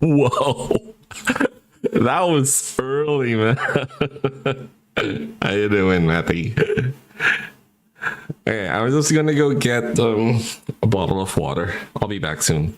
Whoa. That was early, man. How you doing, Matty? Okay, I was just gonna go get a bottle of water. I'll be back soon.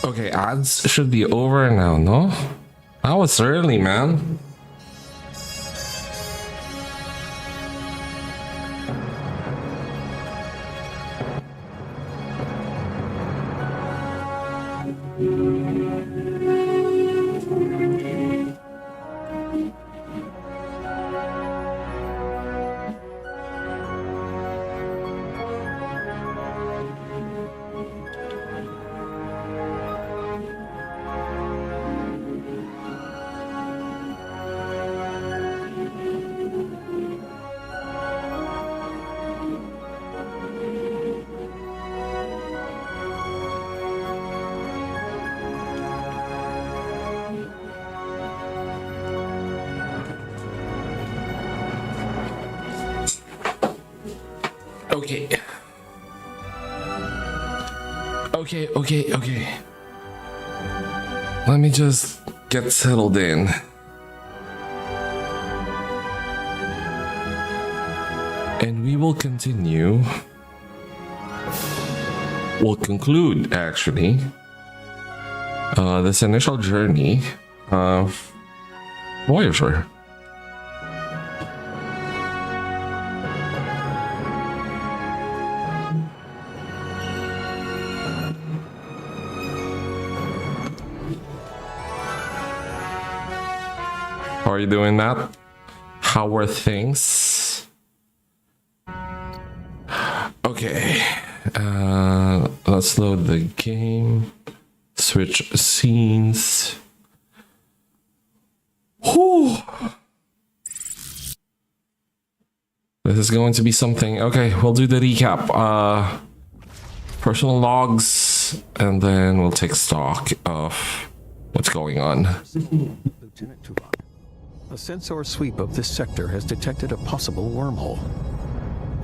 Okay, ads should be over now, no? That was early, man. Okay. Okay. Let me just get settled in. And we will continue. We'll conclude, actually, this initial journey of Voyager. How are you doing that? How are things? Okay, let's load the game, switch scenes. Whew. This is going to be something. Okay, we'll do the recap. Personal logs, and then we'll take stock of what's going on. Lieutenant Tuvok. A sensor sweep of this sector has detected a possible wormhole.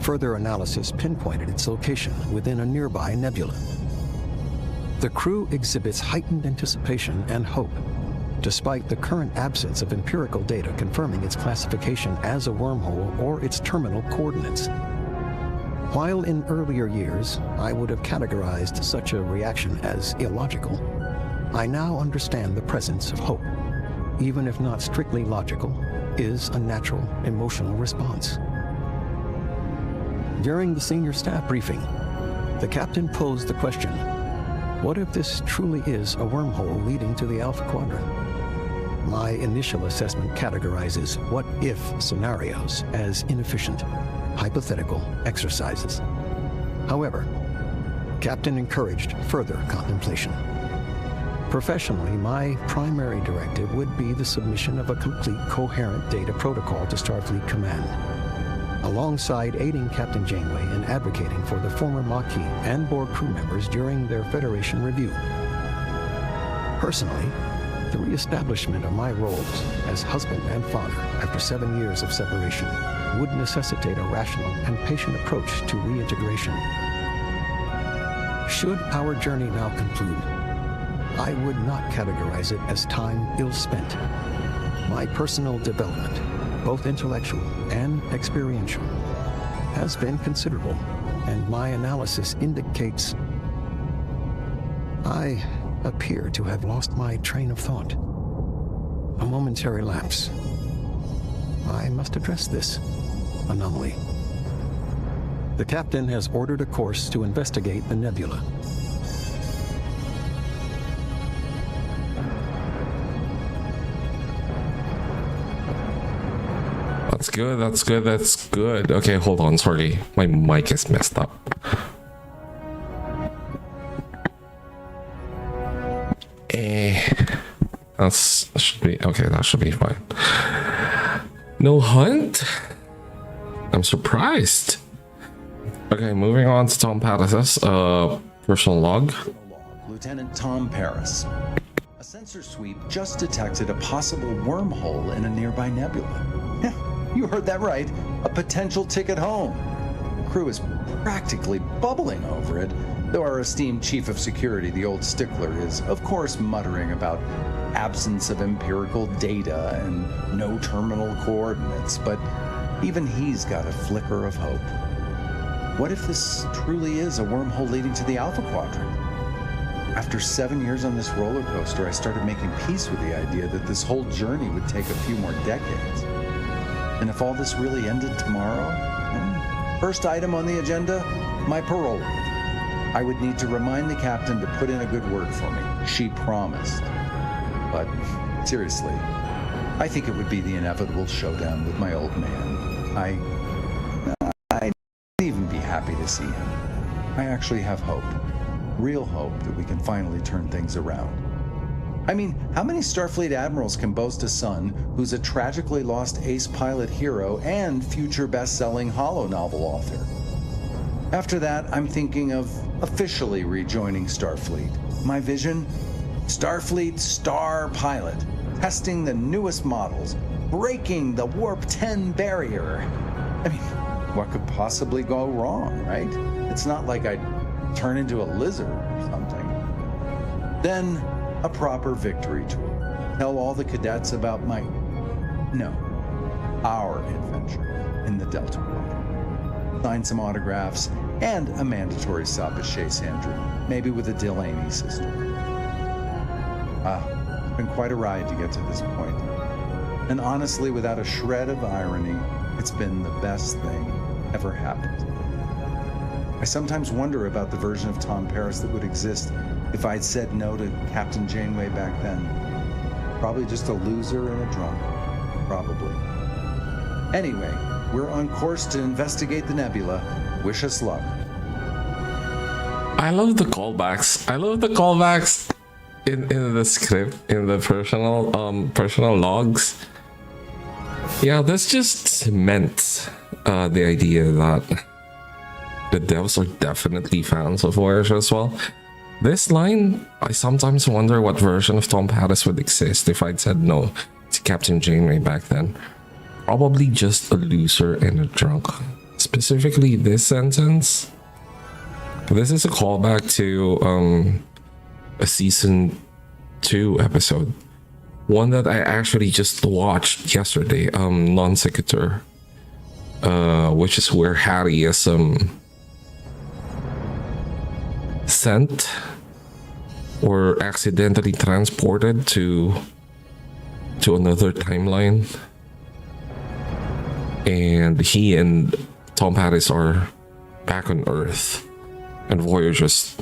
Further analysis pinpointed its location within a nearby nebula. The crew exhibits heightened anticipation and hope, despite the current absence of empirical data confirming its classification as a wormhole or its terminal coordinates. While in earlier years I would have categorized such a reaction as illogical, I now understand the presence of hope, even if not strictly logical, is a natural emotional response. During the senior staff briefing, the captain posed the question, what if this truly is a wormhole leading to the Alpha Quadrant? My initial assessment categorizes what-if scenarios as inefficient, hypothetical exercises. However, Captain encouraged further contemplation. Professionally, my primary directive would be the submission of a complete, coherent data protocol to Starfleet Command, alongside aiding Captain Janeway in advocating for the former Maquis and Borg crew members during their Federation review. Personally, the reestablishment of my roles as husband and father after 7 years of separation would necessitate a rational and patient approach to reintegration. Should our journey now conclude, I would not categorize it as time ill spent. My personal development, both intellectual and experiential, has been considerable, and my analysis indicates I appear to have lost my train of thought. A momentary lapse. I must address this anomaly. The captain has ordered a course to investigate the nebula. That's good, that's good, that's good. Okay, hold on, sorry. My mic is messed up. That should be okay, that should be fine. No hunt? I'm surprised. Okay, moving on to Tom Pattis's personal log. Lieutenant Tom Paris. A sensor sweep just detected a possible wormhole in a nearby nebula. Yeah, you heard that right. A potential ticket home. The crew is practically bubbling over it, though our esteemed chief of security, the old stickler, is of course muttering about absence of empirical data and no terminal coordinates, but even he's got a flicker of hope. What if this truly is a wormhole leading to the Alpha Quadrant? After 7 years on this roller coaster, I started making peace with the idea that this whole journey would take a few more decades. And if all this really ended tomorrow, first item on the agenda, my parole. I would need to remind the captain to put in a good word for me. She promised. But seriously, I think it would be the inevitable showdown with my old man. I'd even be happy to see him. I actually have hope. Real hope that we can finally turn things around. I mean, how many Starfleet admirals can boast a son who's a tragically lost ace pilot hero and future best-selling holo novel author? After that, I'm thinking of officially rejoining Starfleet. My vision? Starfleet star pilot, testing the newest models, breaking the Warp 10 barrier. I mean, what could possibly go wrong, right? It's not like I'd turn into a lizard or something. Then, a proper victory tour. Tell all the cadets about our adventure in the Delta Quadrant. sign some autographs, and a mandatory stop at Chez Sandry, maybe with a Delaney sister. It's been quite a ride to get to this point. And honestly, without a shred of irony, it's been the best thing ever happened. I sometimes wonder about the version of Tom Paris that would exist if I'd said no to Captain Janeway back then. Probably just a loser and a drunk. Probably. Anyway, we're on course to investigate the nebula. Wish us luck. I love the callbacks. In the script, in the personal logs. Yeah, this just cements the idea that the devs are definitely fans of Voyager as well. This line, I sometimes wonder what version of Tom Paris would exist if I'd said no to Captain Janeway back then. Probably just a loser and a drunk. Specifically this sentence. This is a callback to a season 2 episode. One that I actually just watched yesterday, Non Sequitur. Which is where Harry is sent or accidentally transported to another timeline, and he and Tom Paris are back on Earth, and Voyager's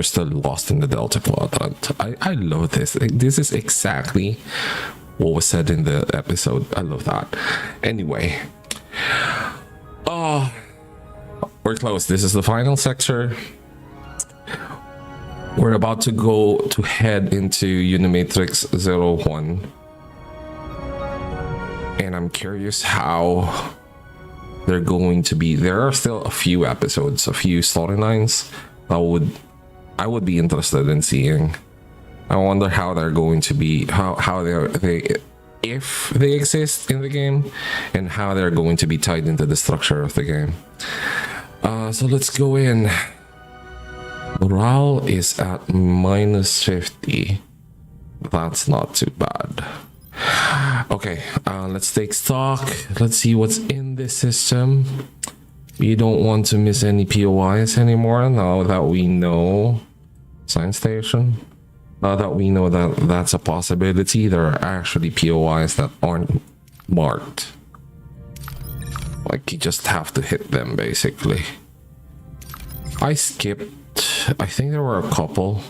still lost in the Delta Quadrant. I love this. This is exactly what was said in the episode. I love that. Anyway, we're close. This is the final sector. We're about to head into Unimatrix 01. And I'm curious how they're going to be. There are still a few episodes, a few storylines I would be interested in seeing. I wonder how they're going to be, how they if they exist in the game, and how they're going to be tied into the structure of the game. So let's go in. Morale is at -50. That's not too bad. Okay, let's take stock. Let's see what's in this system. We don't want to miss any POIs anymore now that we know Science Station. Now that we know that that's a possibility, there are actually POIs that aren't marked. Like, you just have to hit them, basically. I think there were a couple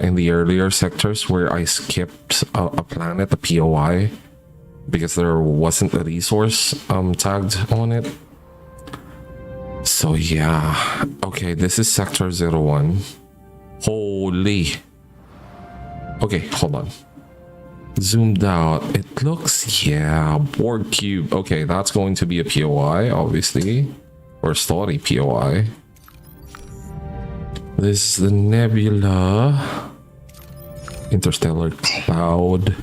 in the earlier sectors where I skipped a planet, a POI, because there wasn't a resource tagged on it. So yeah, okay, this is sector 01. Holy. Okay, hold on. Zoomed out. It looks, yeah, Borg Cube. Okay, that's going to be a POI, obviously. Or story POI. This is the nebula. Interstellar cloud.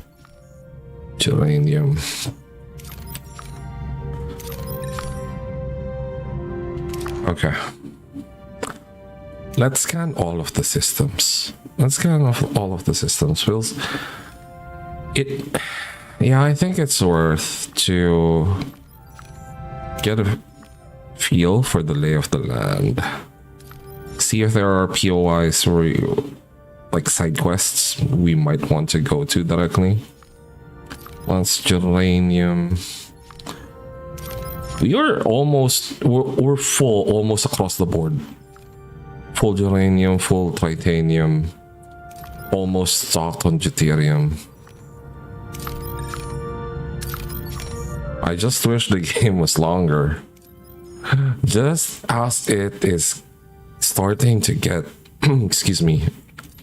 Geranium. Okay. Let's scan all of the systems. Wills. Yeah, I think it's worth to get a feel for the lay of the land. See if there are POIs or like side quests we might want to go to directly. Once geranium. We're full almost across the board. Full geranium, full titanium, almost stocked on deuterium. I just wish the game was longer. Just as it is starting to get, excuse me,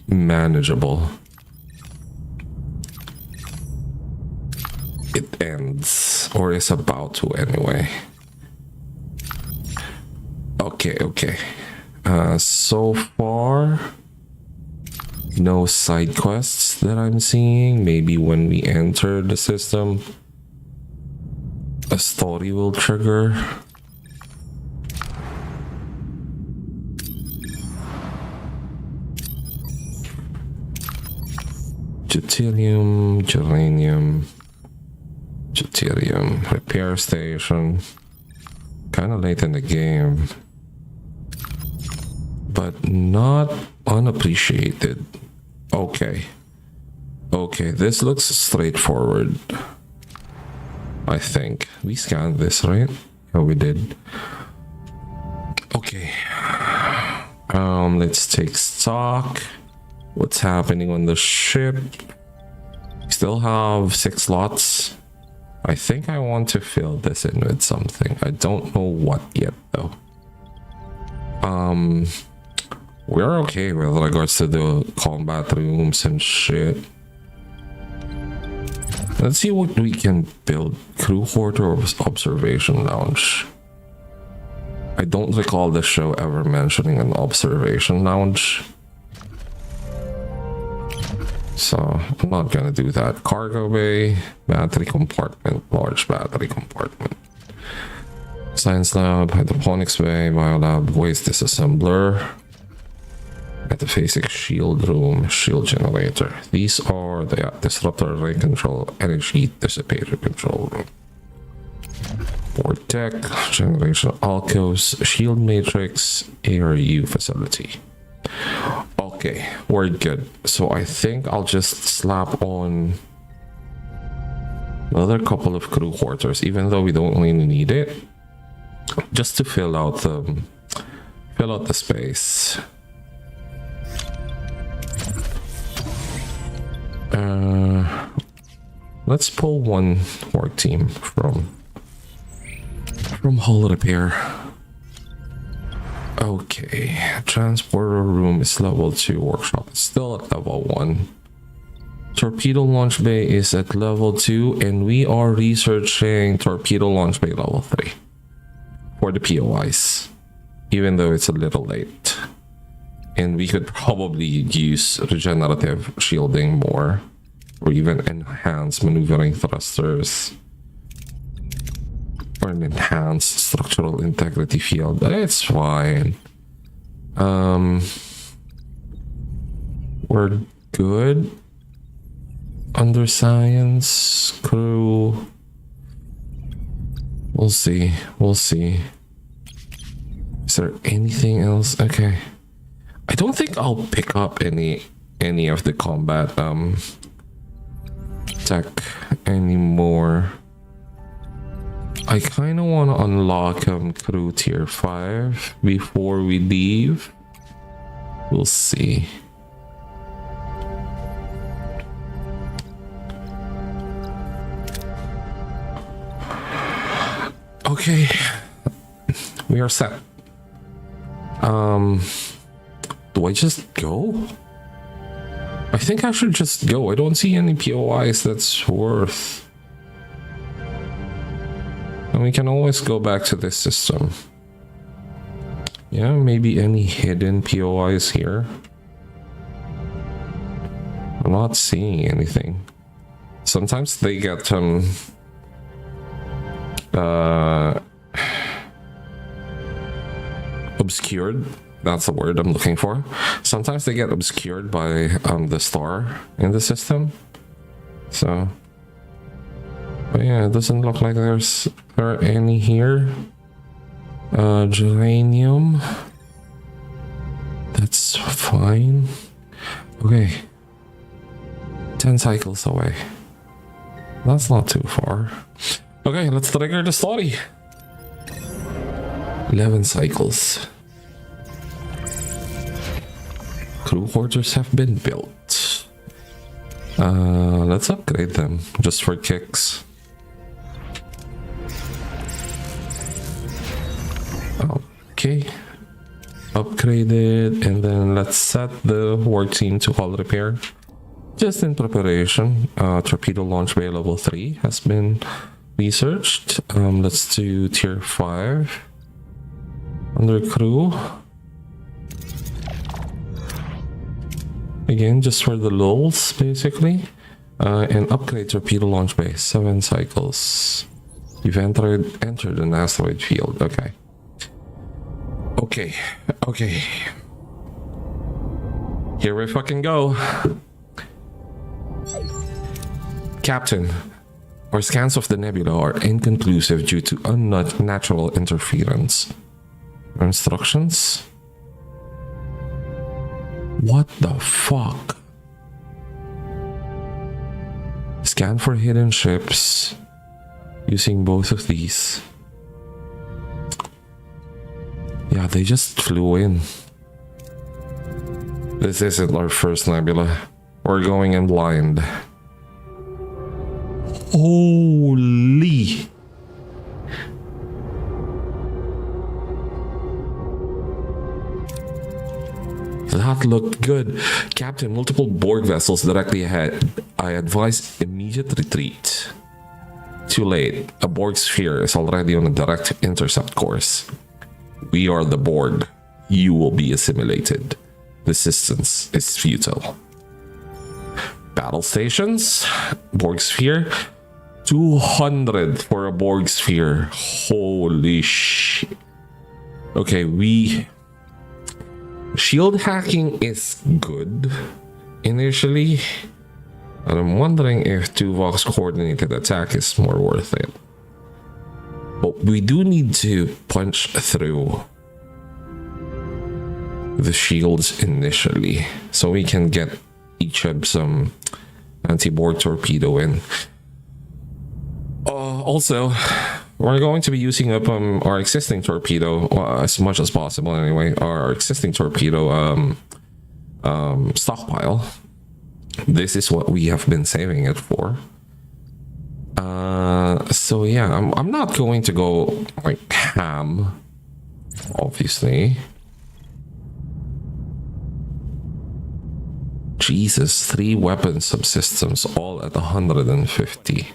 manageable. It ends, or is about to anyway. Okay. So far, no side quests that I'm seeing. Maybe when we enter the system, a story will trigger. Deuterium, geranium, deuterium, repair station. kind of late in the game, but not unappreciated. Okay. Okay, this looks straightforward. I think. We scanned this, right? Yeah, we did. Okay. Let's take stock. What's happening on the ship? Still have 6 slots. I think I want to fill this in with something. I don't know what yet though. We're okay with regards to the combat rooms and shit. Let's see what we can build. Crew quarter or observation lounge. I don't recall the show ever mentioning an observation lounge. So I'm not gonna do that. Cargo bay, battery compartment, large battery compartment. Science lab, hydroponics bay, biolab, waste disassembler. Metaphasic shield room, shield generator. These are the disruptor array control, energy dissipator control room. Board tech, generation alcoves, shield matrix, ARU facility. Okay, we're good. So I think I'll just slap on another couple of crew quarters, even though we don't really need it, just to fill out the space. Let's pull one work team from hull repair. Okay, transporter room is level 2, workshop is still at level 1. Torpedo launch bay is at level 2, and we are researching torpedo launch bay level 3 for the POIs, even though it's a little late. And we could probably use regenerative shielding more, or even enhance maneuvering thrusters, or an enhanced structural integrity field, but it's fine. We're good under science, crew. We'll see. Is there anything else? Okay. I don't think I'll pick up any of the combat tech anymore. I kind of want to unlock crew tier 5 before we leave. We'll see. Okay, we are set. Do I just go? I think I should just go. I don't see any POIs that's worth. And we can always go back to this system. Yeah, maybe any hidden POIs here. I'm not seeing anything. Sometimes they get obscured. That's the word I'm looking for. Sometimes they get obscured by the star in the system. So, but yeah, it doesn't look like there are any here. Geranium. That's fine. Okay. 10 cycles away. That's not too far. Okay, let's trigger the story. 11 cycles. Crew quarters have been built. Let's upgrade them just for kicks. Okay, upgraded, and then let's set the work team to hull repair. Just in preparation. Torpedo launch bay level 3 has been researched. Let's do tier 5 under crew. Again, just for the lulz, basically. And upgrade torpedo launch bay, 7 cycles. You've entered an asteroid field. Okay. Okay. Here we fucking go. Captain, Our scans of the nebula are inconclusive due to unnatural interference. Instructions? What the fuck? Scan for hidden ships using both of these. Yeah, they just flew in. This isn't our first nebula. We're going in blind. Holy. That looked good. Captain, multiple Borg vessels directly ahead. I advise immediate retreat. Too late. A Borg sphere is already on a direct intercept course. We are the Borg. You will be assimilated. Resistance is futile. Battle stations. Borg sphere. 200 for a Borg sphere. Holy shit. Okay, shield hacking is good initially, and I'm wondering if Tuvok's coordinated attack is more worth it. But we do need to punch through the shields initially, so we can get each of some anti-Borg torpedo in. Also, we're going to be using up our existing torpedo as much as possible anyway. Our existing torpedo stockpile. This is what we have been saving it for. So yeah, I'm not going to go like ham, obviously. Jesus, 3 weapon subsystems all at 150.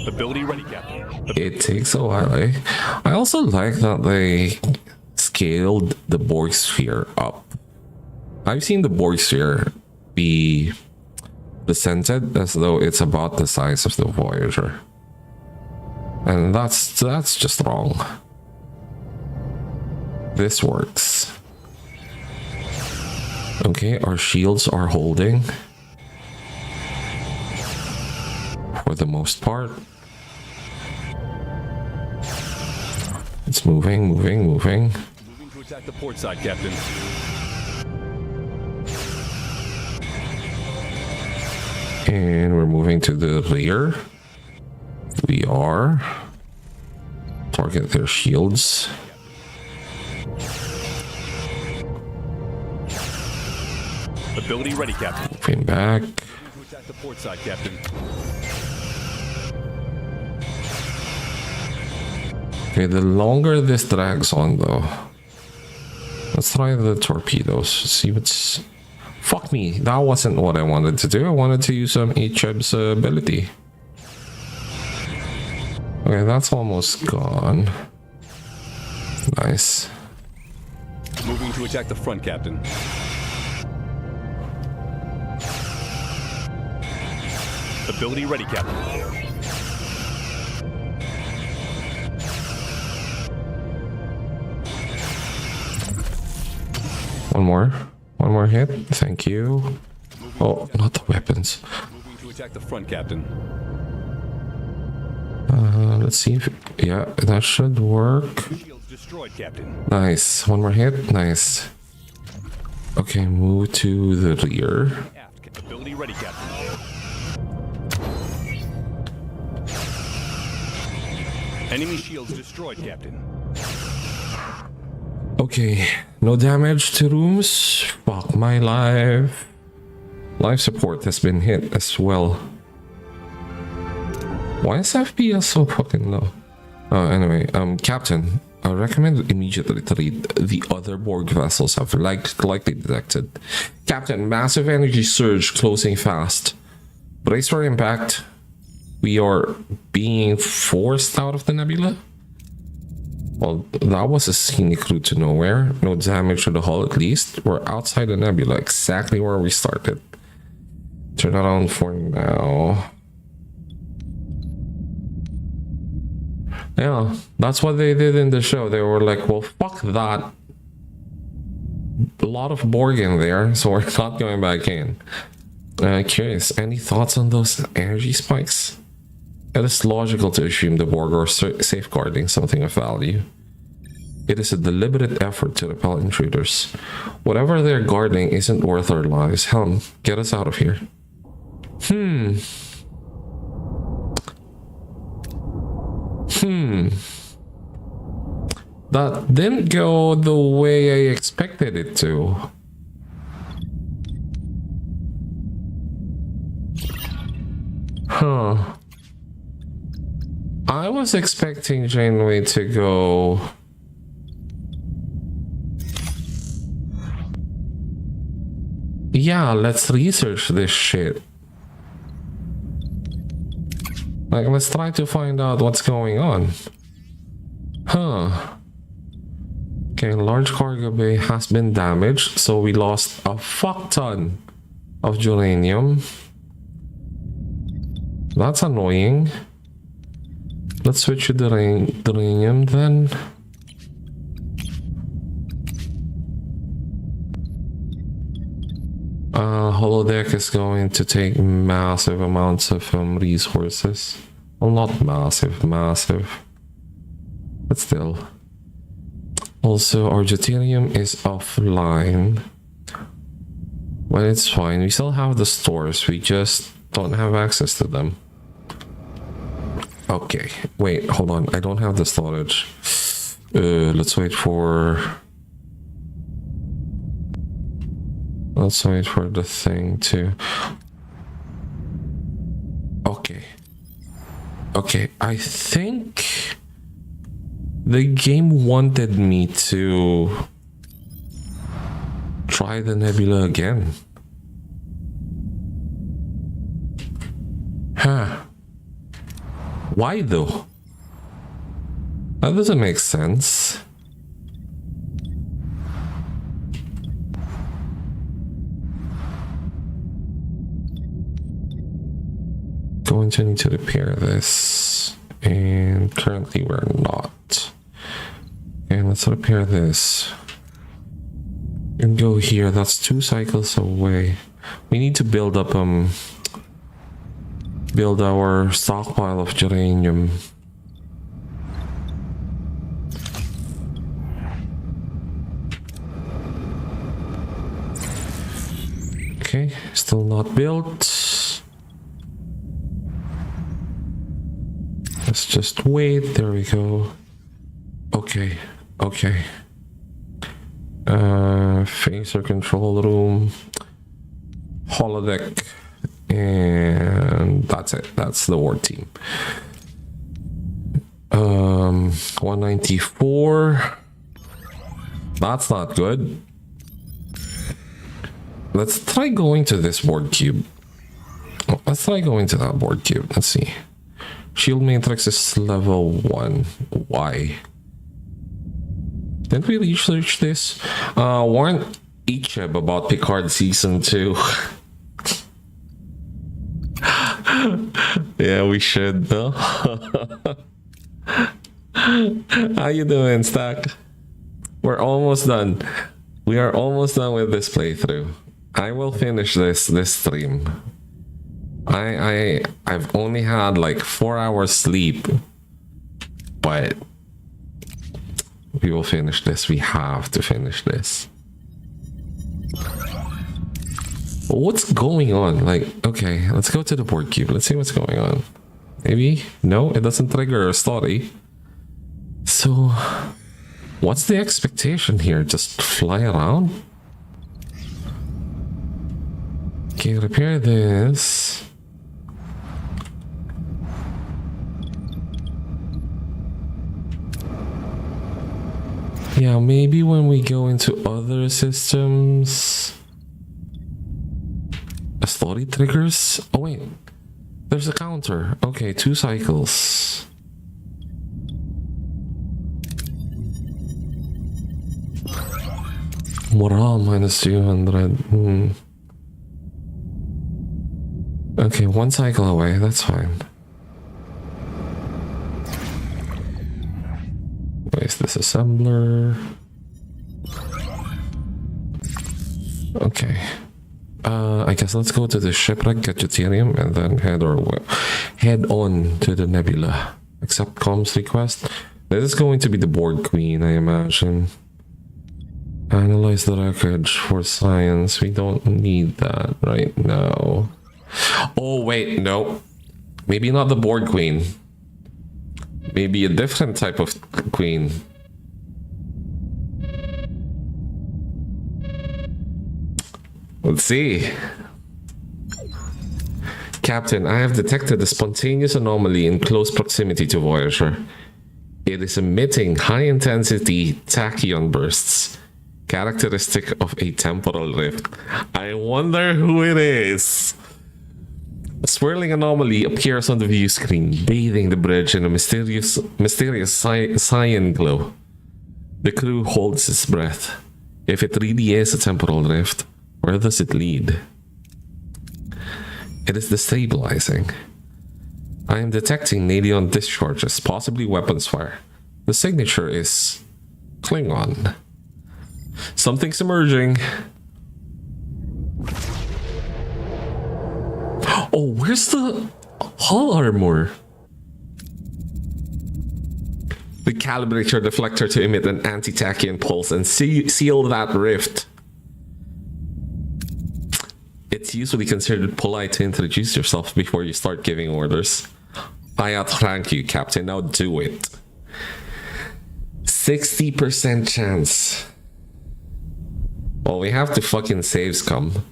Ability ready, Captain. It takes a while, eh? I also like that they scaled the Borg sphere up. I've seen the Borg sphere be presented as though it's about the size of the Voyager. And that's just wrong. This works. Okay, our shields are holding. For the most part. It's moving. Moving to attack the port side, Captain. And we're moving to the rear. We are. Target their shields. Ability ready, Captain. Moving back. To attack the port side, Captain. Okay, the longer this drags on though. Let's try the torpedoes. See what's... Fuck me, that wasn't what I wanted to do. I wanted to use some HM's ability. Okay, that's almost gone. Nice. Moving to attack the front, Captain. Ability ready, Captain. One more hit. Thank you. Oh, not the weapons. Moving to attack the front, Captain. Let's see if... Yeah, that should work. Shields destroyed, Captain. Nice. One more hit. Nice. Okay, move to the rear. Aft. Ability ready, Captain. Enemy shields destroyed, Captain. Okay, no damage to rooms. Fuck my life. Life support has been hit as well. Why is FPS so fucking low? Anyway, Captain, I recommend immediate retreat. The other Borg vessels have likely detected. Captain, massive energy surge closing fast. Brace for impact. We are being forced out of the nebula. Well, that was a scenic route to nowhere. No damage to the hull at least. We're outside the nebula, exactly where we started. Turn it on for now. Yeah, that's what they did in the show. They were like, well, fuck that. A lot of Borg in there, so we're not going back in. Curious, any thoughts on those energy spikes? It is logical to assume the Borg are safeguarding something of value. It is a deliberate effort to repel intruders. Whatever they're guarding isn't worth our lives. Helm, get us out of here. That didn't go the way I expected it to. Huh. I was expecting Janeway to go... Yeah, let's research this shit. Like, let's try to find out what's going on. Huh. Okay, large cargo bay has been damaged, so we lost a fuck ton of uranium. That's annoying. Let's switch to the uranium then. Holodeck is going to take massive amounts of resources. Well, not massive, but still. Also, our deuterium is offline. But it's fine. We still have the stores. We just don't have access to them. Okay. Wait, hold on. I don't have the storage. Let's wait for... Let's wait for the thing to... Okay. Okay, I think... The game wanted me to... try the nebula again. Huh. Why though? That doesn't make sense. Going to need to repair this, and currently we're not. And let's repair this and go here. That's 2 cycles away. We need to build up build our stockpile of uranium. Okay, still not built. Let's just wait. There we go. Okay, okay. Phaser control room, holodeck, and that's it. That's the war team. 194. That's not good. Let's try going to this board cube. Let's try going to that board cube. Let's see. Shield matrix is level 1. Why? Didn't we research this? Warned Icheb about Picard season 2. Yeah, we should though. How you doing, Stack? We're almost done. We are almost done with this playthrough. I will finish this stream. I've only had like 4 hours sleep, but we will finish this. We have to finish this. What's going on? Like, okay, let's go to the board cube. Let's see what's going on. Maybe? No, it doesn't trigger a story. So, what's the expectation here? Just fly around? Okay, repair this. Yeah, maybe when we go into other systems... A story triggers? Oh wait, there's a counter. Okay, 2 cycles. Morale minus 200. Okay, 1 cycle away, that's fine. Place this assembler. Okay. I guess let's go to the shipwreck, get deuterium, and then head on to the nebula. Accept comms request. This is going to be the board queen, I imagine. Analyze the wreckage for science. We don't need that right now. Oh wait, no. Maybe not the board queen. Maybe a different type of queen. Let's see. Captain, I have detected a spontaneous anomaly in close proximity to Voyager. It is emitting high-intensity tachyon bursts, characteristic of a temporal rift. I wonder who it is. A swirling anomaly appears on the view screen, bathing the bridge in a mysterious cyan glow. The crew holds its breath. If it really is a temporal rift, where does it lead? It is destabilizing. I am detecting Nadion discharges, possibly weapons fire. The signature is Klingon. Something's emerging. Oh, where's the hull armor? Recalibrate your deflector to emit an anti-tachyon pulse and seal that rift. It's usually considered polite to introduce yourself before you start giving orders. I outrank you, Captain. Now do it. 60% chance. Well, we have to fucking save scum.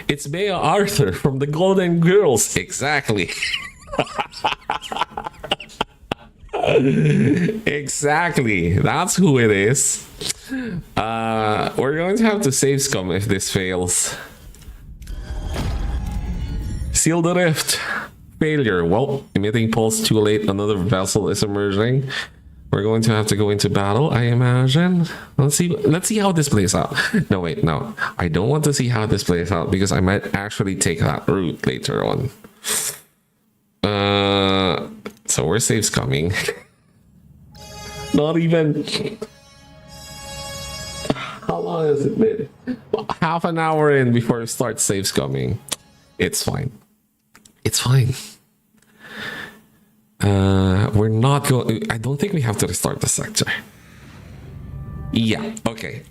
It's Bea Arthur from the Golden Girls. Exactly. Exactly. That's who it is. We're going to have to save scum if this fails. Seal the rift. Failure. Well, emitting pulse too late. Another vessel is emerging. We're going to have to go into battle, I imagine. Let's see how this plays out. No, wait, no. I don't want to see how this plays out because I might actually take that route later on. So we're safe scumming. Not even. How long has it been? Half an hour in before it starts safe scumming. It's fine. It's fine. We're not going. I don't think we have to restart the sector. Yeah. Okay.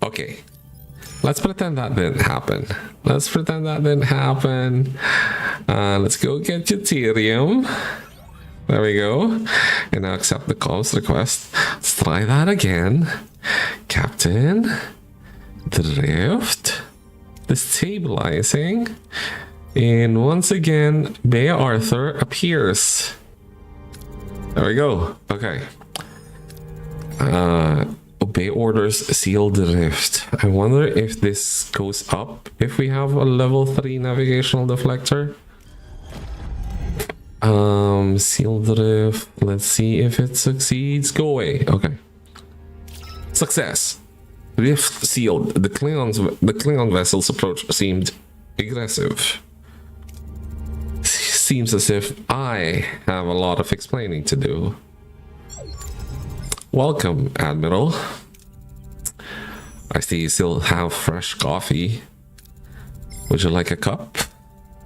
Let's pretend that didn't happen. Let's go get deuterium. There we go. And now accept the comms request. Let's try that again. Captain. Drift. Destabilizing. And once again, Bea Arthur appears. There we go. Okay. Obey orders, seal the rift. I wonder if this goes up if we have a level 3 navigational deflector. Seal the rift. Let's see if it succeeds. Go away. Okay. Success. Rift sealed. The Klingon vessel's approach seemed aggressive. Seems as if I have a lot of explaining to do. Welcome, Admiral. I see you still have fresh coffee. Would you like a cup?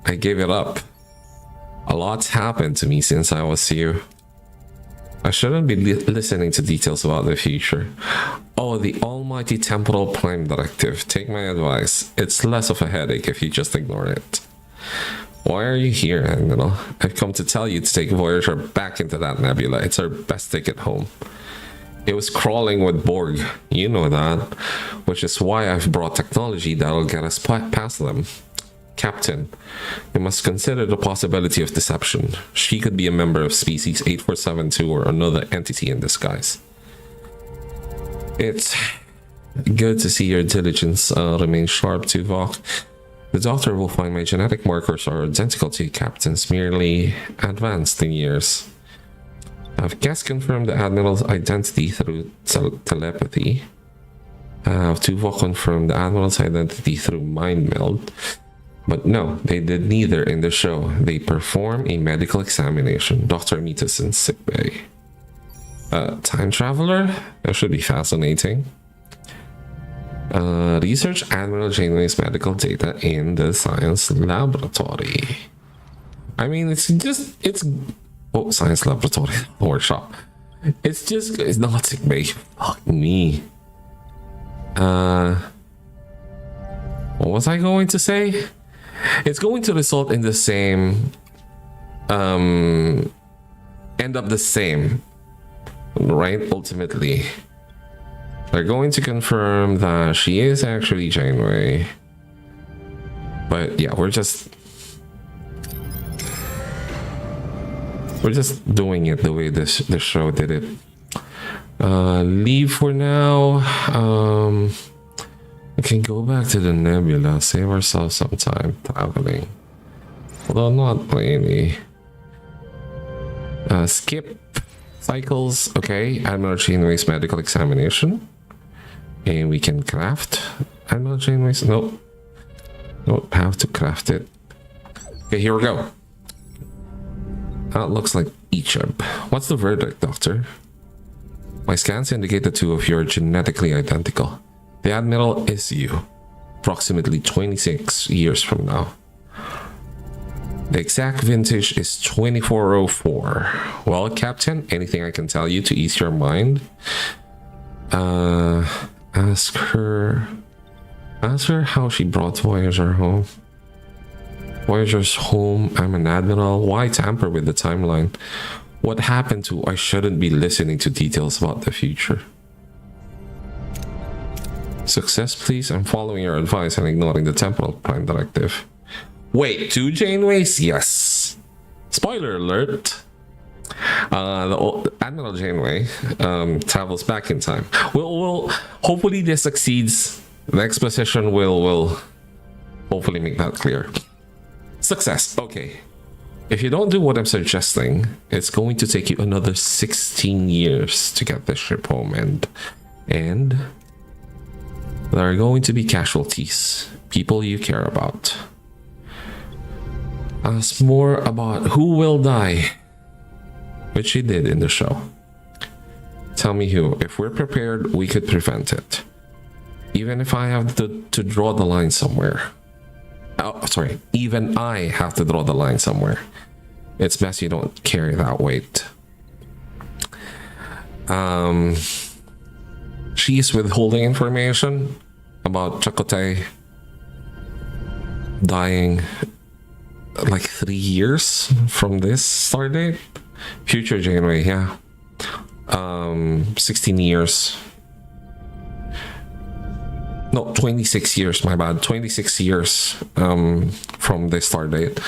I gave it up. A lot's happened to me since I was here. I shouldn't be listening to details about the future. Oh, the almighty temporal prime directive. Take my advice. It's less of a headache if you just ignore it. Why are you here, Admiral? I've come to tell you to take Voyager back into that nebula. It's our best ticket home. It was crawling with Borg. You know that. Which is why I've brought technology that'll get us past them. Captain, you must consider the possibility of deception. She could be a member of species 8472 or another entity in disguise. It's good to see your diligence remain sharp, Tuvok. The doctor will find my genetic markers are identical to Captain's, merely advanced in years. I've guest confirmed the Admiral's identity through telepathy. Tuvok confirmed the Admiral's identity through mind meld. But no, they did neither in the show. They perform a medical examination. Dr. Mitas in sickbay. Time traveler? That should be fascinating. Research Admiral Janeway's medical data in the science laboratory. I mean, it's science laboratory workshop. It's not sick bay. Fuck me. What was I going to say? It's going to result in the same end up the same, right? Ultimately, they're going to confirm that she is actually Janeway. But yeah, we're just doing it the way this show did it. Leave for now. We can go back to the nebula, save ourselves some time traveling. Although not really. Skip cycles. Okay, Admiral Janeway's medical examination. And we can craft Admiral Janeway's. Nope. Don't have to craft it. Okay, here we go. That looks like Egypt. What's the verdict, Doctor? My scans indicate the two of you are genetically identical. The Admiral is you, approximately 26 years from now. The exact vintage is 2404. Well, Captain, anything I can tell you to ease your mind? Ask her how she brought Voyager home. Voyager's home, I'm an Admiral. Why tamper with the timeline? What happened to I shouldn't be listening to details about the future? Success, please. I'm following your advice and ignoring the temporal prime directive. Wait, 2 Janeways? Yes. Spoiler alert. Admiral Janeway travels back in time. We'll hopefully this succeeds. The exposition will hopefully make that clear. Success. Okay. If you don't do what I'm suggesting, it's going to take you another 16 years to get this ship home, and there are going to be casualties, people you care about. Ask more about who will die, which she did in the show. Tell me who. If we're prepared, we could prevent it. Even if I have to draw the line somewhere. Oh, sorry. Even I have to draw the line somewhere. It's best you don't carry that weight. She's withholding information about Chakotay dying like 3 years from this start date. Future Janeway, yeah. 16 years. No, 26 years, my bad. 26 years from the start date.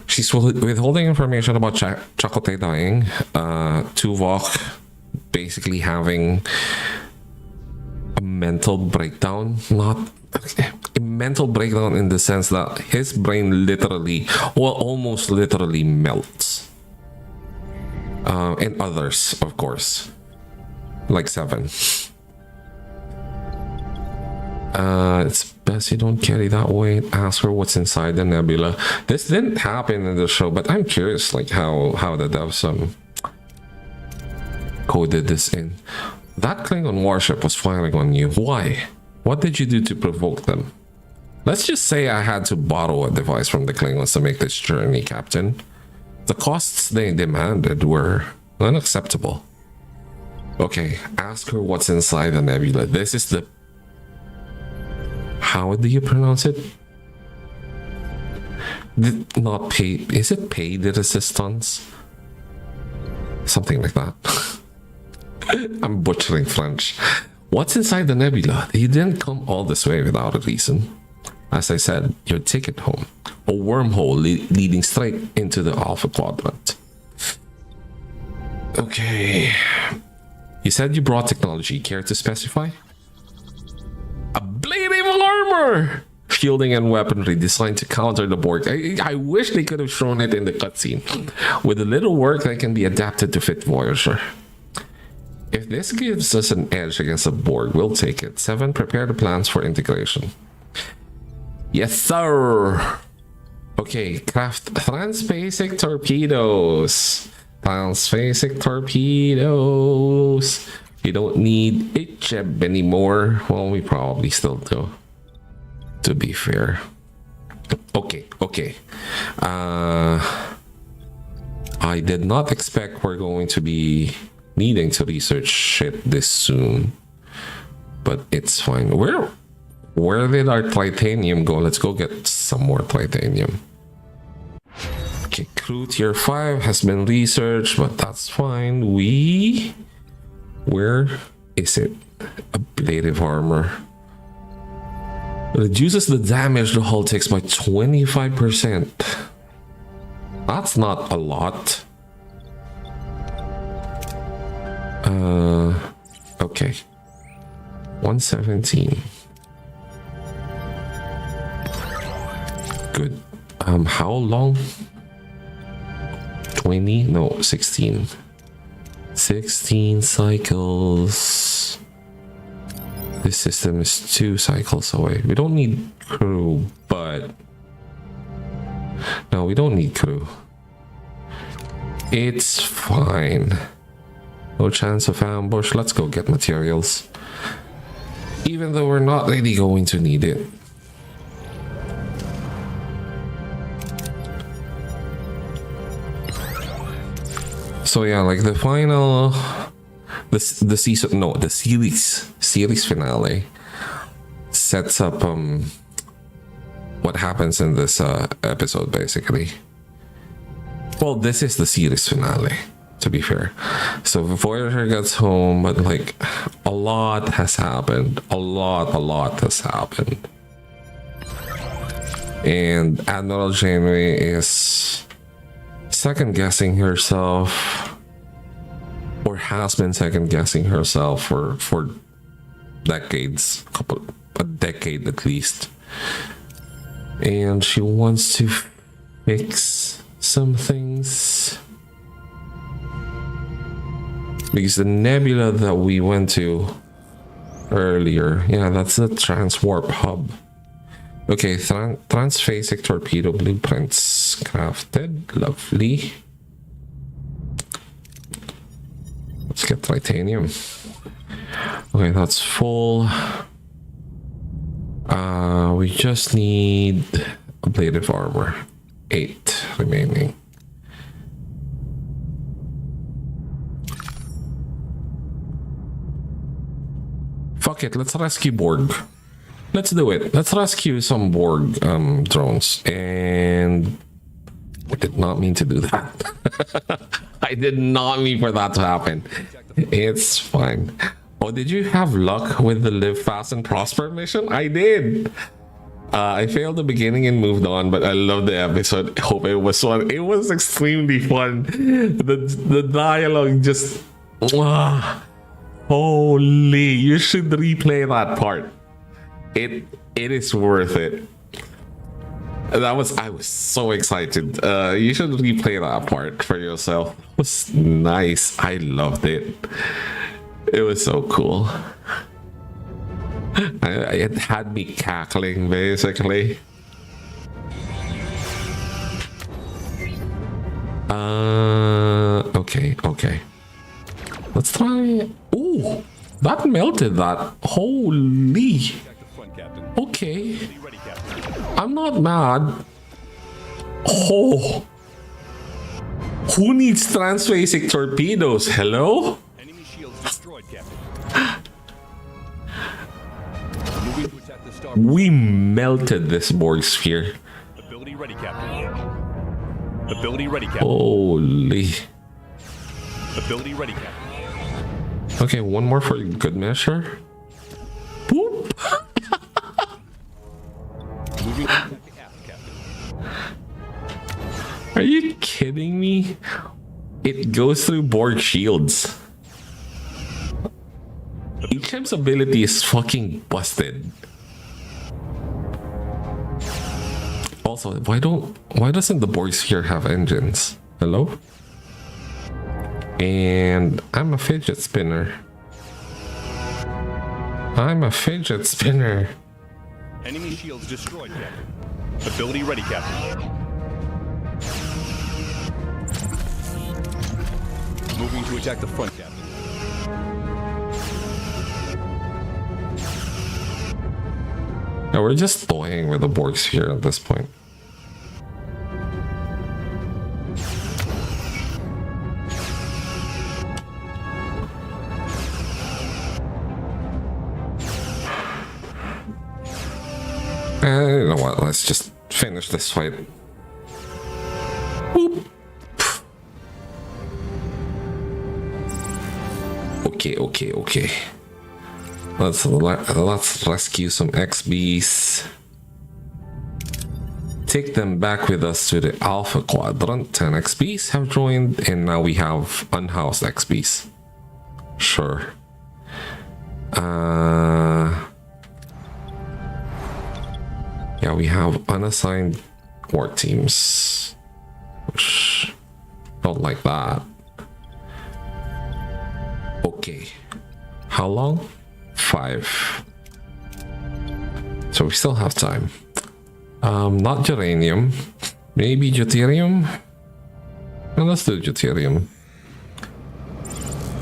She's withholding information about Chakotay dying. Tuvok basically having a mental breakdown. Not a mental breakdown in the sense that his brain literally, well, almost literally melts. And others, of course. Like 7. It's best you don't carry that weight. Ask her what's inside the nebula. This didn't happen in the show, but I'm curious, like how the devs coded this in. That Klingon warship was firing on you. Why? What did you do to provoke them? Let's just say I had to borrow a device from the Klingons to make this journey, Captain. The costs they demanded were unacceptable. Okay, ask her what's inside the nebula. This is the... How do you pronounce it? Not paid. Is it paid resistance? Something like that. I'm butchering French. What's inside the nebula? You didn't come all this way without a reason. As I said, your ticket home. A wormhole leading straight into the Alpha Quadrant. Okay. You said you brought technology. Care to specify? A blade of armor! Shielding and weaponry designed to counter the Borg. I wish they could have shown it in the cutscene. With a little work, they can be adapted to fit Voyager. If this gives us an edge against the Borg, we'll take it. 7, prepare the plans for integration. Yes, sir! Okay, craft transbasic torpedoes. Transbasic torpedoes. You don't need a chip anymore. Well, we probably still do, to be fair. Okay. I did not expect we're going to be needing to research shit this soon, but it's fine. Where did our titanium go? Let's go get some more titanium. Okay, crew tier 5 has been researched, but that's fine. Where is it? Ablative armor. Reduces the damage the hull takes by 25%. That's not a lot. Okay. 117. Good. How long? 20? No, 16. 16 cycles. This system is 2 cycles away. We don't need crew, but... No, we don't need crew. It's fine. No chance of ambush. Let's go get materials. Even though we're not really going to need it. So yeah, like the final... the season... No, the series finale sets up what happens in this episode, basically. Well, this is the series finale, to be fair. So Voyager gets home, but like a lot has happened. A lot has happened. And Admiral Janeway is second guessing herself, or has been second guessing herself for decades, a decade at least. And she wants to fix some things. Because the nebula that we went to earlier, yeah, that's the transwarp hub. Okay, transphasic torpedo blueprints crafted. Lovely. Let's get titanium. Okay, that's full. We just need ablative armor. 8 remaining. Fuck it, let's rescue Borg. Let's do it. Let's rescue some Borg drones. And I did not mean to do that. I did not mean for that to happen. It's fine. Oh, did you have luck with the Live Fast and Prosper mission? I did. I failed the beginning and moved on, but I loved the episode. Hope it was fun. It was extremely fun. The dialogue just... holy, you should replay that part. It is worth it. I was so excited. You should replay that part for yourself. It was nice. I loved it. It was so cool. It had me cackling, basically. Okay. Let's try... Ooh, that melted that. Holy. Okay. I'm not mad. Oh. Who needs transphasic torpedoes? Hello? Enemy shields destroyed, Captain. Moving to attack the star. We melted this Borg sphere. Ability ready, Captain. Ability ready, Captain. Holy. Ability ready, Captain. Okay, one more for good measure. Boop. Moving to attack the aft, Captain. Are you kidding me? It goes through Borg shields. HM's ability is fucking busted. Also, why doesn't the Borg sphere have engines? Hello? And I'm a fidget spinner. Enemy shields destroyed, Captain. Ability ready, Captain. Moving to attack the front, Captain. Yeah, we're just toying with the Borgs here at this point. You know what? Let's just finish this fight. Boop. Okay. Let's rescue some XBs. Take them back with us to the Alpha Quadrant. 10 XBs have joined, and now we have unhoused XBs. Sure. Yeah, we have unassigned war teams. Which don't like that. Okay. How long? 5. So we still have time. Not geranium. Maybe deuterium? Well, let's do deuterium.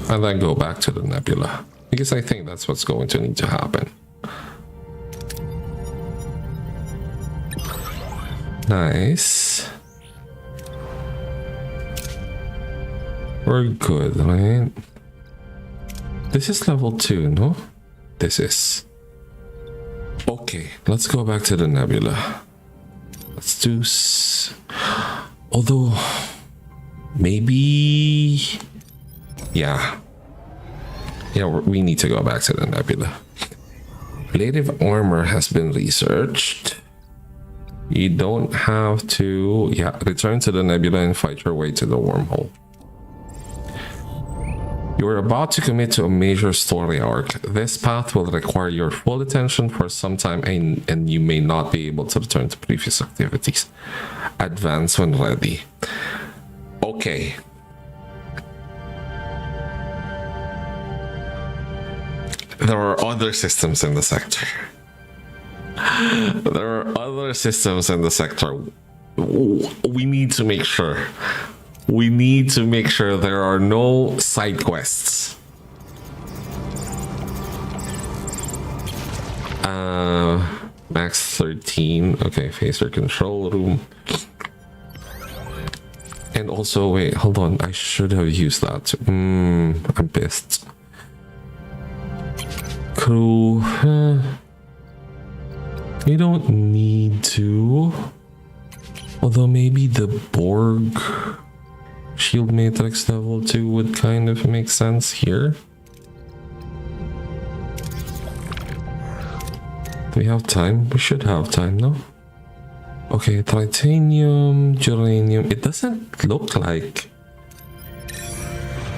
And then go back to the nebula. Because I think that's what's going to need to happen. Nice. We're good, right? This is level 2, no? This is. Okay, let's go back to the nebula. Let's do... Although... Maybe... Yeah, we need to go back to the nebula. Native armor has been researched. You don't have to... Yeah, return to the nebula and fight your way to the wormhole. You are about to commit to a major story arc. This path will require your full attention for some time, and you may not be able to return to previous activities. Advance when ready. Okay. There are other systems in the sector. There are other systems in the sector. We need to make sure. We need to make sure there are no side quests. Max 13. Okay, phaser control room. And also, wait, hold on. I should have used that. I'm pissed. Crew. We don't need to. Although maybe the Borg shield matrix level 2 would kind of make sense here. Do we have time? We should have time, no? Okay, titanium, geranium. It doesn't look like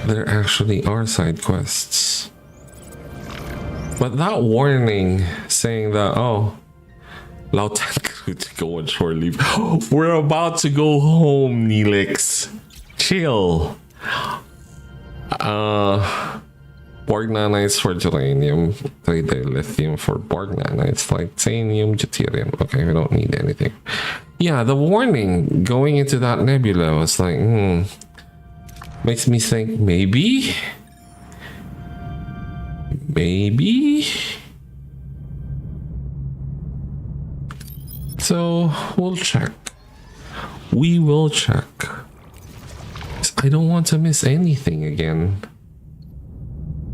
there actually are side quests. But that warning saying that, oh, Lautan crew to go on shore leave. We're about to go home, Neelix. Chill. Borg nanites for geranium, 3-day lithium for Borg nanites, titanium, deuterium. Okay, we don't need anything. Yeah, the warning going into that nebula was like, makes me think maybe. So we'll check. We will check. I don't want to miss anything again.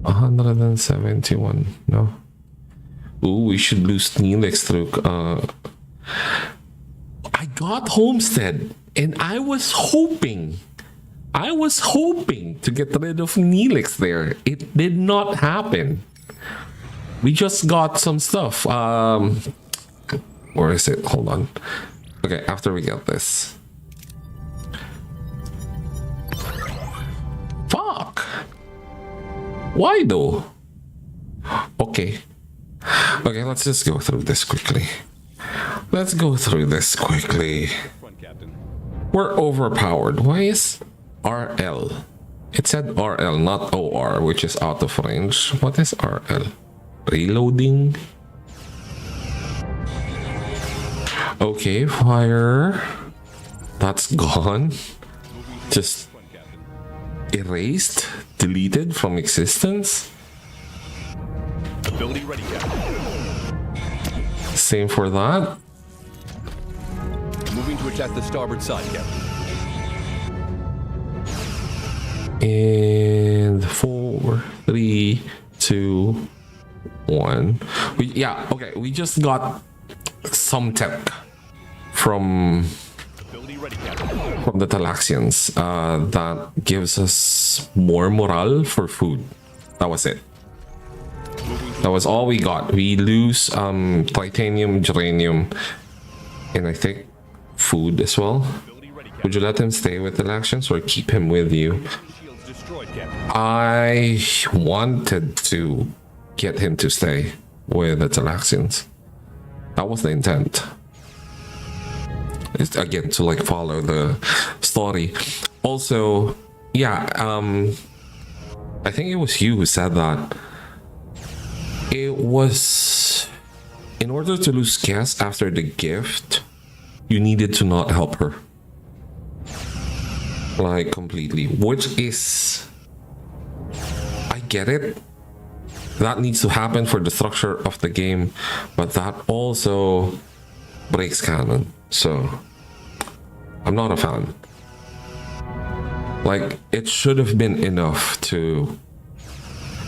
171. No. Ooh, we should lose Neelix through. I got Homestead, and I was hoping to get rid of Neelix there. It did not happen. We just got some stuff. Where is it? Hold on. Okay, after we get this. Fuck! Why though? Okay. Okay, let's just go through this quickly. We're overpowered. Why is RL? It said RL, not OR, which is out of range. What is RL? Reloading? Okay, fire. That's gone. Just erased, deleted from existence. Ability ready, Captain. Same for that. Moving to attack the starboard side, Captain. And 4, 3, 2, 1. We just got some tech from Ability ready, Captain. the Talaxians that gives us more morale for food. That was it. That was all we got. We lose titanium, geranium, and I think food as well. Ability ready, Captain. Would you let him stay with the Talaxians or keep him with you? Shields destroyed, Captain. I wanted to get him to stay with the Talaxians. That was the intent. It's, again, to like follow the story. Also, yeah, I think it was you who said that. It was in order to lose Cass after the gift, you needed to not help her. Like completely. Which is, I get it. That needs to happen for the structure of the game, but that also breaks canon. So I'm not a fan. Like, it should have been enough to...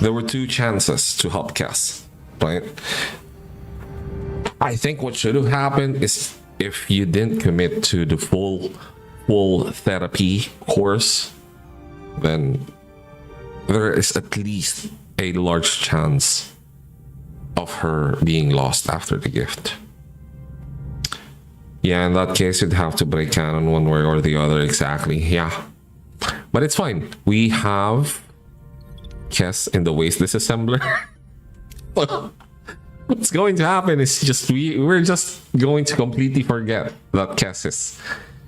There were 2 chances to help Cass, right? I think what should have happened is if you didn't commit to the full therapy course, then there is at least a large chance of her being lost after the gift. Yeah, in that case, you'd have to break canon one way or the other. Exactly. Yeah. But it's fine. We have Cass in the waste disassembler. What's going to happen is just we're just going to completely forget that Cass is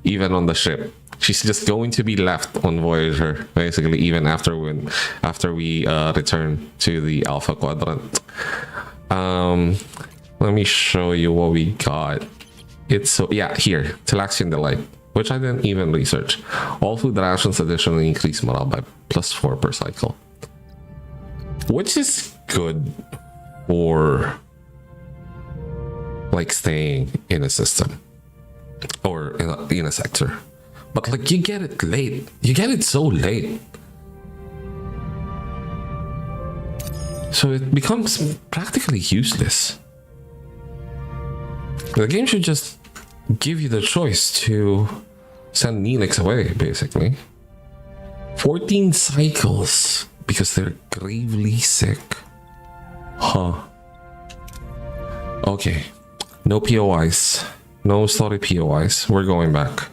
even on the ship. She's just going to be left on Voyager, basically, even after we return to the Alpha Quadrant. Let me show you what we got. It's so, yeah, here, Talaxian Delight, which I didn't even research. All food rations additionally increase morale by +4 per cycle, which is good for like staying in a system or in a sector. But like, you get it late. You get it so late. So it becomes practically useless. The game should just give you the choice to send Neelix away, basically. 14 cycles because they're gravely sick. Huh. Okay. No POIs. No story POIs. We're going back.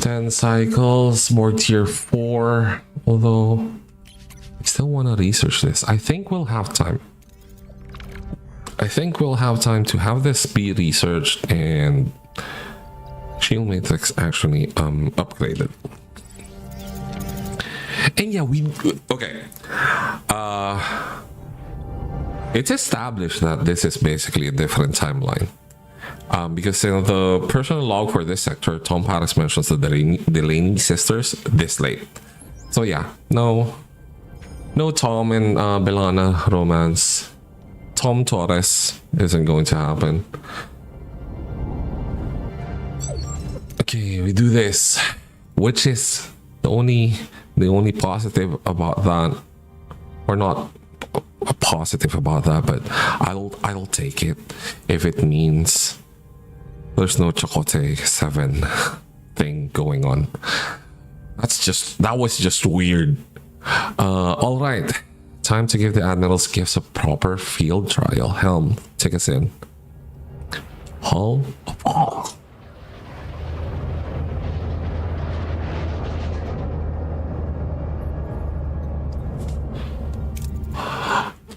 10 cycles, more tier 4. Although, I still want to research this. I think we'll have time. I think we'll have time to have this be researched and Shield Matrix actually upgraded. And yeah, okay. It's established that this is basically a different timeline. Because in the personal log for this sector, Tom Paris mentions the Delaney sisters this late. So yeah, no Tom and Belana romance. Tom Torres isn't going to happen. Okay, we do this, which is the only positive about that, or not a positive about that, but I'll take it if it means there's no Chakotay 7 thing going on. That was just weird. All right. Time to give the Admiral's gifts a proper field trial. Helm, take us in. Hull of all.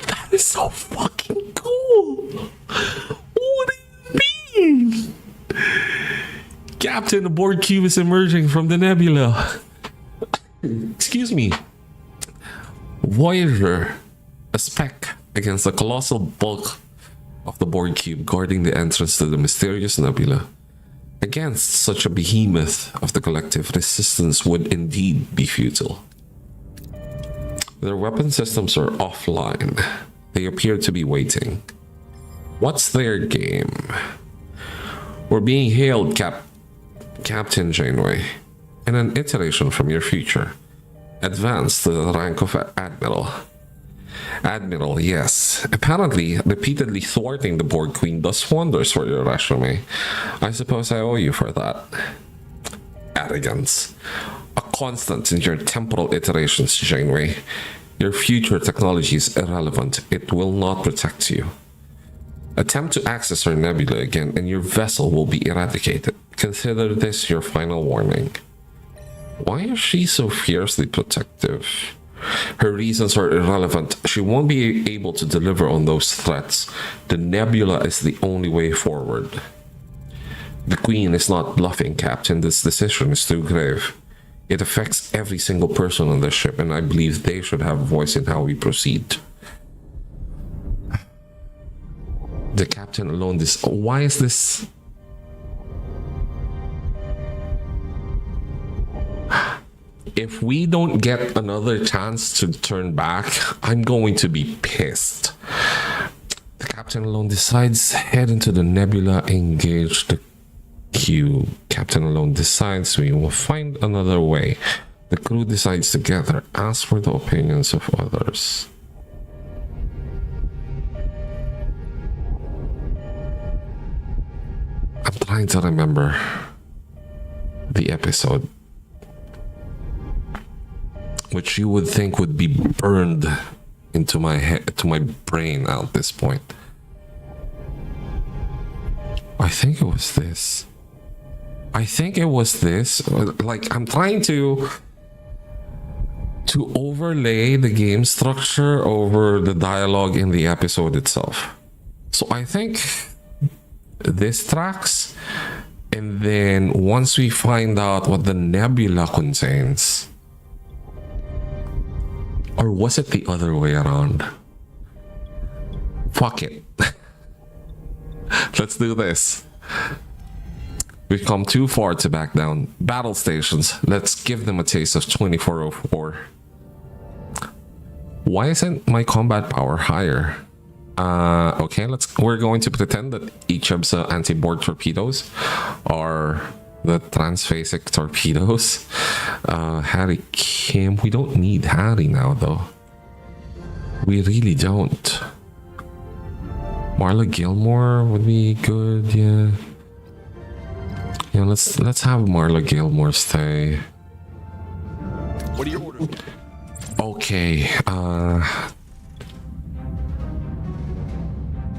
That is so fucking cool. What do you mean? Captain, the board cube is emerging from the nebula. Excuse me. Voyager, a speck against the colossal bulk of the board cube guarding the entrance to the mysterious nebula. Against such a behemoth of the collective, resistance would indeed be futile. Their weapon systems are offline. They appear to be waiting What's their game? We're being hailed, Captain Janeway, in an iteration from your future. Advanced to the rank of Admiral. Admiral, yes. Apparently, repeatedly thwarting the Borg Queen does wonders for your resume. I suppose I owe you for that. Arrogance. A constant in your temporal iterations, Janeway. Your future technology is irrelevant. It will not protect you. Attempt to access our nebula again, and your vessel will be eradicated. Consider this your final warning. Why is she so fiercely protective? Her reasons are irrelevant. She won't be able to deliver on those threats. The nebula is the only way forward. The Queen is not bluffing, Captain. This decision is too grave. It affects every single person on the ship, and I believe they should have a voice in how we proceed. The Captain alone. Why is this? If we don't get another chance to turn back, I'm going to be pissed. The Captain alone decides, head into the nebula, engage the cube. Captain alone decides, we will find another way. The crew decides together, ask for the opinions of others. I'm trying to remember the episode, which you would think would be burned into my head, to my brain at this point. I think it was this. Like, I'm trying to overlay the game structure over the dialogue in the episode itself. So I think this tracks, and then once we find out what the nebula contains, or was it the other way around? Fuck it. Let's do this. We've come too far to back down. Battle stations. Let's give them a taste of 2404. Why isn't my combat power higher? Okay, we're going to pretend that each of the anti-Borg torpedoes are the transphasic torpedoes. Harry Kim. We don't need Harry now, though. We really don't. Marla Gilmore would be good, yeah. Yeah, let's have Marla Gilmore stay. What are your orders? Okay,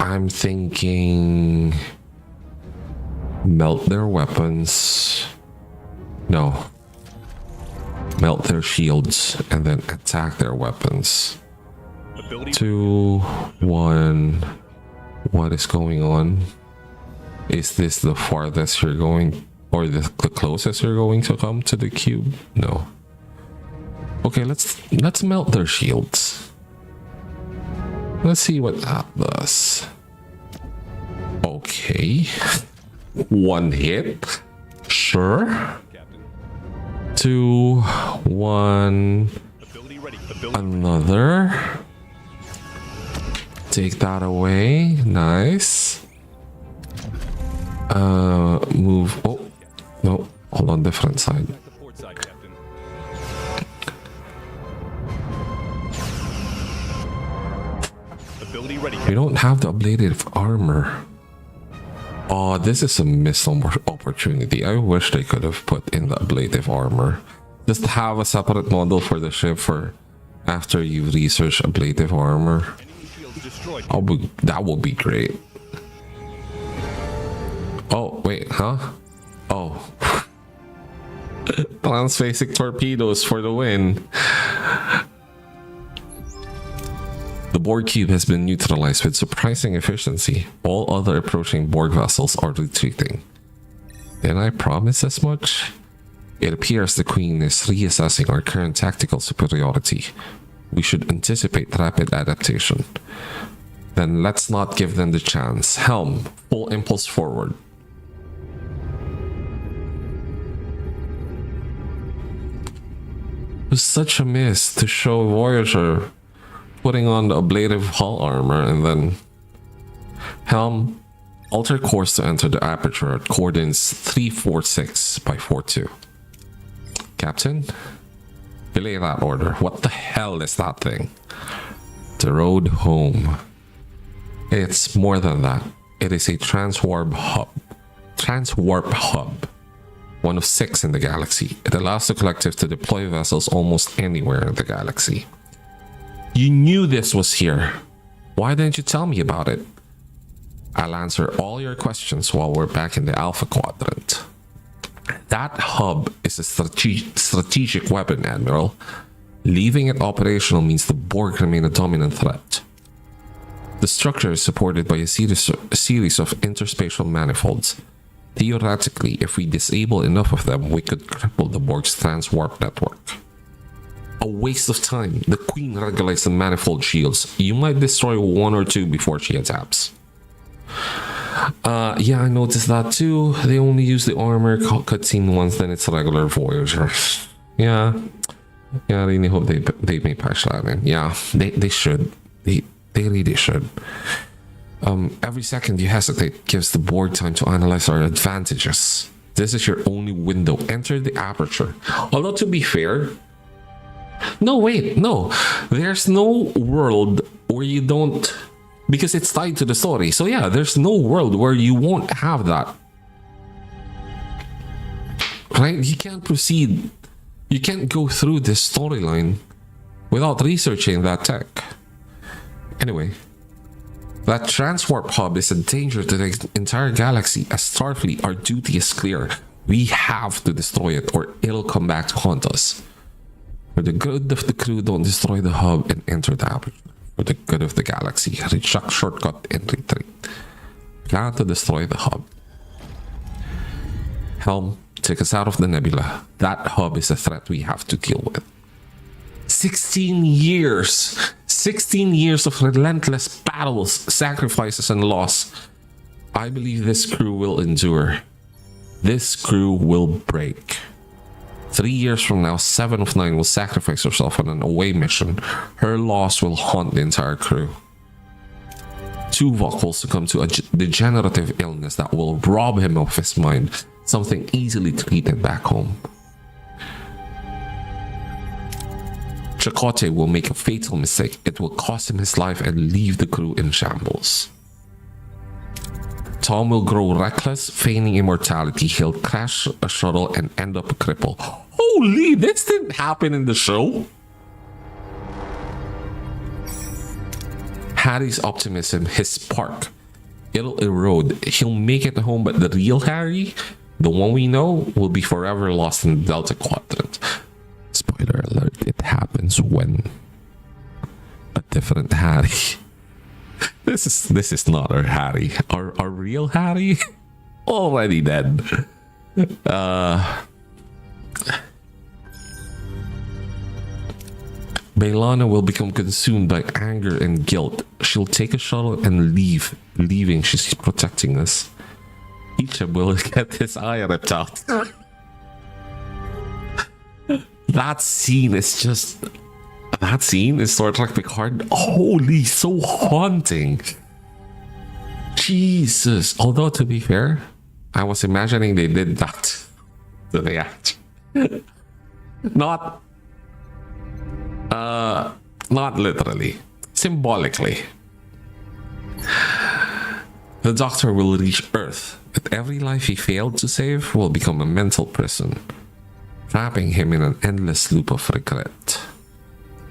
I'm thinking melt their weapons. No. Melt their shields and then attack their weapons. Ability. 2, 1. What is going on? Is this the farthest you're going, or the closest you're going to come to the cube? No. Okay, let's melt their shields. Let's see what that does. Okay. 1 hit. Sure. Captain. 2, 1. Ability ready. Ability. Another. Take that away. Nice. Move. Oh, no. Hold on, different side. The port side, Captain. Ability ready. We don't have the ablative armor. Oh, this is a missed opportunity. I wish they could have put in the ablative armor. Just have a separate model for the ship for after you research ablative armor. Enemy shields destroyed. That would be great. Oh, wait, huh? Oh. Transphasic torpedoes for the win. The Borg cube has been neutralized with surprising efficiency. All other approaching Borg vessels are retreating. Did I promise as much? It appears the Queen is reassessing our current tactical superiority. We should anticipate rapid adaptation. Then let's not give them the chance. Helm, full impulse forward. It was such a miss to show Voyager putting on the ablative hull armor and then Helm, alter course to enter the aperture at coordinates 346 by 42. Captain, relay that order. What the hell is that thing? The road home. It's more than that. It is a transwarp hub. One of 6 in the galaxy. It allows the collective to deploy vessels almost anywhere in the galaxy. You knew this was here. Why didn't you tell me about it? I'll answer all your questions while we're back in the Alpha Quadrant. That hub is a strategic weapon, Admiral. Leaving it operational means the Borg remain a dominant threat. The structure is supported by a series of interspatial manifolds. Theoretically, if we disable enough of them, we could cripple the Borg's transwarp network. A waste of time. The Queen regulates the manifold shields. You might destroy 1 or 2 before she attacks. Yeah, I noticed that too. They only use the armor cutscene once, then it's regular Voyager. Yeah, I really hope they may patch that in. Yeah, they should. They really should. Every second you hesitate gives the board time to analyze our advantages. This is your only window. Enter the aperture. Although to be fair, no, wait, no. There's no world where you don't, because it's tied to the story. So yeah, there's no world where you won't have that. Right? You can't proceed. You can't go through this storyline without researching that tech. Anyway, that transwarp hub is a danger to the entire galaxy. As Starfleet, our duty is clear. We have to destroy it or it'll come back to haunt us. For the good of the crew, don't destroy the hub and enter the aperture. For the good of the galaxy, reject shortcut and retreat. Plan to destroy the hub. Helm, take us out of the nebula. That hub is a threat we have to deal with. 16 years. 16 years of relentless battles, sacrifices, and loss. I believe this crew will endure. This crew will break. 3 years from now, 7 of 9 will sacrifice herself on an away mission. Her loss will haunt the entire crew. Tuvok will succumb to a degenerative illness that will rob him of his mind, something easily treated back home. Chakotay will make a fatal mistake. It will cost him his life and leave the crew in shambles. Tom will grow reckless, feigning immortality. He'll crash a shuttle and end up a cripple. Holy, this didn't happen in the show. Harry's optimism, his spark, it'll erode. He'll make it home, but the real Harry, the one we know, will be forever lost in the Delta Quadrant. Spoiler alert, it happens when a different Harry. This is not our Harry. Our real Harry already dead. Bailana will become consumed by anger and guilt. She'll take a shuttle and leave, leaving she's protecting us. Isham will get his eye ripped out. That scene is just... That scene is Star Trek Picard. Holy, so haunting. Jesus. Although, to be fair, I was imagining they did that to the actor. Not literally. Symbolically. The Doctor will reach Earth, but every life he failed to save will become a mental prison, trapping him in an endless loop of regret.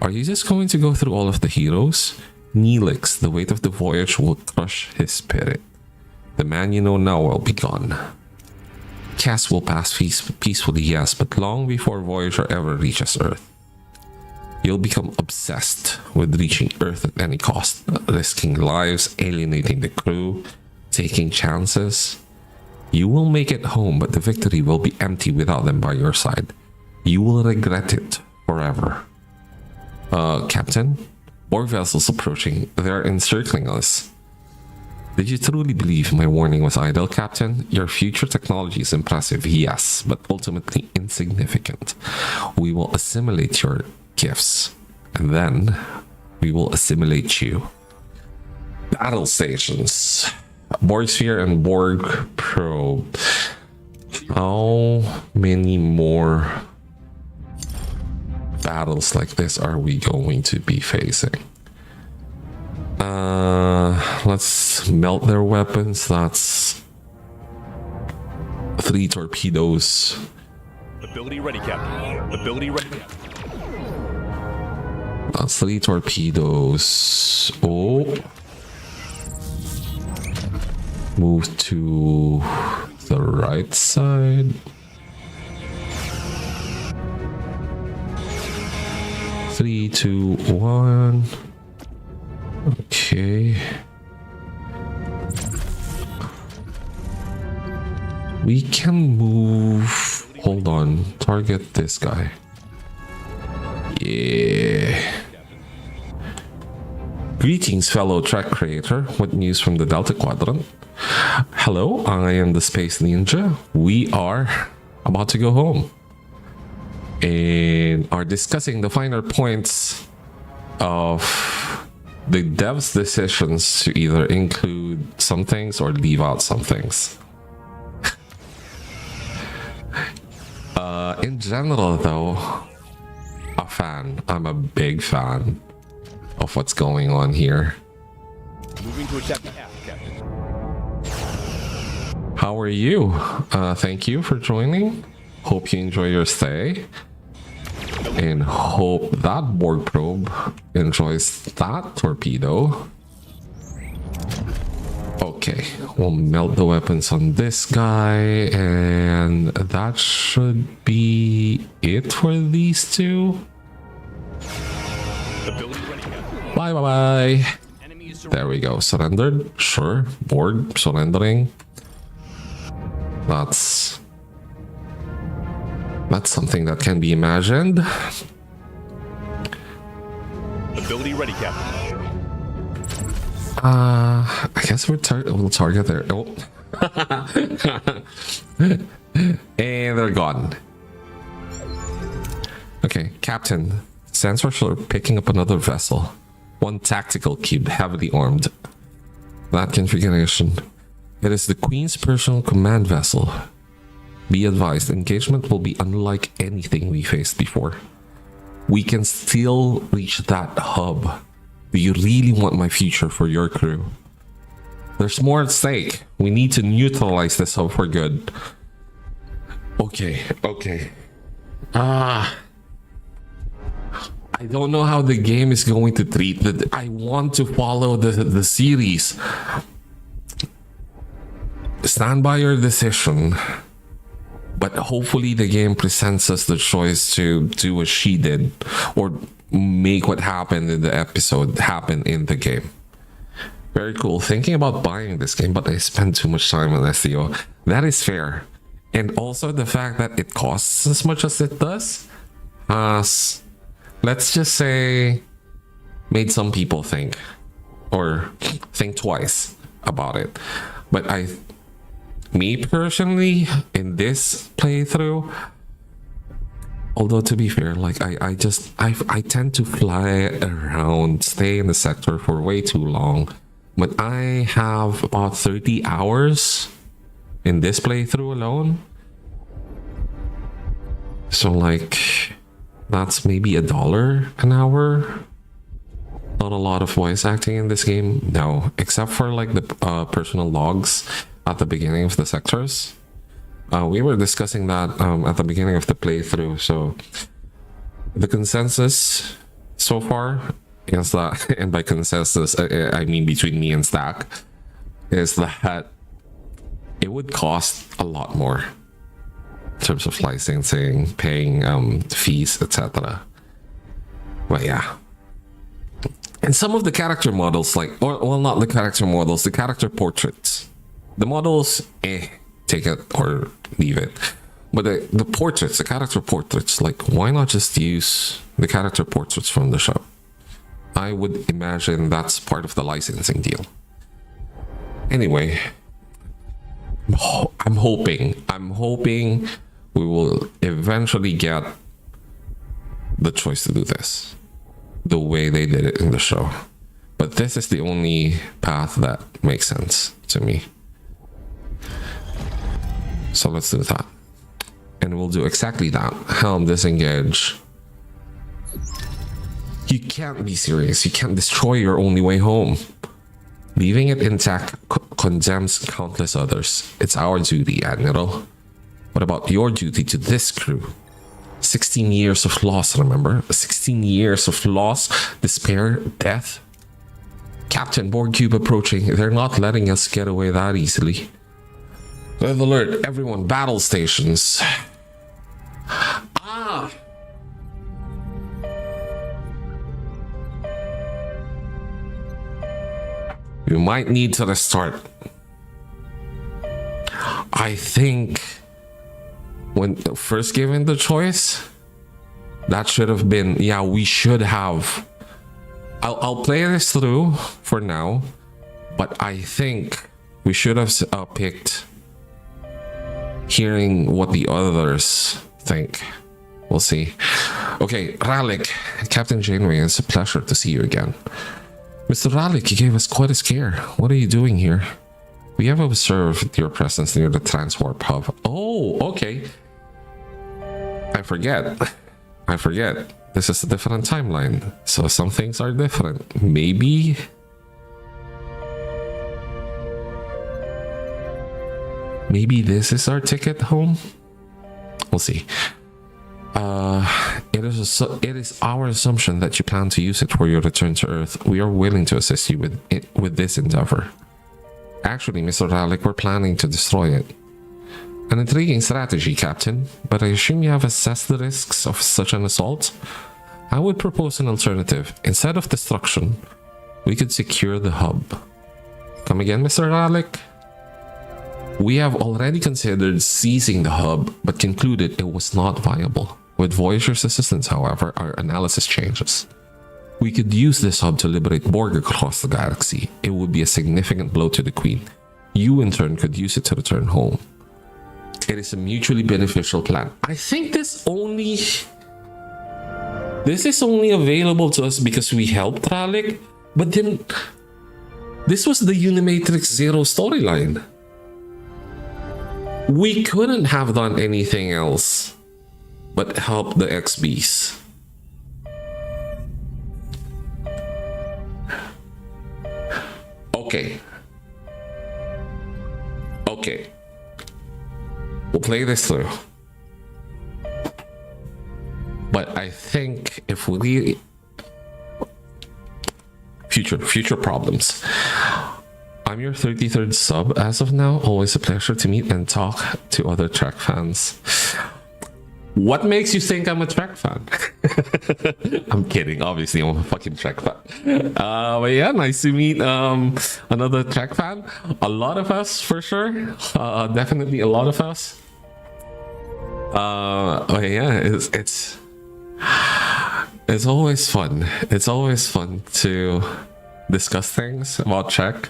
Are you just going to go through all of the heroes? Neelix, the weight of the voyage will crush his spirit. The man you know now will be gone. Cass will pass peacefully, yes, but long before Voyager ever reaches Earth. You'll become obsessed with reaching Earth at any cost, risking lives, alienating the crew, taking chances. You will make it home, but the victory will be empty without them by your side. You will regret it forever. Captain? More vessels approaching. They're encircling us. Did you truly believe my warning was idle, Captain? Your future technology is impressive, yes, but ultimately insignificant. We will assimilate your gifts, and then we will assimilate you. Battle stations. Borg sphere and Borg probe. How many more battles like this are we going to be facing? Let's melt their weapons. That's 3 torpedoes. Ability ready, Captain. Ability ready. That's 3 torpedoes. Oh. Move to the right side. 3, 2, 1. Okay. We can move. Hold on. Target this guy. Yeah. Greetings, fellow Trek creator. What news from the Delta Quadrant? Hello, I am the Space Ninja. We are about to go home and are discussing the finer points of the devs' decisions to either include some things or leave out some things. In general, though, a fan. I'm a big fan of what's going on here. Moving to attack the aft, Captain. How are you? Thank you for joining. Hope you enjoy your stay. And hope that Borg probe enjoys that torpedo. Okay, we'll melt the weapons on this guy, and that should be it for these two. Ability ready, Captain. Bye bye bye. Enemy is There we go. Surrendered. Sure. Borg surrendering. That's something that can be imagined. Ability ready, Captain. I guess we'll target there. Oh. And they're gone. Okay, Captain. Sensors are picking up another vessel. One tactical cube, heavily armed. That configuration. It is the Queen's personal command vessel. Be advised, engagement will be unlike anything we faced before. We can still reach that hub. Do you really want my future for your crew? There's more at stake. We need to neutralize this hub for good. Okay. I don't know how the game is going to treat it. I want to follow the series. Stand by your decision. But hopefully the game presents us the choice to do as she did, or make what happened in the episode happen in the game. Very cool. Thinking about buying this game, but I spent too much time on SEO. That is fair. And also the fact that it costs as much as it does has, let's just say, made some people think twice about it. But me personally, in this playthrough, although to be fair, like I tend to fly around, stay in the sector for way too long. But I have about 30 hours in this playthrough alone. So like, that's maybe $1 an hour. Not a lot of voice acting in this game, no, except for like the personal logs at the beginning of the sectors. We were discussing that at the beginning of the playthrough. So the consensus so far is that, and by consensus I mean between me and Stack, is that it would cost a lot more in terms of licensing, paying fees, etc. But yeah. And some of the character models, like, well, not the character models, the character portraits. The models, take it or leave it. But the portraits, the character portraits, like, why not just use the character portraits from the show? I would imagine that's part of the licensing deal. Anyway, I'm hoping we will eventually get the choice to do this the way they did it in the show. but this is the only path that makes sense to me. So let's do that. And we'll do exactly that. Helm, disengage. You can't be serious. You can't destroy your only way home. Leaving it intact condemns countless others. It's our duty, Admiral. What about your duty to this crew? 16 years of loss, remember? 16 years of loss, despair, death. Captain, Borg Cube approaching. They're not letting us get away that easily. Red alert, everyone, battle stations. Ah! You might need to restart. I think when first given the choice, that should have been, yeah, we should have. I'll play this through for now, but I think we should have picked hearing what the others think. We'll see. Okay, Ralik, Captain Janeway, it's a pleasure to see you again. Mr. Ralik, you gave us quite a scare. What are you doing here? We have observed your presence near the transwarp hub. Oh, okay. I forget. This is a different timeline, so some things are different. Maybe this is our ticket home? We'll see. It is our assumption that you plan to use it for your return to Earth. We are willing to assist you with this endeavor. Actually, Mr. Ralik, we're planning to destroy it. An intriguing strategy, Captain, but I assume you have assessed the risks of such an assault? I would propose an alternative. Instead of destruction, we could secure the hub. Come again, Mr. Ralik? We have already considered seizing the hub, but concluded it was not viable. With Voyager's assistance, however, our analysis changes. We could use this hub to liberate Borg across the galaxy. It would be a significant blow to the Queen. You, in turn, could use it to return home. It is a mutually beneficial plan. I think this is only available to us because we helped Ralik, but then this was the Unimatrix Zero storyline. We couldn't have done anything else but help the XBs. Okay. We'll play this through. But I think if we... Future problems. I'm your 33rd sub as of now. Always a pleasure to meet and talk to other Trek fans. What makes you think I'm a Trek fan? I'm kidding. Obviously, I'm a fucking Trek fan. But yeah, nice to meet another Trek fan. A lot of us, for sure. Definitely a lot of us. But yeah, it's always fun. It's always fun to discuss things about Trek.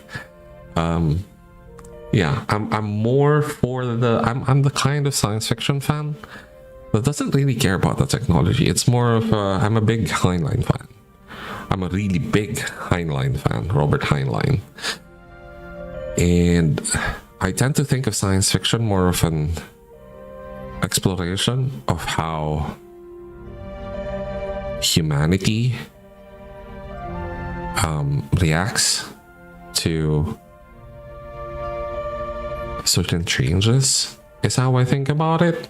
Yeah, I'm more for I'm the kind of science fiction fan that doesn't really care about the technology. It's more of I'm a big Heinlein fan. I'm a really big Heinlein fan, Robert Heinlein. And I tend to think of science fiction more of an exploration of how humanity reacts to certain changes, is how I think about it.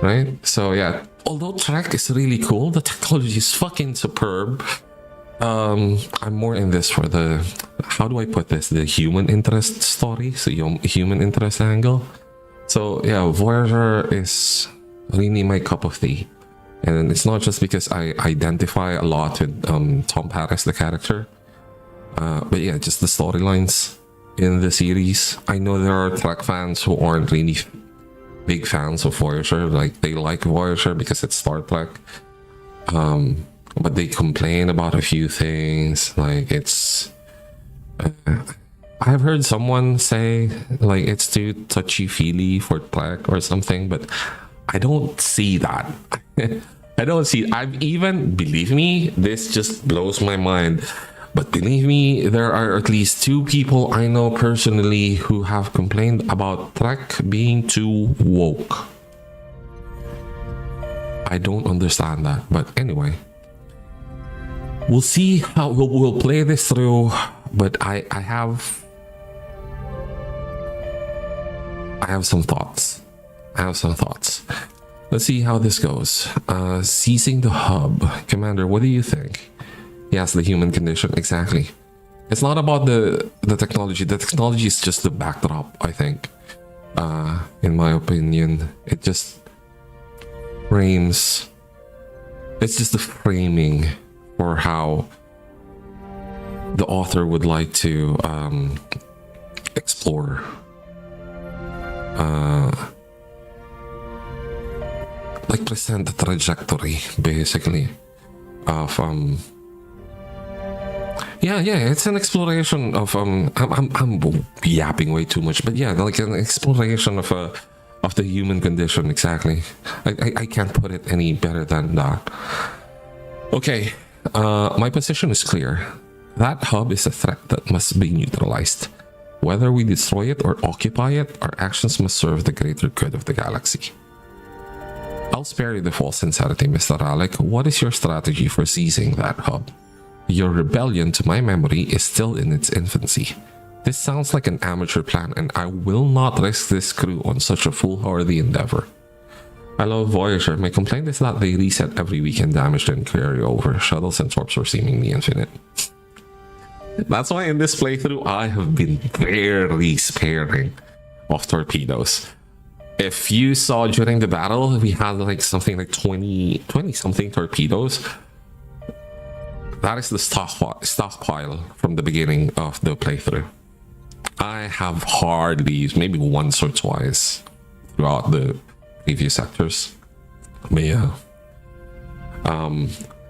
Right? So yeah, although Trek is really cool, the technology is fucking superb. I'm more in this for the, how do I put this, the human interest story, so human interest angle. So yeah, Voyager is really my cup of tea. And it's not just because I identify a lot with Tom Paris, the character, but yeah, just the storylines in the series. I know there are Trek fans who aren't really big fans of Voyager. Like, they like Voyager because it's Star Trek, but they complain about a few things. Like, it's I've heard someone say like it's too touchy-feely for Trek or something, but I don't see that. I don't see. I've even, believe me, this just blows my mind. But believe me, there are at least 2 people I know personally who have complained about Trek being too woke. I don't understand that, but anyway. We'll see how we'll play this through, but I have some thoughts. Let's see how this goes. Seizing the hub. Commander, what do you think? Yes, the human condition, exactly. It's not about the technology. The technology is just the backdrop, I think. In my opinion, it just frames. It's just the framing for how the author would like to explore. Like present the trajectory, basically, of yeah, it's an exploration of I'm yapping way too much, but yeah, like an exploration of the human condition, exactly. I can't put it any better than that. Okay, my position is clear. That hub is a threat that must be neutralized. Whether we destroy it or occupy it, our actions must serve the greater good of the galaxy. I'll spare you the false sincerity, Mr. Alec. What is your strategy for seizing that hub? Your rebellion, to my memory, is still in its infancy. This sounds like an amateur plan, and I will not risk this crew on such a foolhardy endeavor. I love Voyager. My complaint is that they reset every week and damage didn't carry over. Shuttles and warps are seemingly infinite. That's why in this playthrough, I have been very sparing of torpedoes. If you saw during the battle, we had like something like 20 something torpedoes. That is the stockpile from the beginning of the playthrough. I have hardly used maybe once or twice throughout the previous sectors. But yeah.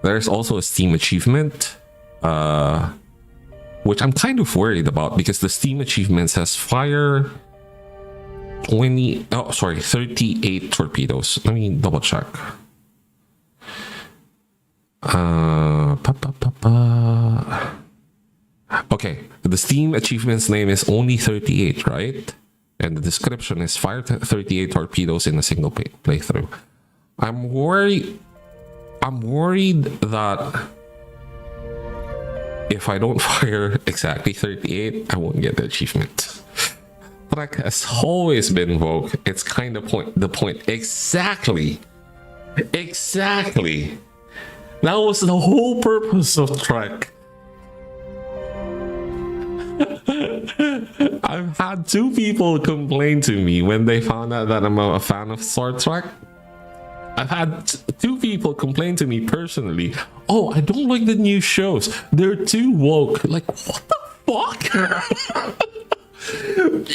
There's also a Steam achievement, which I'm kind of worried about because the Steam achievement says fire 38 torpedoes. Let me double check. Okay, the Steam achievement's name is only 38, right? And the description is fire 38 torpedoes in a single playthrough. I'm worried that if I don't fire exactly 38, I won't get the achievement. Trek has always been woke. It's kind of the point. Exactly. That was the whole purpose of Trek. I've had 2 people complain to me when they found out that I'm a fan of Star Trek. I've had 2 people complain to me personally. Oh, I don't like the new shows. They're too woke. Like, what the fuck?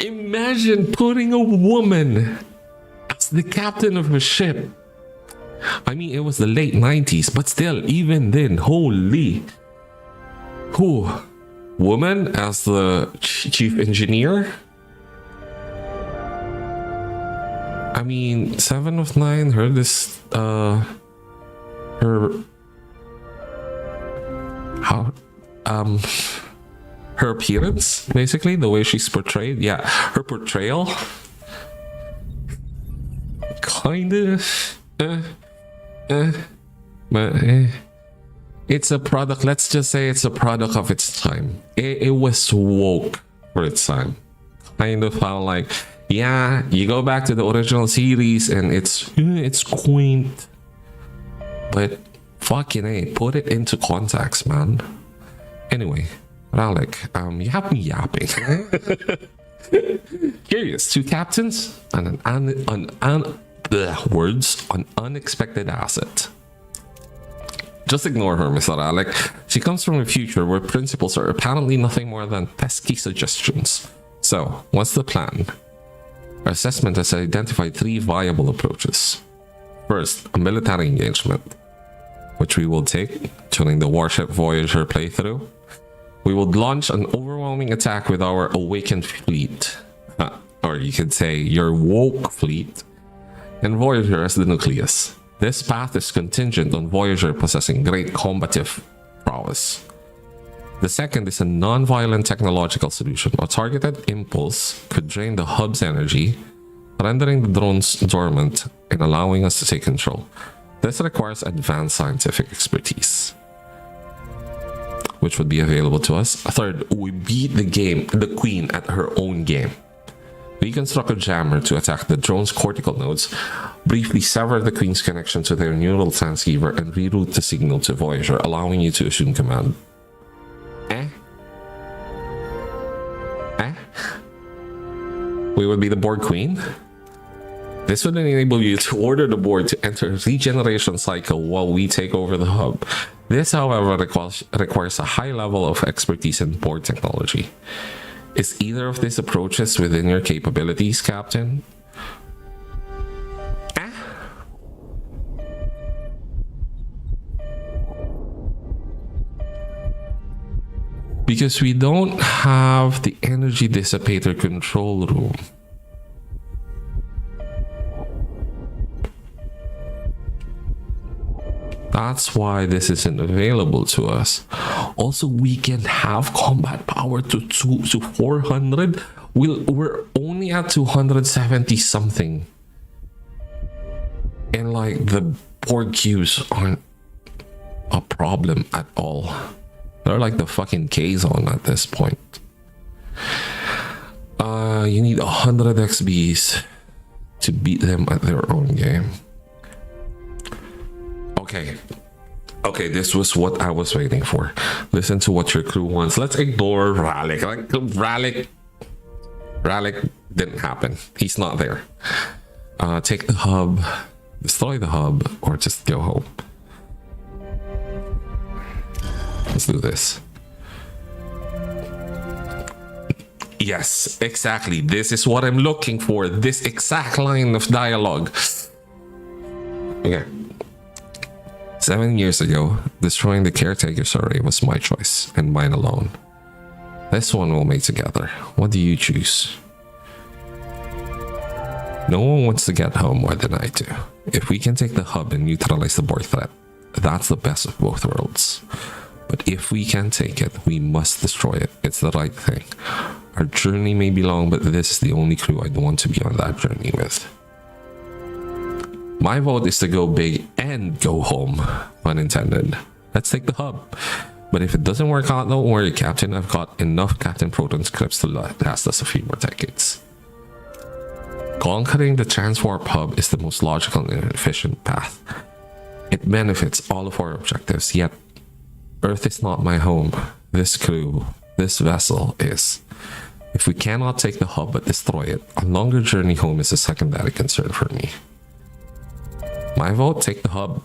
Imagine putting a woman as the captain of a ship. I mean, it was the late 90s, but still, even then, holy. Who? Woman as the chief engineer? I mean, 7 of 9, her appearance, basically, the way she's portrayed. Yeah, her portrayal. Kind of. But it's a product. Let's just say it's a product of its time. It was woke for its time. Kind of how, like, yeah, you go back to the original series and it's quaint, but fucking A, put it into context, man. Anyway, Alec, you have me yapping. Curious, 2 captains and an unexpected asset. Just ignore her, Mr. Alec. She comes from a future where principles are apparently nothing more than pesky suggestions. So, what's the plan? Our assessment has identified 3 viable approaches. First, a military engagement, which we will take during the Warship Voyager playthrough. We will launch an overwhelming attack with our awakened fleet. Or you could say your woke fleet. And Voyager as the nucleus. This path is contingent on Voyager possessing great combative prowess. The second is a non-violent technological solution. A targeted impulse could drain the hub's energy, rendering the drones dormant and allowing us to take control. This requires advanced scientific expertise, which would be available to us. Third, we beat the queen at her own game. We construct a jammer to attack the drone's cortical nodes, briefly sever the queen's connection to their neural transceiver, and reroute the signal to Voyager, allowing you to assume command. We would be the Borg Queen. This would enable you to order the Borg to enter a regeneration cycle while we take over the hub. This, however, requires a high level of expertise in Borg technology. Is either of these approaches within your capabilities, Captain? Because we don't have the energy dissipator control room. That's why this isn't available to us. Also, we can have combat power to 400. We're only at 270 something. And like the Borg cubes aren't a problem at all. They're like the fucking K-Zone at this point. You need 100 XBs to beat them at their own game. Okay, this was what I was waiting for. Listen to what your crew wants. Let's ignore Ralik. Ralik didn't happen. He's not there. Take the hub, destroy the hub, or just go home. Let's do this. Yes, exactly. This is what I'm looking for. This exact line of dialogue. Okay. 7 years ago, destroying the caretaker's array was my choice, and mine alone. This one we'll make together. What do you choose? No one wants to get home more than I do. If we can take the hub and neutralize the Borg threat, that's the best of both worlds. But if we can't take it, we must destroy it. It's the right thing. Our journey may be long, but this is the only crew I'd want to be on that journey with. My vote is to go big and go home, pun intended. Let's take the hub. But if it doesn't work out, don't worry, Captain. I've got enough Captain Proton scripts to last us a few more decades. Conquering the Transwarp hub is the most logical and efficient path. It benefits all of our objectives, yet Earth is not my home. This crew, this vessel is. If we cannot take the hub but destroy it, a longer journey home is a secondary concern for me. My vote, take the hub.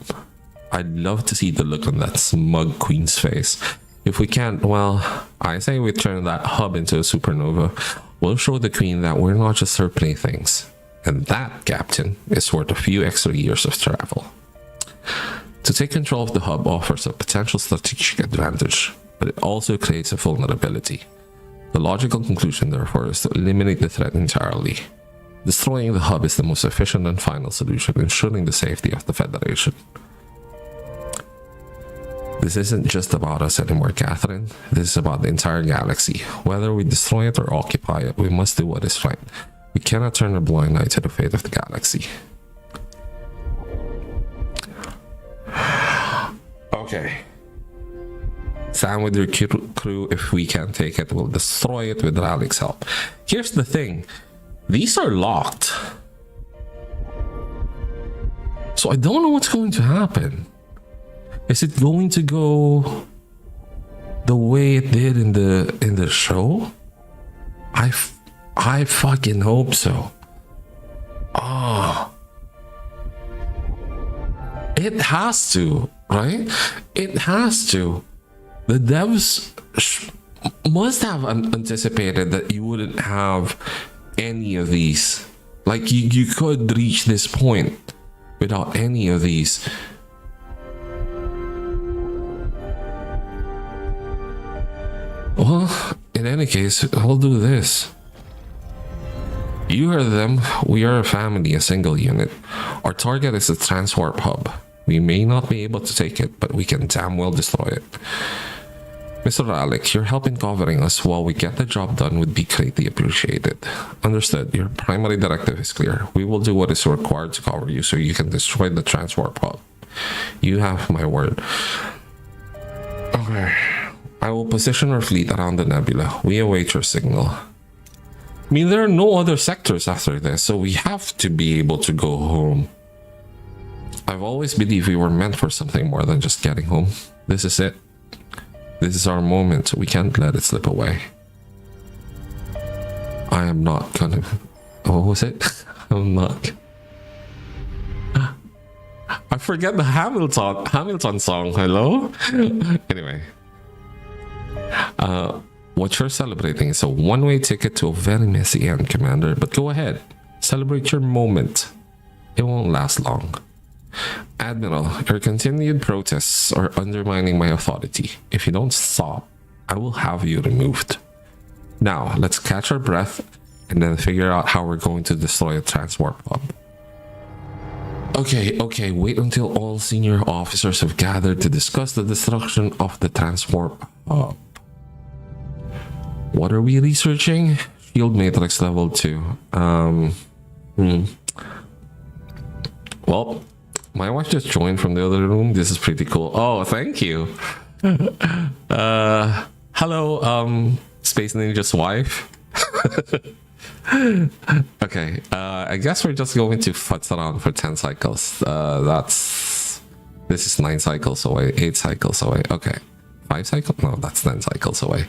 I'd love to see the look on that smug queen's face. If we can't, well, I say we turn that hub into a supernova. We'll show the queen that we're not just her playthings. And that, Captain, is worth a few extra years of travel. To take control of the hub offers a potential strategic advantage, but it also creates a vulnerability. The logical conclusion, therefore, is to eliminate the threat entirely. Destroying the hub is the most efficient and final solution, ensuring the safety of the Federation. This isn't just about us anymore, Catherine. This is about the entire galaxy. Whether we destroy it or occupy it, we must do what is right. We cannot turn a blind eye to the fate of the galaxy. Okay. Stand with your crew. If we can't take it, we'll destroy it with Ralik's help. Here's the thing. These are locked. So I don't know what's going to happen. Is it going to go the way it did in the show? I fucking hope so. Oh. It has to, right? It has to. The devs must have anticipated that you wouldn't have any of these. Like you could reach this point without any of these. Well, in any case, I'll do this. You are them, we are a family, a single unit. Our target is the Transwarp hub. We may not be able to take it, but we can damn well destroy it. Mr. Alec, your help in covering us while we get the job done would be greatly appreciated. Understood. Your primary directive is clear. We will do what is required to cover you so you can destroy the transport pod. You have my word. Okay. I will position our fleet around the nebula. We await your signal. I mean, there are no other sectors after this, so we have to be able to go home. I've always believed we were meant for something more than just getting home. This is it. This is our moment. We can't let it slip away. I am not gonna... What was it? I'm not... I forget the Hamilton song. Hello? Anyway. What you're celebrating is a one-way ticket to a very messy end, Commander. But go ahead. Celebrate your moment. It won't last long. Admiral, your continued protests are undermining my authority. If you don't stop, I will have you removed. Now, let's catch our breath and then figure out how we're going to destroy a transport pod. Okay, wait until all senior officers have gathered to discuss the destruction of the transport pod. What are we researching? Shield matrix level 2. Well, my wife just joined from the other room. This is pretty cool. Oh, thank you. Hello, Space Ninja's wife. Okay, I guess we're just going to futz around for 10 cycles. This is 9 cycles away, 8 cycles away. Okay, 5 cycles? No, that's 10 cycles away.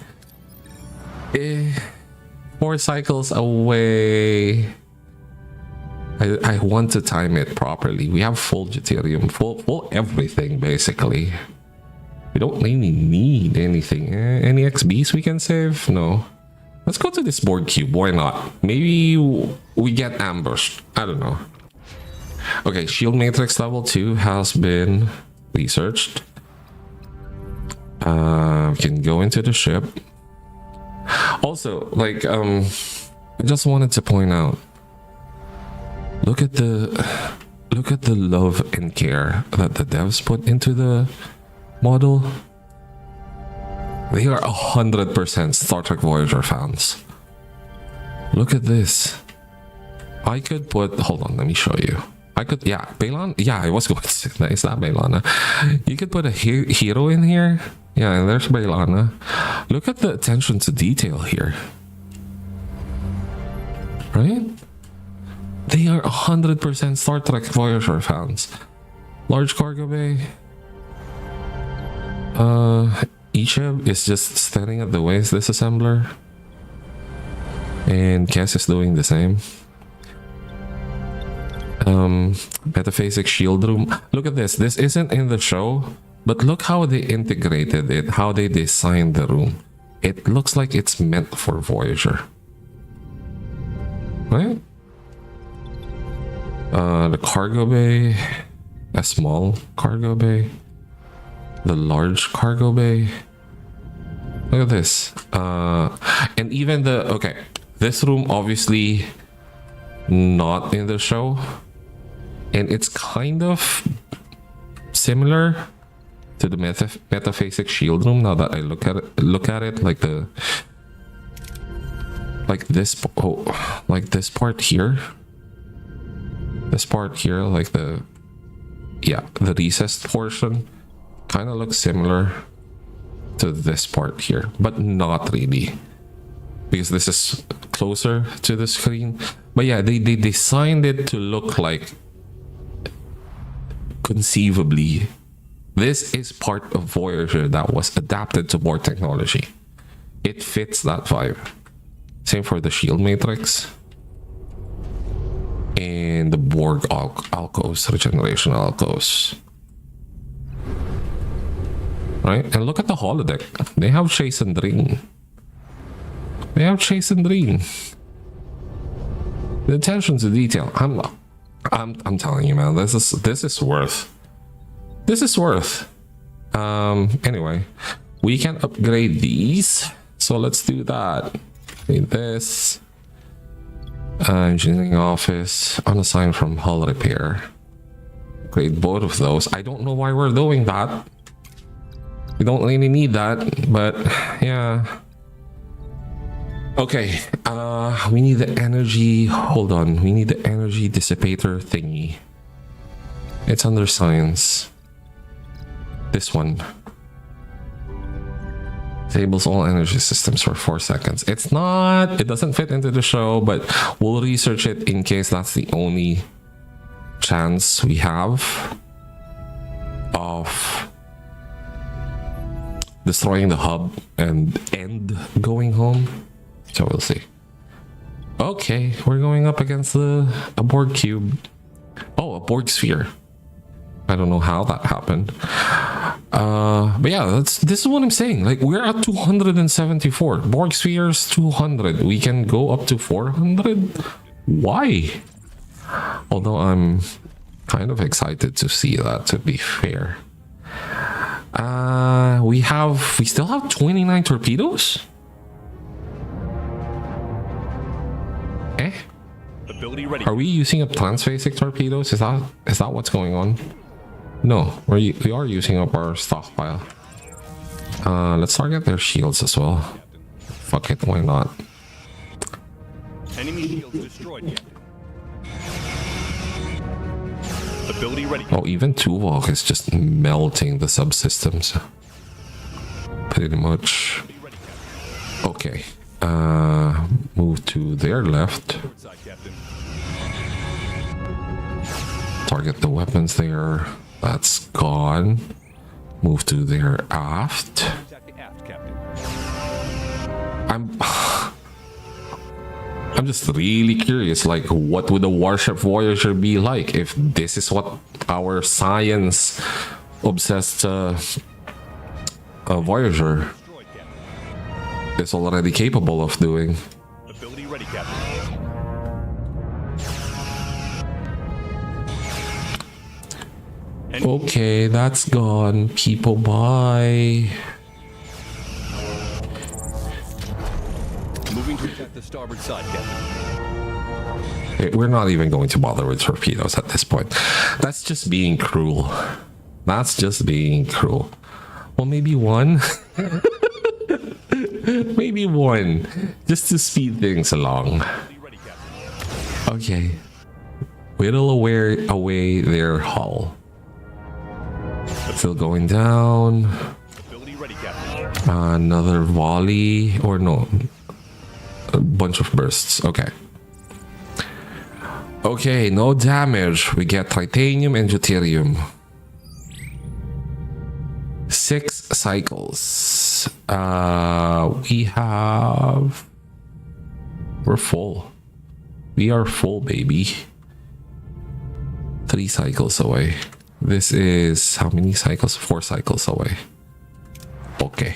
4 cycles away. I want to time it properly. We have full deuterium, full everything basically. We don't really need anything. Any XBs we can save? No. Let's go to this board cube. Why not? Maybe we get ambushed. I don't know. Okay, shield matrix level 2 has been researched. We can go into the ship. Also, like, I just wanted to point out. Look at the love and care that the devs put into the model. They are 100% Star Trek Voyager fans. Look at this. I could put... Hold on, let me show you. I could... Yeah, Balon? Yeah, I was going to say that. It's not Balana. You could put a hero in here. Yeah, and there's Balana. Look at the attention to detail here. Right? They are 100% Star Trek Voyager fans. Large cargo bay. Ishab is just staring at the waste disassembler. And Cass is doing the same. Metaphasic shield room. Look at this. This isn't in the show, but look how they integrated it, how they designed the room. It looks like it's meant for Voyager. Right? The cargo bay, a small cargo bay, the large cargo bay. Look at this. And even the... Okay, this room obviously not in the show. And it's kind of similar to the metaphasic shield room now that I look at it like the... Like this... Oh, like this part here. This part here, like the... Yeah, the recessed portion kind of looks similar to this part here, but not really, because this is closer to the screen. But yeah, they designed it to look like, conceivably, this is part of Voyager that was adapted to Borg technology. It fits that vibe. Same for the shield matrix. And the Borg alcoves, regeneration alcoves. Right? And look at the holodeck. They have Chase and Dream. They have Chase and Dream. The attention to detail. I'm telling you, man, this is worth. This is worth. Anyway, we can upgrade these. So let's do that. Need this. Engineering office, unassigned from hull repair. Upgrade both of those. I don't know why we're doing that. We don't really need that, but yeah. Okay, we need the energy. Hold on, we need the energy dissipator thingy. It's under science. This one. Disables all energy systems for 4 seconds. It's not, it doesn't fit into the show, but we'll research it in case that's the only chance we have of destroying the hub and end going home. So we'll see. Okay, we're going up against a Borg cube. Oh, a Borg sphere. I don't know how that happened. But yeah, this is what I'm saying. Like, we're at 274. Borg spheres 200. We can go up to 400. Why? Although I'm kind of excited to see that, to be fair. We still have 29 torpedoes? Ability ready. Are we using up transphasic torpedoes? Is that what's going on? No, we are using up our stockpile. Let's target their shields as well. Fuck it, why not? Enemy shields destroyed. Ability ready. Oh, even Tuvok is just melting the subsystems. Pretty much. Okay. Move to their left. Side, Captain. Target the weapons there. That's gone. Move to their aft. Attack the aft, Captain. I'm just really curious, like, what would the warship Voyager be like if this is what our science obsessed Voyager Destroyed, Captain. is already capable of doing. Ability ready, Captain. Okay, that's gone. People, bye. Moving to attack the starboard side, Captain. We're not even going to bother with torpedoes at this point. That's just being cruel. That's just being cruel. Well, maybe one. Maybe one. Just to speed things along. Ability ready, Captain. Okay. Whittle away their hull. Still going down. Ability ready, Captain. Another volley. Or no. A bunch of bursts. Okay. Okay, no damage. We get titanium and deuterium. 6 cycles. We're full. We are full, baby. 3 cycles away. This is how many cycles? 4 cycles away. Okay.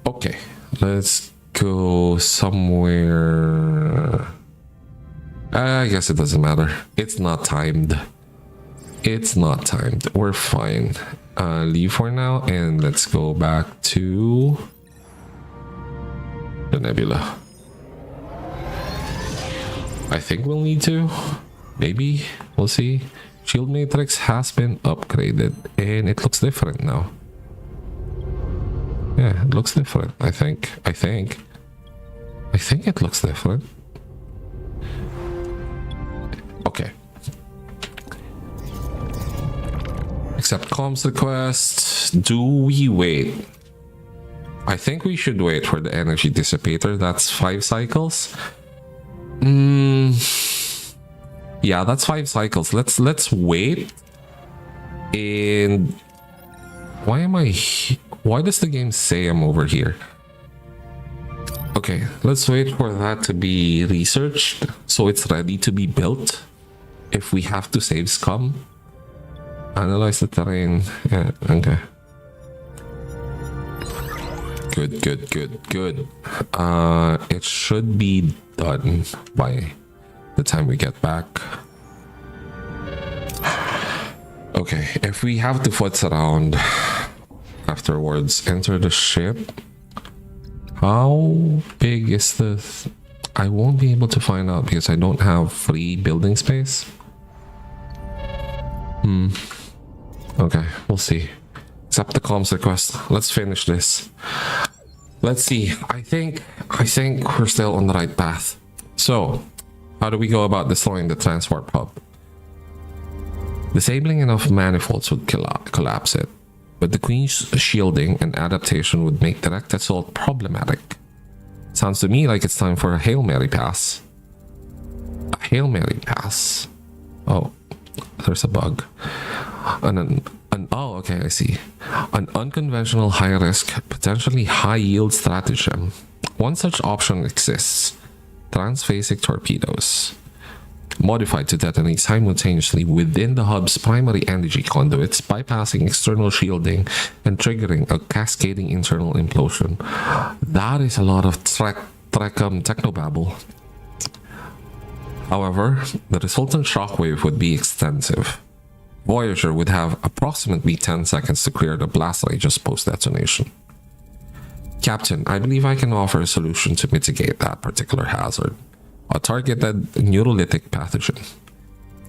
Okay. Let's go somewhere. I guess it doesn't matter. It's not timed. It's not timed. We're fine. Leave for now and let's go back to the nebula. I think we'll need to. Maybe. We'll see. Shield matrix has been upgraded and it looks different now. Yeah, it looks different. I think it looks different. Okay. Accept comms request. Do we wait? I think we should wait for the energy dissipator. That's 5 cycles. Yeah, that's 5 cycles. Let's wait. And why does the game say I'm over here? Okay, let's wait for that to be researched so it's ready to be built. If we have to save scum. Analyze the terrain. Yeah, okay. Good. It should be done by the time we get back. Okay, if we have to futz around afterwards, enter the ship. How big is this? I won't be able to find out because I don't have free building space. Okay, we'll see. Accept the comms request. Let's finish this. Let's see. I think we're still on the right path. So, how do we go about destroying the transport hub? Disabling enough manifolds would collapse it, but the Queen's shielding and adaptation would make direct assault problematic. Sounds to me like it's time for a Hail Mary pass. A Hail Mary pass. Oh, there's a bug. Oh, okay, I see. An unconventional high-risk, potentially high-yield stratagem. One such option exists. Transphasic torpedoes. Modified to detonate simultaneously within the hub's primary energy conduits, bypassing external shielding and triggering a cascading internal implosion. That is a lot of technobabble. However, the resultant shockwave would be extensive. Voyager would have approximately 10 seconds to clear the blast radius post-detonation. Captain, I believe I can offer a solution to mitigate that particular hazard. A targeted neurolytic pathogen.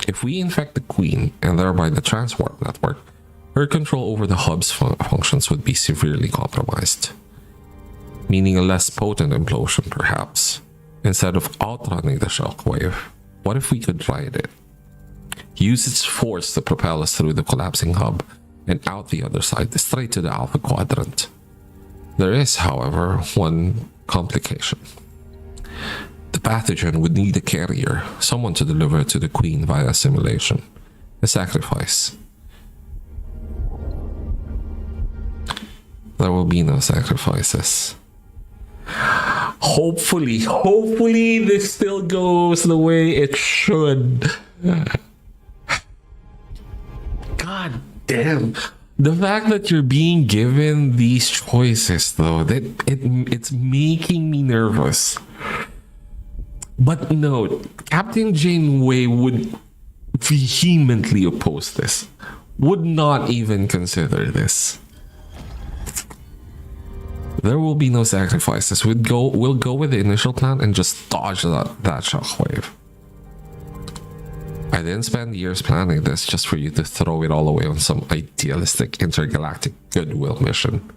If we infect the Queen and thereby the transport network, her control over the hub's functions would be severely compromised. Meaning a less potent implosion, perhaps. Instead of outrunning the shockwave, what if we could ride it? Use its force to propel us through the collapsing hub and out the other side, straight to the Alpha Quadrant. There is, however, one complication. The pathogen would need a carrier, someone to deliver it to the Queen via assimilation. A sacrifice. There will be no sacrifices. Hopefully this still goes the way it should. God damn. The fact that you're being given these choices, though, that it's making me nervous. But no, Captain Janeway would vehemently oppose this. Would not even consider this. There will be no sacrifices. We'll go with the initial plan and just dodge that shockwave. I didn't spend years planning this just for you to throw it all away on some idealistic intergalactic goodwill mission.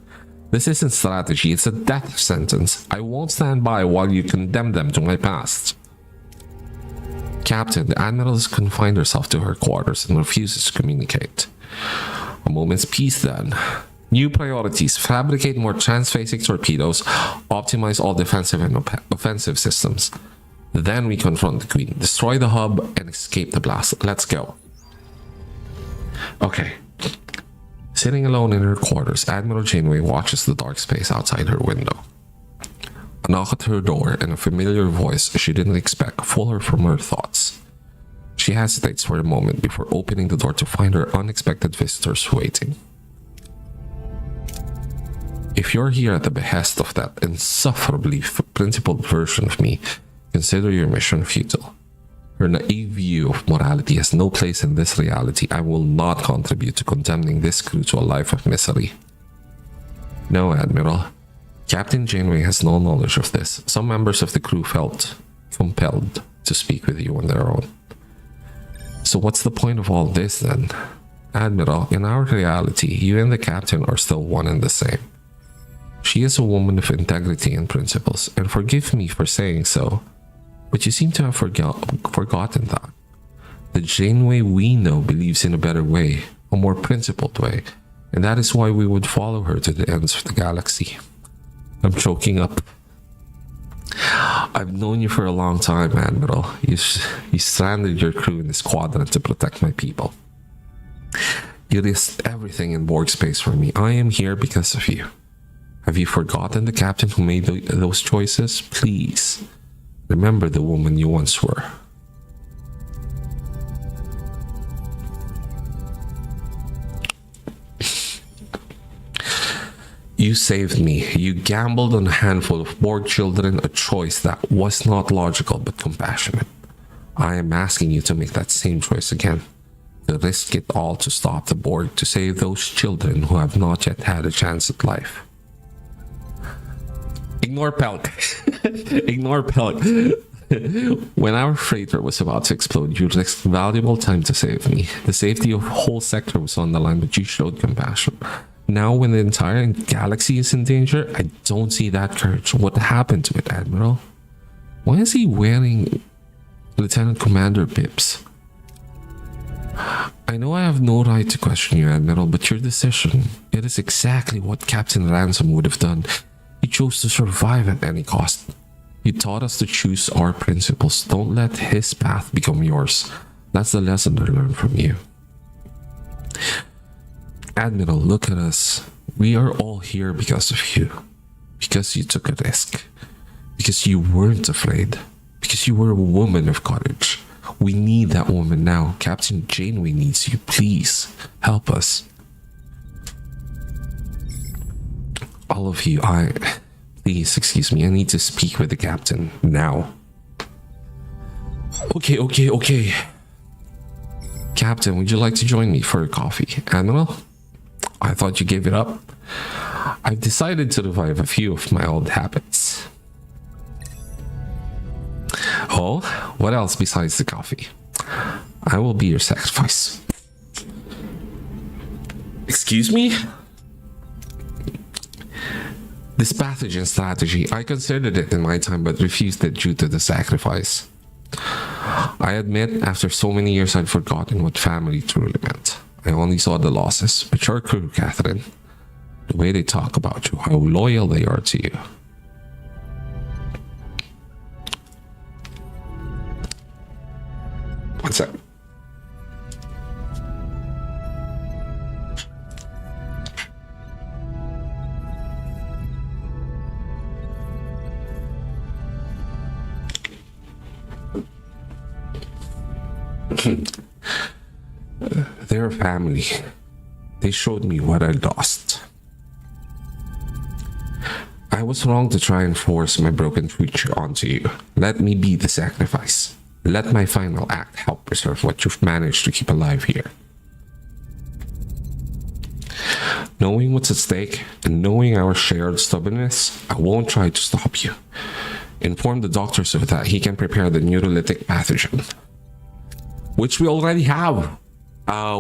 This isn't strategy, it's a death sentence. I won't stand by while you condemn them to my past. Captain, the Admiral has confined herself to her quarters and refuses to communicate. A moment's peace then. New priorities: fabricate more transphasic torpedoes, optimize all defensive and offensive systems. Then we confront the Queen, destroy the hub, and escape the blast. Let's go. Okay. Sitting alone in her quarters, Admiral Janeway watches the dark space outside her window. A knock at her door and a familiar voice she didn't expect pull her from her thoughts. She hesitates for a moment before opening the door to find her unexpected visitors waiting. If you're here at the behest of that insufferably principled version of me, consider your mission futile. Her naive view of morality has no place in this reality. I will not contribute to condemning this crew to a life of misery. No, Admiral. Captain Janeway has no knowledge of this. Some members of the crew felt compelled to speak with you on their own. So what's the point of all this then? Admiral, in our reality, you and the Captain are still one and the same. She is a woman of integrity and principles, and forgive me for saying so, but you seem to have forgotten that. The Janeway we know believes in a better way, a more principled way, and that is why we would follow her to the ends of the galaxy. I'm choking up. I've known you for a long time, Admiral. You stranded your crew in this quadrant to protect my people. You risked everything in Borg space for me. I am here because of you. Have you forgotten the captain who made those choices? Please, remember the woman you once were. You saved me. You gambled on a handful of Borg children, a choice that was not logical but compassionate. I am asking you to make that same choice again. To risk it all to stop the Borg, to save those children who have not yet had a chance at life. Ignore Pelk. Ignore Pelk. When our freighter was about to explode, you risked valuable time to save me. The safety of the whole sector was on the line, but you showed compassion. Now, when the entire galaxy is in danger, I don't see that courage. What happened to it, Admiral? Why is he wearing Lieutenant Commander bibs? I know I have no right to question you, Admiral, but your decision, it is exactly what Captain Ransom would have done. He chose to survive at any cost. He taught us to choose our principles. Don't let his path become yours. That's the lesson I learned from you. Admiral, look at us. We are all here because of you. Because you took a risk. Because you weren't afraid. Because you were a woman of courage. We need that woman now. Captain Janeway needs you. Please, help us. All of you, please, excuse me. I need to speak with the captain now. Okay. Captain, would you like to join me for a coffee? Admiral? I thought you gave it up. I've decided to revive a few of my old habits. Oh, what else besides the coffee? I will be your sacrifice. Excuse me? This pathogen strategy, I considered it in my time but refused it due to the sacrifice. I admit, after so many years I'd forgotten what family truly meant. I only saw the losses, but your crew, Catherine, the way they talk about you, how loyal they are to you. What's that? They're family. They showed me what I lost. I was wrong to try and force my broken future onto you. Let me be the sacrifice. Let my final act help preserve what you've managed to keep alive here. Knowing what's at stake and knowing our shared stubbornness, I won't try to stop you. Inform the doctor so that he can prepare the neurolytic pathogen. Which we already have.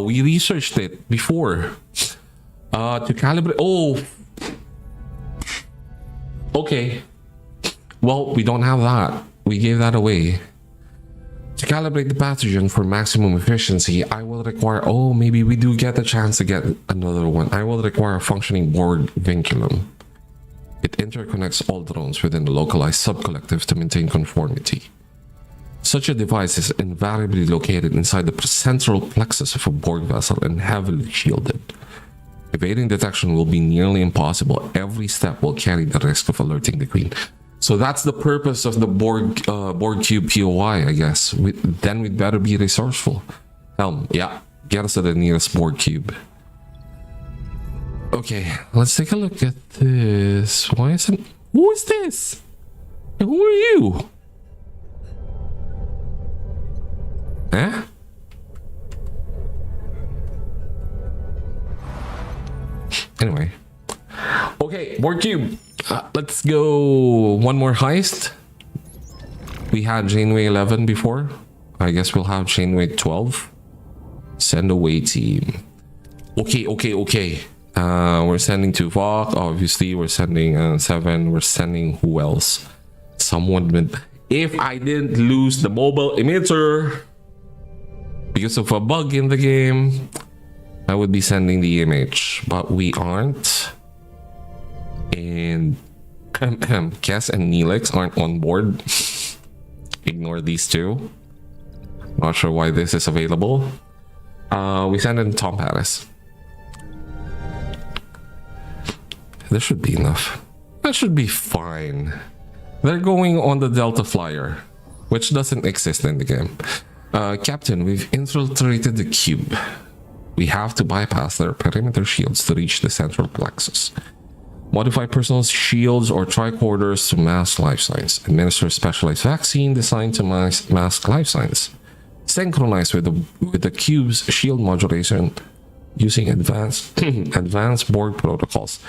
We researched it before. To calibrate. Oh. Okay. Well, we don't have that. We gave that away. To calibrate the pathogen for maximum efficiency, I will require... Oh, maybe we do get a chance to get another one. I will require a functioning Borg vinculum. It interconnects all drones within the localized subcollective to maintain conformity. Such a device is invariably located inside the central plexus of a Borg vessel and heavily shielded. Evading detection will be nearly impossible. Every step will carry the risk of alerting the Queen. So that's the purpose of the Borg Cube POI, I guess. Then we'd better be resourceful. Helm, yeah, get us to the nearest Borg Cube. Okay, let's take a look at this. Why isn't... Who is this? Who are you? Eh? Anyway. Okay, Borg Cube. Let's go one more heist. We had Janeway 11 before. I guess we'll have Janeway 12. Send away team. Okay. We're sending to Vok. Obviously, we're sending 7. We're sending who else? Someone with... If I didn't lose the mobile emitter because of a bug in the game, I would be sending the image, but we aren't. And Kes and Neelix aren't on board. Ignore these two. Not sure why this is available. We send in Tom Paris. This should be enough. That should be fine. They're going on the Delta Flyer, which doesn't exist in the game. Captain, we've infiltrated the cube. We have to bypass their perimeter shields to reach the central plexus. Modify personal shields or tricorders to mask life signs. Administer a specialized vaccine designed to mask life signs. Synchronize with the cube's shield modulation using advanced Borg protocols.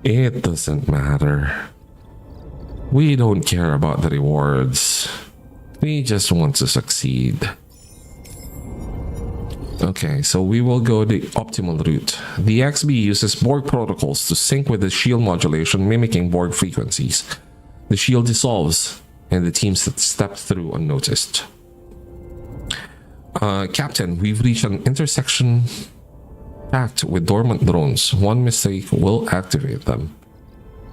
It doesn't matter. We don't care about the rewards. We just want to succeed. Okay, so we will go the optimal route. The XB uses Borg protocols to sync with the shield modulation, mimicking Borg frequencies. The shield dissolves, and the team steps through unnoticed. Captain, we've reached an intersection packed with dormant drones. One mistake will activate them.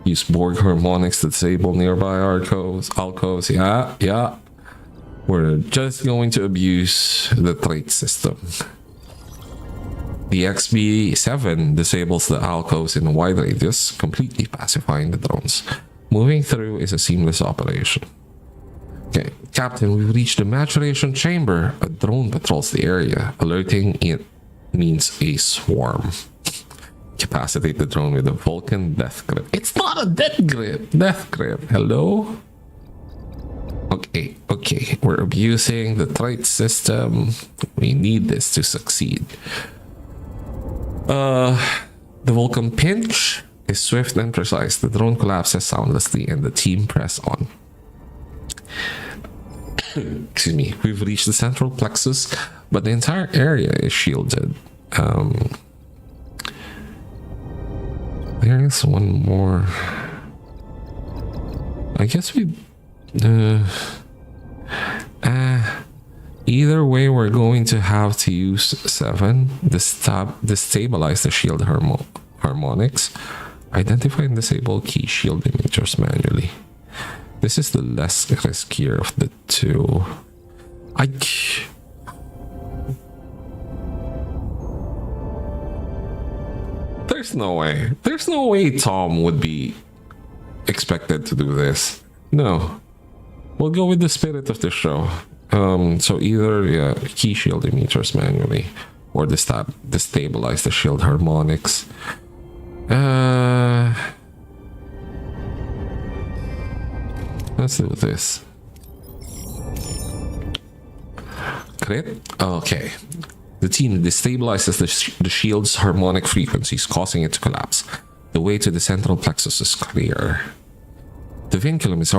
Use Borg harmonics to disable nearby alcoves. Yeah. We're just going to abuse the trait system. The XB-7 disables the alcoves in a wide radius, completely pacifying the drones. Moving through is a seamless operation. Okay, Captain, we've reached the maturation chamber. A drone patrols the area. Alerting it means a swarm. Capacitate the drone with a Vulcan death grip. It's not a death grip. Death grip. Hello? Okay. We're abusing the trait system. We need this to succeed. The Vulcan pinch is swift and precise. The drone collapses soundlessly and the team press on. Excuse me. We've reached the central plexus, but the entire area is shielded. There is one more. I guess we... either way, we're going to have to use 7. Destabilize the shield harmonics. Identify and disable key shield emitters manually. This is the less riskier of the two. There's no way. There's no way Tom would be expected to do this. No. We'll go with the spirit of the show. So either key shield emitters manually or destabilize the shield harmonics. Let's do this. Crit? Okay. The team destabilizes the shield's harmonic frequencies, causing it to collapse. The way to the central plexus is clear. The vinculum is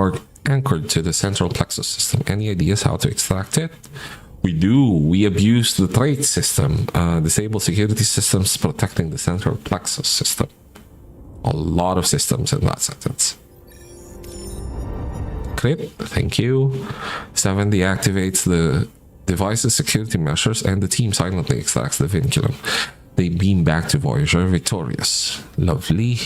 anchored to the central plexus system. Any ideas how to extract it? We do. We abuse the trait system. Disable security systems protecting the central plexus system. A lot of systems in that sentence. Crit, thank you. 7 deactivates the device's security measures and the team silently extracts the vinculum. They beam back to Voyager victorious. Lovely.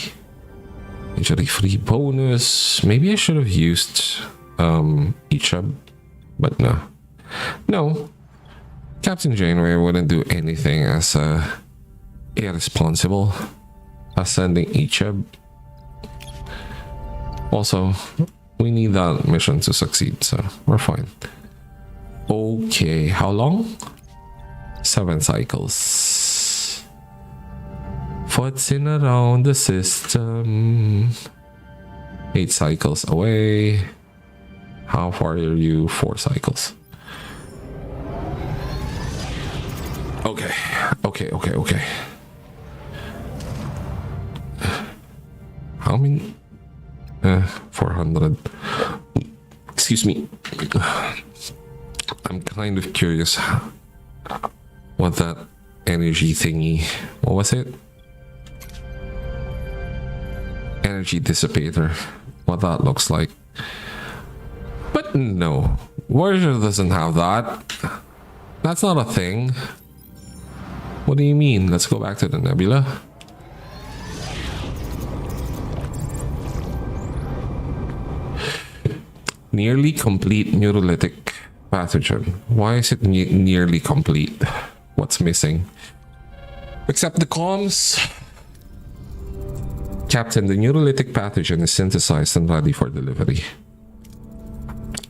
Injury-free bonus. Maybe I should have used Ichab, but no. No. Captain Janeway wouldn't do anything as irresponsible as sending Ichab. Also, we need that mission to succeed, so we're fine. Okay, how long? 7 cycles. Futzing around the system. 8 cycles away. How far are you? 4 cycles. Okay. How many? 400. Excuse me. I'm kind of curious what that energy thingy, what was it? Energy dissipator, what that looks like. But no, Voyager doesn't have that. That's not a thing. What do you mean? Let's go back to the nebula. Nearly complete neurolytic pathogen. Why is it nearly complete? What's missing? Except the comms. Captain, the neurolytic pathogen is synthesized and ready for delivery.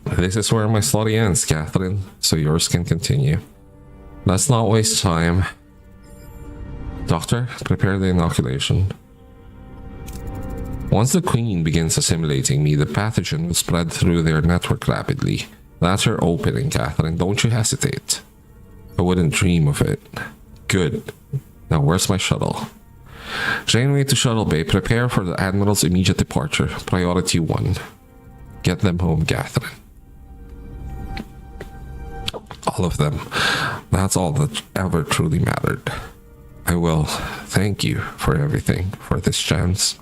This is where my story ends, Catherine, so yours can continue. Let's not waste time. Doctor, prepare the inoculation. Once the Queen begins assimilating me, the pathogen will spread through their network rapidly. That's your opening, Catherine. Don't you hesitate. I wouldn't dream of it. Good. Now where's my shuttle? Janeway to shuttle bay. Prepare for the Admiral's immediate departure. Priority 1. Get them home, Catherine. all of them. That's all that ever truly mattered. I will thank you for everything, for this chance.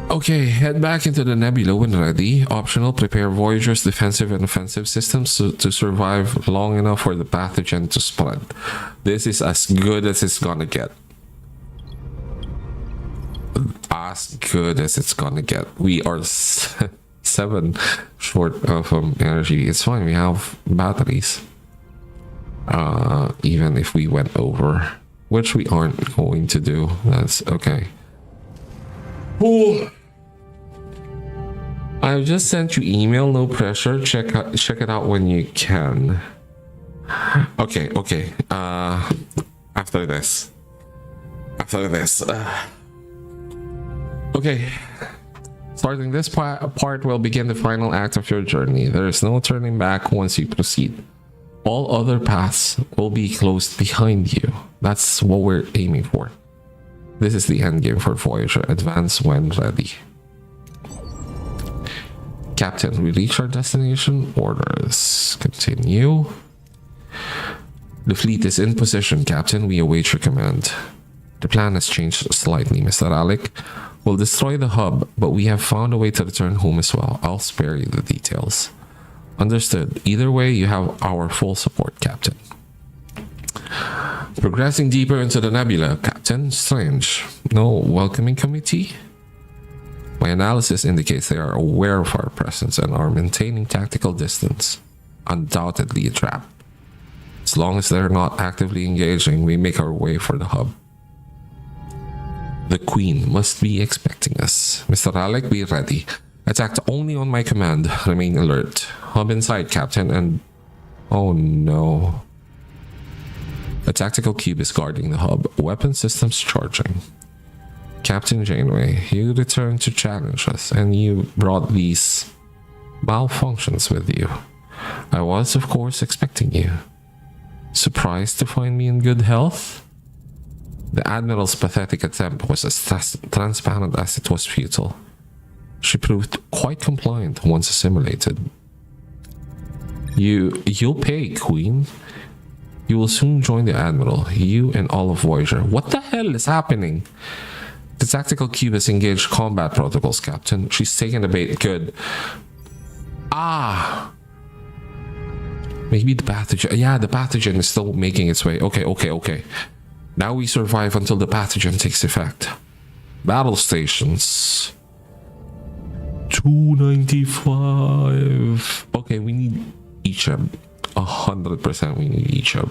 Okay, head back into the nebula when ready. Optional, prepare Voyager's defensive and offensive systems to survive long enough for the pathogen to spread. This is as good as it's gonna get. As good as it's gonna get. We are 7 short of energy. It's fine, we have batteries. Even if we went over, which we aren't going to do, that's okay. Ooh. I've just sent you email, no pressure. Check it out when you can. Okay. After this. Okay. Starting this part will begin the final act of your journey. There is no turning back once you proceed. All other paths will be closed behind you. That's what we're aiming for. This is the end game for Voyager. Advance when ready. Captain, we reach our destination. Orders. Continue. The fleet is in position, Captain. We await your command. The plan has changed slightly, Mr. Alec. We'll destroy the hub, but we have found a way to return home as well. I'll spare you the details. Understood. Either way, you have our full support, Captain. Progressing deeper into the nebula, Captain. Strange. No welcoming committee? My analysis indicates they are aware of our presence and are maintaining tactical distance. Undoubtedly a trap. As long as they're not actively engaging, we make our way for the hub. The Queen must be expecting us. Mr. Alec, be ready. Attacked only on my command. Remain alert. Hub inside, Captain, and... Oh no. A tactical cube is guarding the hub. Weapon systems charging. Captain Janeway, you returned to challenge us, and you brought these malfunctions with you. I was, of course, expecting you. Surprised to find me in good health? The Admiral's pathetic attempt was as transparent as it was futile. She proved quite compliant once assimilated. You'll pay, Queen. You will soon join the Admiral, you and all of Voyager. What the hell is happening? The tactical cube has engaged combat protocols, Captain. She's taken the bait. Good. Ah! Maybe the pathogen... Yeah, the pathogen is still making its way. Okay. Now we survive until the pathogen takes effect. Battle stations. 295. Okay, we need Ichab. 100% we need Ichab.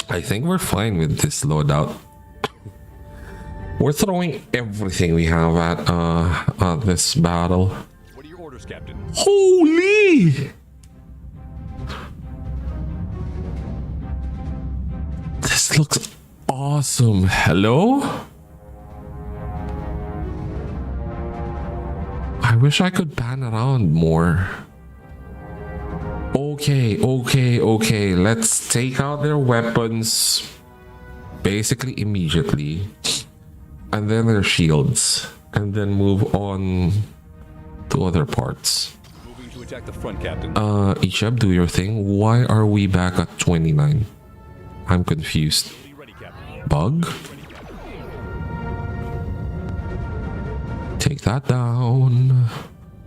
I think we're fine with this loadout. We're throwing everything we have at this battle. What are your orders, Captain? Holy! This looks awesome. Hello? I wish I could pan around more. Okay. Let's take out their weapons basically immediately. And then their shields. And then move on to other parts. Moving to attack the front, Captain. Ichab, do your thing. Why are we back at 29? I'm confused. Ready, Captain. Bug? Take that down.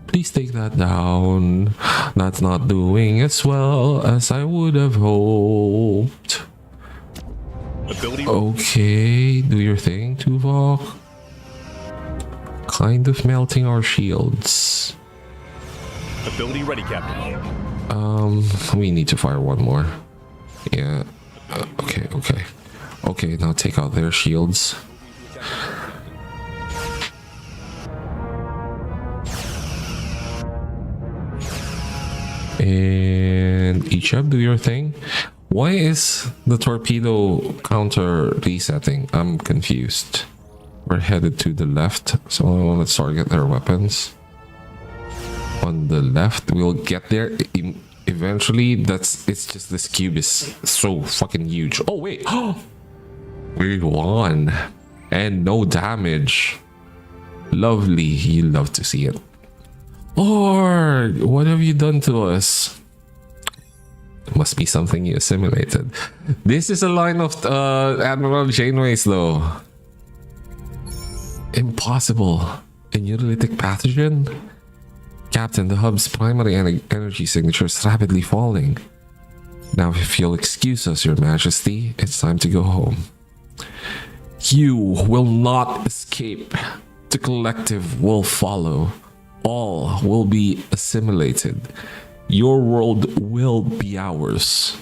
Please take that down. That's not doing as well as I would have hoped. Ability. Okay, do your thing, Tuvok. Kind of melting our shields. Ability ready, Captain. We need to fire one more. Yeah. Okay. Okay, now take out their shields. And Ichab, do your thing. Why is the torpedo counter resetting? I'm confused. We're headed to the left, so let's target their weapons. On the left, we'll get there eventually. It's just this cube is so fucking huge. Oh wait, we won and no damage. Lovely, you love to see it. Lord, what have you done to us? It must be something you assimilated. This is a line of Admiral Janeway's though. Impossible. A neurolytic pathogen? Captain, the hub's primary energy signature is rapidly falling. Now, if you'll excuse us, Your Majesty, it's time to go home. You will not escape. The collective will follow. All will be assimilated. Your world will be ours.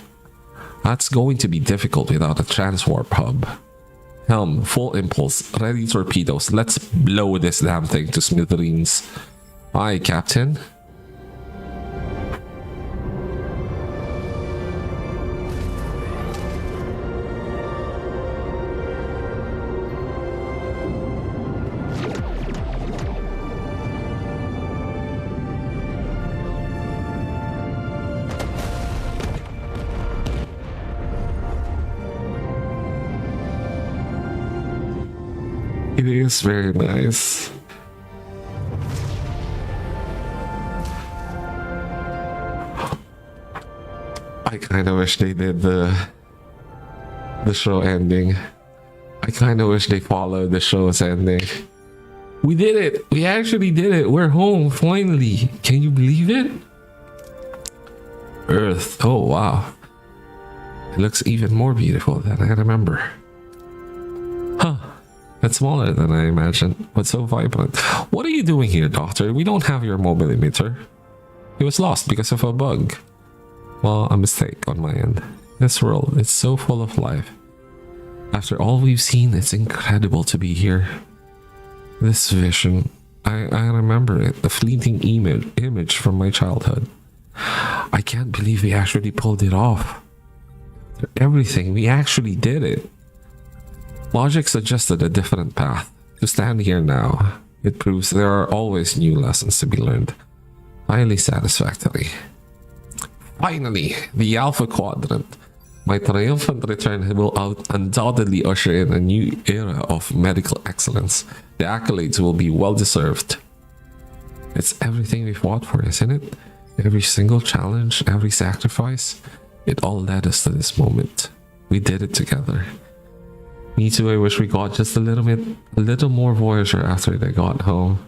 That's going to be difficult without a transwarp hub. Helm, full impulse, ready torpedoes. Let's blow this damn thing to smithereens. Aye, Captain. It is very nice. I kind of wish they did the show ending. I kind of wish they followed the show's ending. We did it! We actually did it! We're home, finally! Can you believe it? Earth. Oh, wow. It looks even more beautiful than I remember. Huh. It's smaller than I imagined, but so vibrant. What are you doing here, Doctor? We don't have your mobile emitter. It was lost because of a bug. Well, a mistake on my end. This world is so full of life. After all we've seen, it's incredible to be here. This vision, I remember it, the fleeting image from my childhood. I can't believe we actually pulled it off. Everything, we actually did it. Logic suggested a different path. To stand here now, it proves there are always new lessons to be learned. Highly satisfactory. Finally, the Alpha Quadrant. My triumphant return will undoubtedly usher in a new era of medical excellence. The accolades will be well deserved. It's everything we fought for, isn't it? Every single challenge, every sacrifice, it all led us to this moment. We did it together. Me too, I wish we got just a little more Voyager after they got home.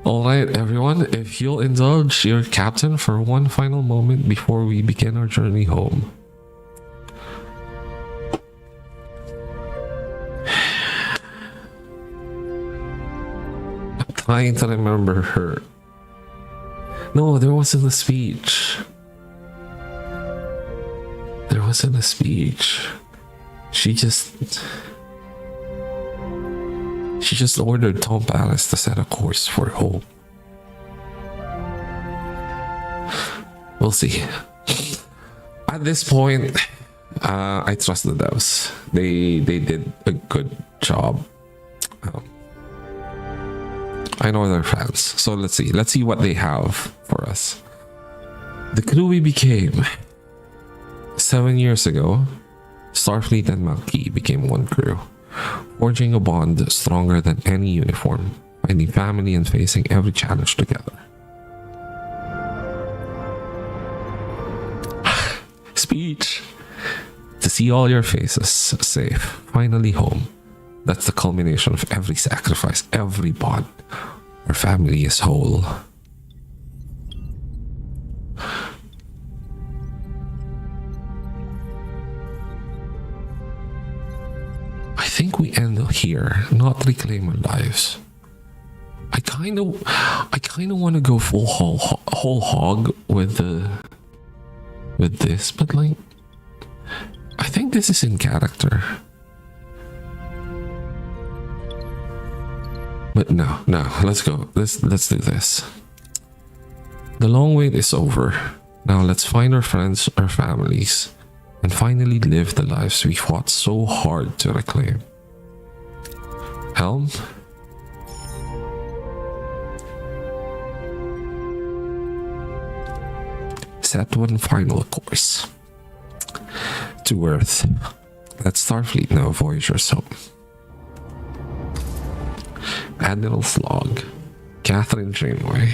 Alright everyone, if you'll indulge your captain for one final moment before we begin our journey home. I'm trying to remember her. No, there wasn't a speech. There wasn't a speech. She just ordered Tom Paris to set a course for home. We'll see. At this point, I trust the devs. They did a good job. I know they're fans, so let's see what they have for us. The crew we became. 7 years ago, Starfleet and Maquis became one crew, forging a bond stronger than any uniform, finding family and facing every challenge together. Speech! To see all your faces safe, finally home. That's the culmination of every sacrifice, every bond. Our family is whole. I think we end here, not reclaim our lives. I kind of want to go full whole hog with this, but like, I think this is in character. But no, let's go. Let's do this. The long wait is over. Now let's find our friends, our families, and finally live the lives we fought so hard to reclaim. Helm? Set one final course. To Earth. Let Starfleet know Voyager's home. Admiral's log. Catherine Janeway.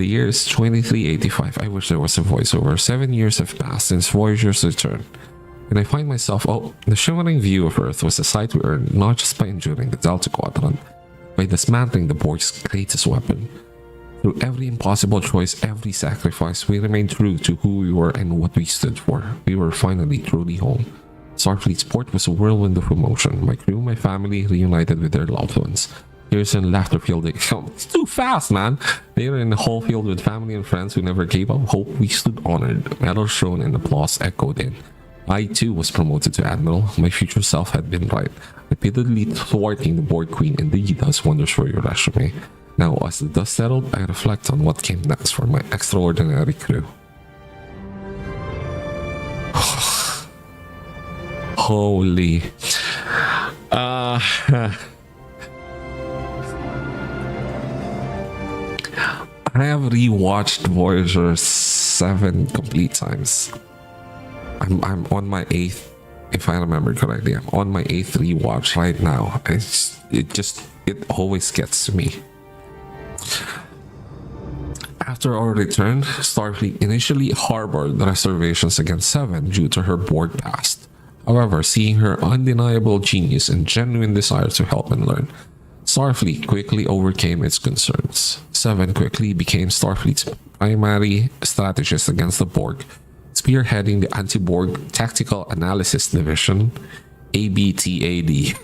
The year is 2385. I wish there was a voiceover. 7 years have passed since Voyager's return. And I find myself, the shimmering view of Earth was a sight we earned not just by enduring the Delta Quadrant, by dismantling the Borg's greatest weapon. Through every impossible choice, every sacrifice, we remained true to who we were and what we stood for. We were finally truly home. Starfleet's port was a whirlwind of emotion. My crew, my family, reunited with their loved ones. Tears and laughter filled the It's too fast, man! They were in the whole field with family and friends who never gave up hope. We stood honored. Medals shown and applause echoed in. I too was promoted to Admiral. My future self had been right. Repeatedly thwarting the Borg Queen indeed does wonders for your resume. Now, as the dust settled, I reflect on what came next for my extraordinary crew. Holy. I have rewatched Voyager 7 complete times. I'm on my 8th, if I remember correctly. I'm on my 8th rewatch right now. It always gets to me. After our return, Starfleet initially harbored reservations against Seven due to her Borg past. However, seeing her undeniable genius and genuine desire to help and learn, Starfleet quickly overcame its concerns. Seven quickly became Starfleet's primary strategist against the Borg, spearheading the Anti-Borg Tactical Analysis Division, ABTAD,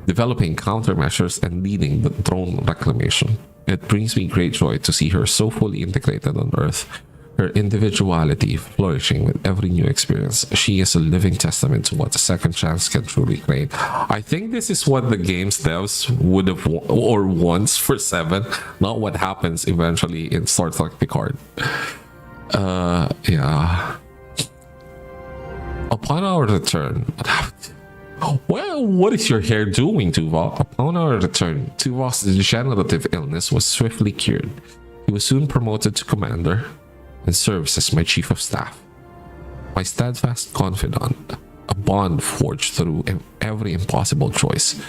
developing countermeasures and leading the drone reclamation. It brings me great joy to see her so fully integrated on Earth, her individuality flourishing with every new experience. She is a living testament to what a second chance can truly create. I think this is what the game's devs would have or wants for 7, not what happens eventually in Star Trek Picard. Yeah. Upon our return, well, what is your hair doing, Tuvok? Upon our return, Tuvok's degenerative illness was swiftly cured. He was soon promoted to commander and serves as my chief of staff. My steadfast confidant, a bond forged through every impossible choice.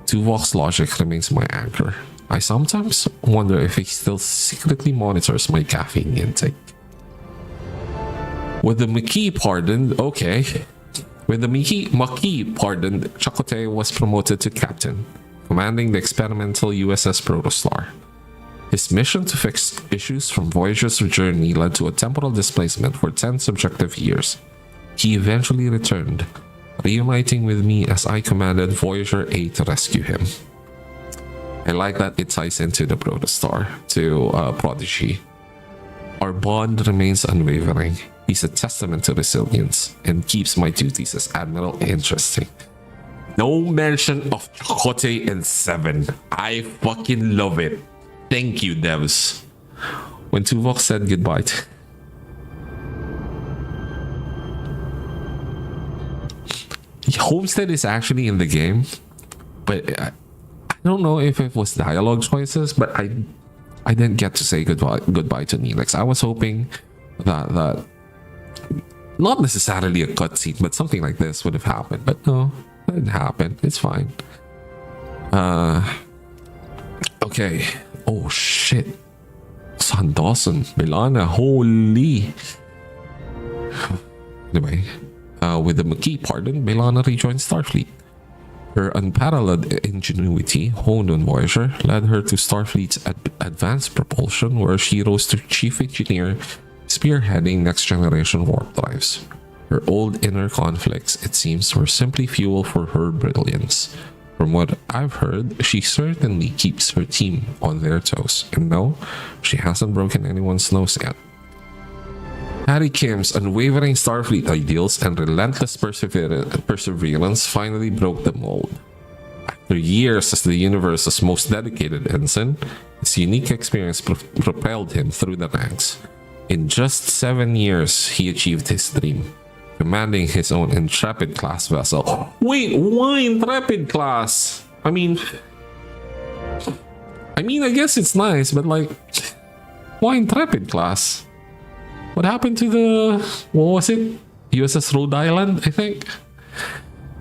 Tuvok's logic remains my anchor. I sometimes wonder if he still secretly monitors my caffeine intake. With the Maquis pardoned, Chakotay was promoted to captain, commanding the experimental USS Protostar. His mission to fix issues from Voyager's journey led to a temporal displacement for 10 subjective years. He eventually returned, reuniting with me as I commanded Voyager 8 to rescue him. I like that it ties into the Protostar to Prodigy. Our bond remains unwavering. He's a testament to resilience and keeps my duties as Admiral interesting. No mention of Chakotay in 7. I fucking love it. Thank you, devs. When Tuvok said goodbye to... Homestead is actually in the game, but I don't know if it was dialogue choices, but I didn't get to say goodbye to Neelix. I was hoping that not necessarily a cutscene, but something like this would have happened. But no, it didn't happen. It's fine. Okay. Oh shit. Son Dawson, Milana, holy. Anyway, with the Maquis pardon, Milana rejoined Starfleet. Her unparalleled ingenuity, honed on Voyager, led her to Starfleet's advanced propulsion, where she rose to chief engineer, spearheading next-generation warp drives. Her old inner conflicts, it seems, were simply fuel for her brilliance. From what I've heard, she certainly keeps her team on their toes, and no, she hasn't broken anyone's nose yet. Harry Kim's unwavering Starfleet ideals and relentless perseverance finally broke the mold. After years as the universe's most dedicated ensign, his unique experience propelled him through the ranks. In just 7 years, he achieved his dream, commanding his own Intrepid class vessel. Wait, why Intrepid class? I mean, I guess it's nice, but like, why Intrepid class? What happened to the, what was it? USS Rhode Island, I think?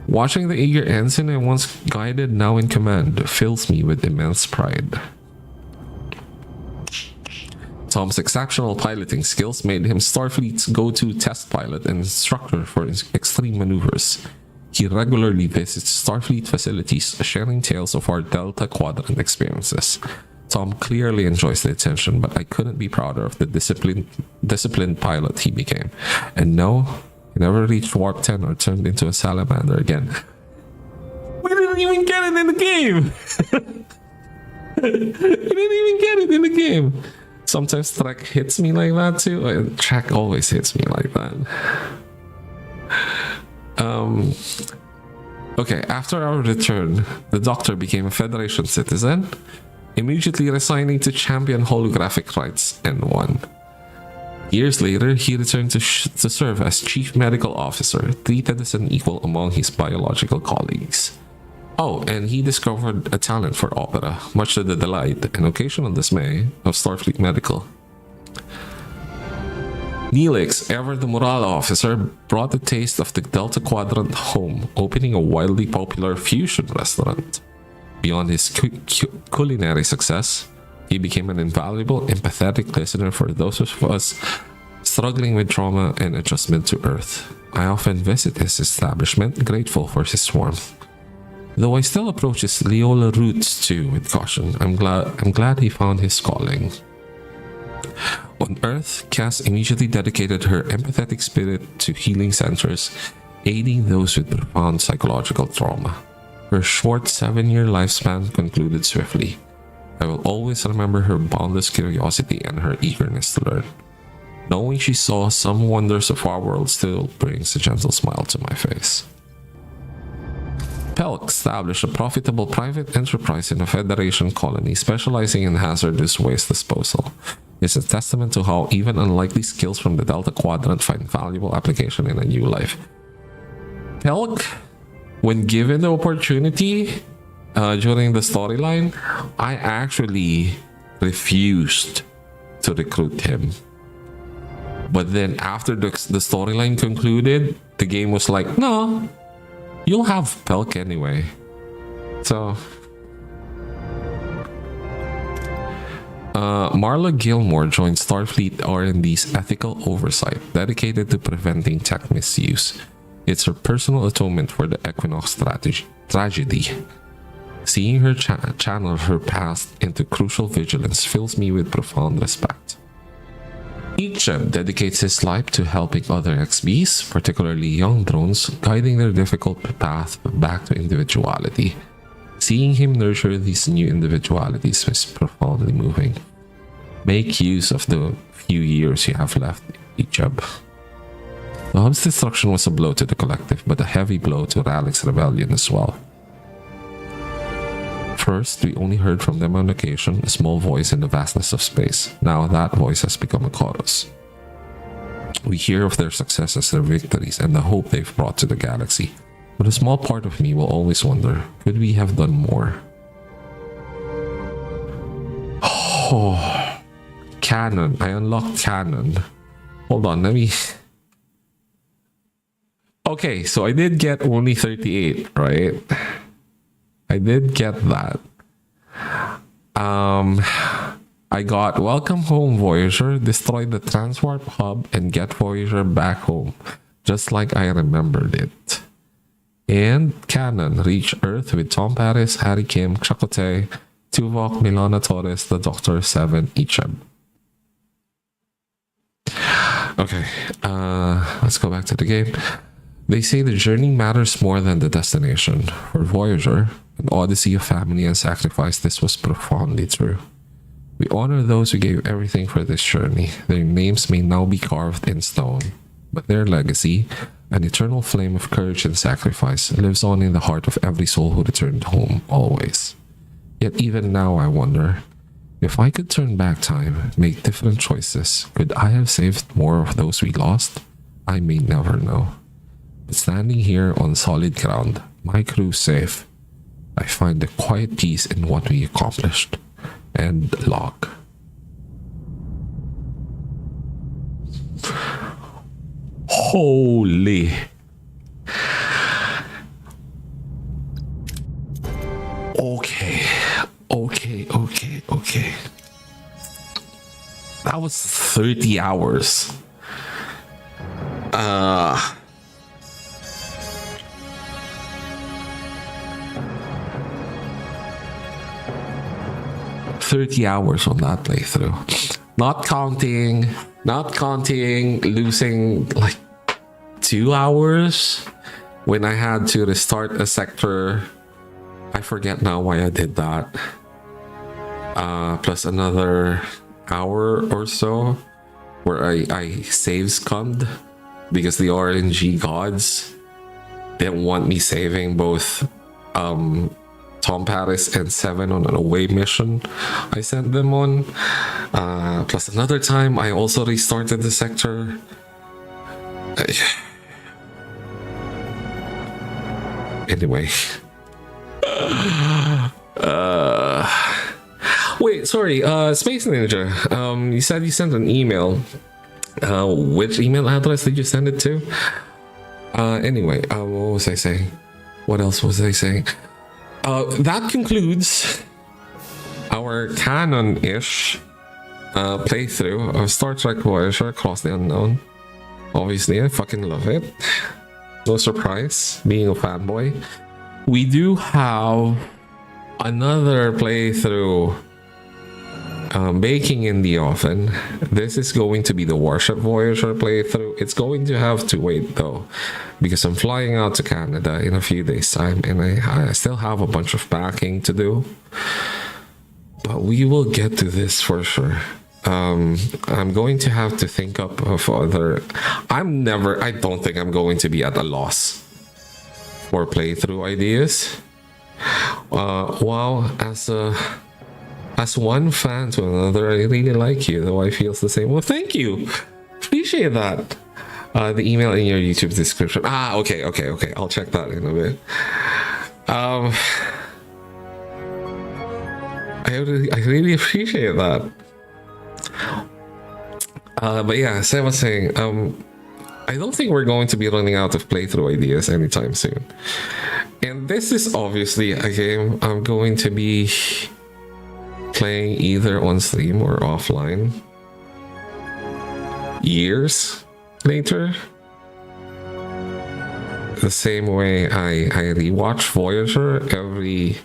Watching the eager ensign I once guided, now in command, fills me with immense pride. Tom's exceptional piloting skills made him Starfleet's go-to test pilot and instructor for extreme maneuvers. He regularly visits Starfleet facilities, sharing tales of our Delta Quadrant experiences. Tom clearly enjoys the attention, but I couldn't be prouder of the disciplined pilot he became. And no, he never reached Warp 10 or turned into a salamander again. We didn't even get it in the game! We didn't even get it in the game! Sometimes Trek hits me like that too. Trek always hits me like that. Okay, after our return, the Doctor became a Federation citizen, immediately resigning to champion holographic rights and won. Years later, he returned to serve as Chief Medical Officer, treated as an equal among his biological colleagues. Oh, and he discovered a talent for opera, much to the delight and occasional dismay of Starfleet Medical. Neelix, ever the morale officer, brought a taste of the Delta Quadrant home, opening a wildly popular fusion restaurant. Beyond his culinary success, he became an invaluable, empathetic listener for those of us struggling with trauma and adjustment to Earth. I often visit his establishment, grateful for his warmth. Though I still approach his Leola roots too with caution, I'm glad he found his calling. On Earth, Cass immediately dedicated her empathetic spirit to healing centers, aiding those with profound psychological trauma. Her short 7-year lifespan concluded swiftly. I will always remember her boundless curiosity and her eagerness to learn. Knowing she saw some wonders of our world still brings a gentle smile to my face. Pelk established a profitable private enterprise in a Federation colony specializing in hazardous waste disposal. It's a testament to how even unlikely skills from the Delta Quadrant find valuable application in a new life. Pelk, when given the opportunity during the storyline, I actually refused to recruit him. But then after the storyline concluded, the game was like, no, you'll have Pelk anyway. So Marla Gilmore joined Starfleet R&D's ethical oversight, dedicated to preventing tech misuse. It's her personal atonement for the Equinox tragedy. Seeing her channel her past into crucial vigilance fills me with profound respect. Icheb dedicates his life to helping other XBs, particularly young drones, guiding their difficult path back to individuality. Seeing him nurture these new individualities is profoundly moving. Make use of the few years you have left, Icheb. The hub's destruction was a blow to the collective, but a heavy blow to Rallick's rebellion as well. First, we only heard from them on occasion, a small voice in the vastness of space. Now that voice has become a chorus. We hear of their successes, their victories, and the hope they've brought to the galaxy. But a small part of me will always wonder, could we have done more? Oh, canon. I unlocked canon. Hold on, let me... Okay, so I did get only 38, right? I did get that. I got Welcome Home Voyager, destroy the Transwarp hub, and get Voyager back home, just like I remembered it. And canon, reach Earth with Tom Paris, Harry Kim, Chakotay, Tuvok, Milana Torres, the Doctor, 7, Icheb. Okay, let's go back to the game. They say the journey matters more than the destination. For Voyager, an odyssey of family and sacrifice, this was profoundly true. We honor those who gave everything for this journey. Their names may now be carved in stone, but their legacy, an eternal flame of courage and sacrifice, lives on in the heart of every soul who returned home, always. Yet even now I wonder, if I could turn back time, make different choices, could I have saved more of those we lost? I may never know. But standing here on solid ground, my crew safe, I find a quiet peace in what we accomplished. End log. Holy. Okay. That was 30 hours. 30 hours on that playthrough. Not counting losing like 2 hours when I had to restart a sector. I forget now why I did that. Plus another hour or so where I save scummed because the RNG gods didn't want me saving both Tom Paris and Seven on an away mission I sent them on. Plus another time I also restarted the sector. Anyway. Wait, sorry, Space Ninja. You said you sent an email. Which email address did you send it to? Anyway, what was I saying? What else was I saying? That concludes our canon-ish playthrough of Star Trek Voyager Across the Unknown. Obviously, I fucking love it. No surprise, being a fanboy. We do have another playthrough baking in the oven. This is going to be the Warship Voyager playthrough. It's going to have to wait though, because I'm flying out to Canada in a few days time and I still have a bunch of packing to do. But we will get to this for sure. I'm going to have to think up of other... I don't think I'm going to be at a loss for playthrough ideas. Wow, as one fan to another, I really like you, though I feel the same. Well, thank you. Appreciate that. The email in your YouTube description. Okay. I'll check that in a bit. I really appreciate that. But yeah, as I was saying, I don't think we're going to be running out of playthrough ideas anytime soon. And this is obviously a game I'm going to be playing either on stream or offline years later. The same way I rewatch Voyager every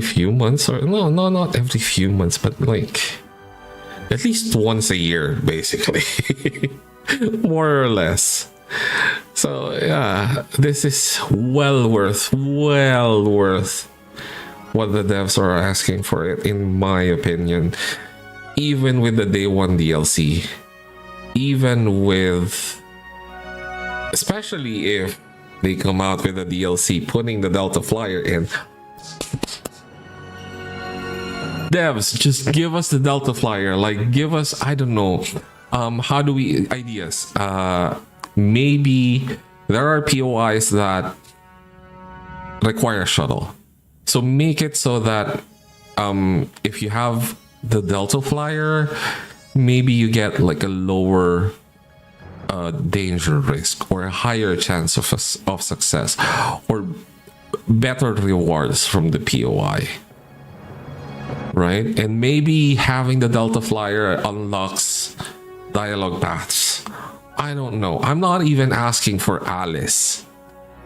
few months, or no, not every few months, but like at least once a year, basically. More or less. So yeah, this is well worth what the devs are asking for it, in my opinion. Even with the day one DLC, especially if they come out with a DLC putting the Delta Flyer in. Devs, just give us the Delta Flyer. Like, give us, I don't know, how do we, ideas. Maybe there are POIs that require a shuttle. So make it so that if you have the Delta Flyer, maybe you get like a lower danger risk or a higher chance of success, or better rewards from the POI. Right? And maybe having the Delta Flyer unlocks dialogue paths. I don't know. I'm not even asking for Alice.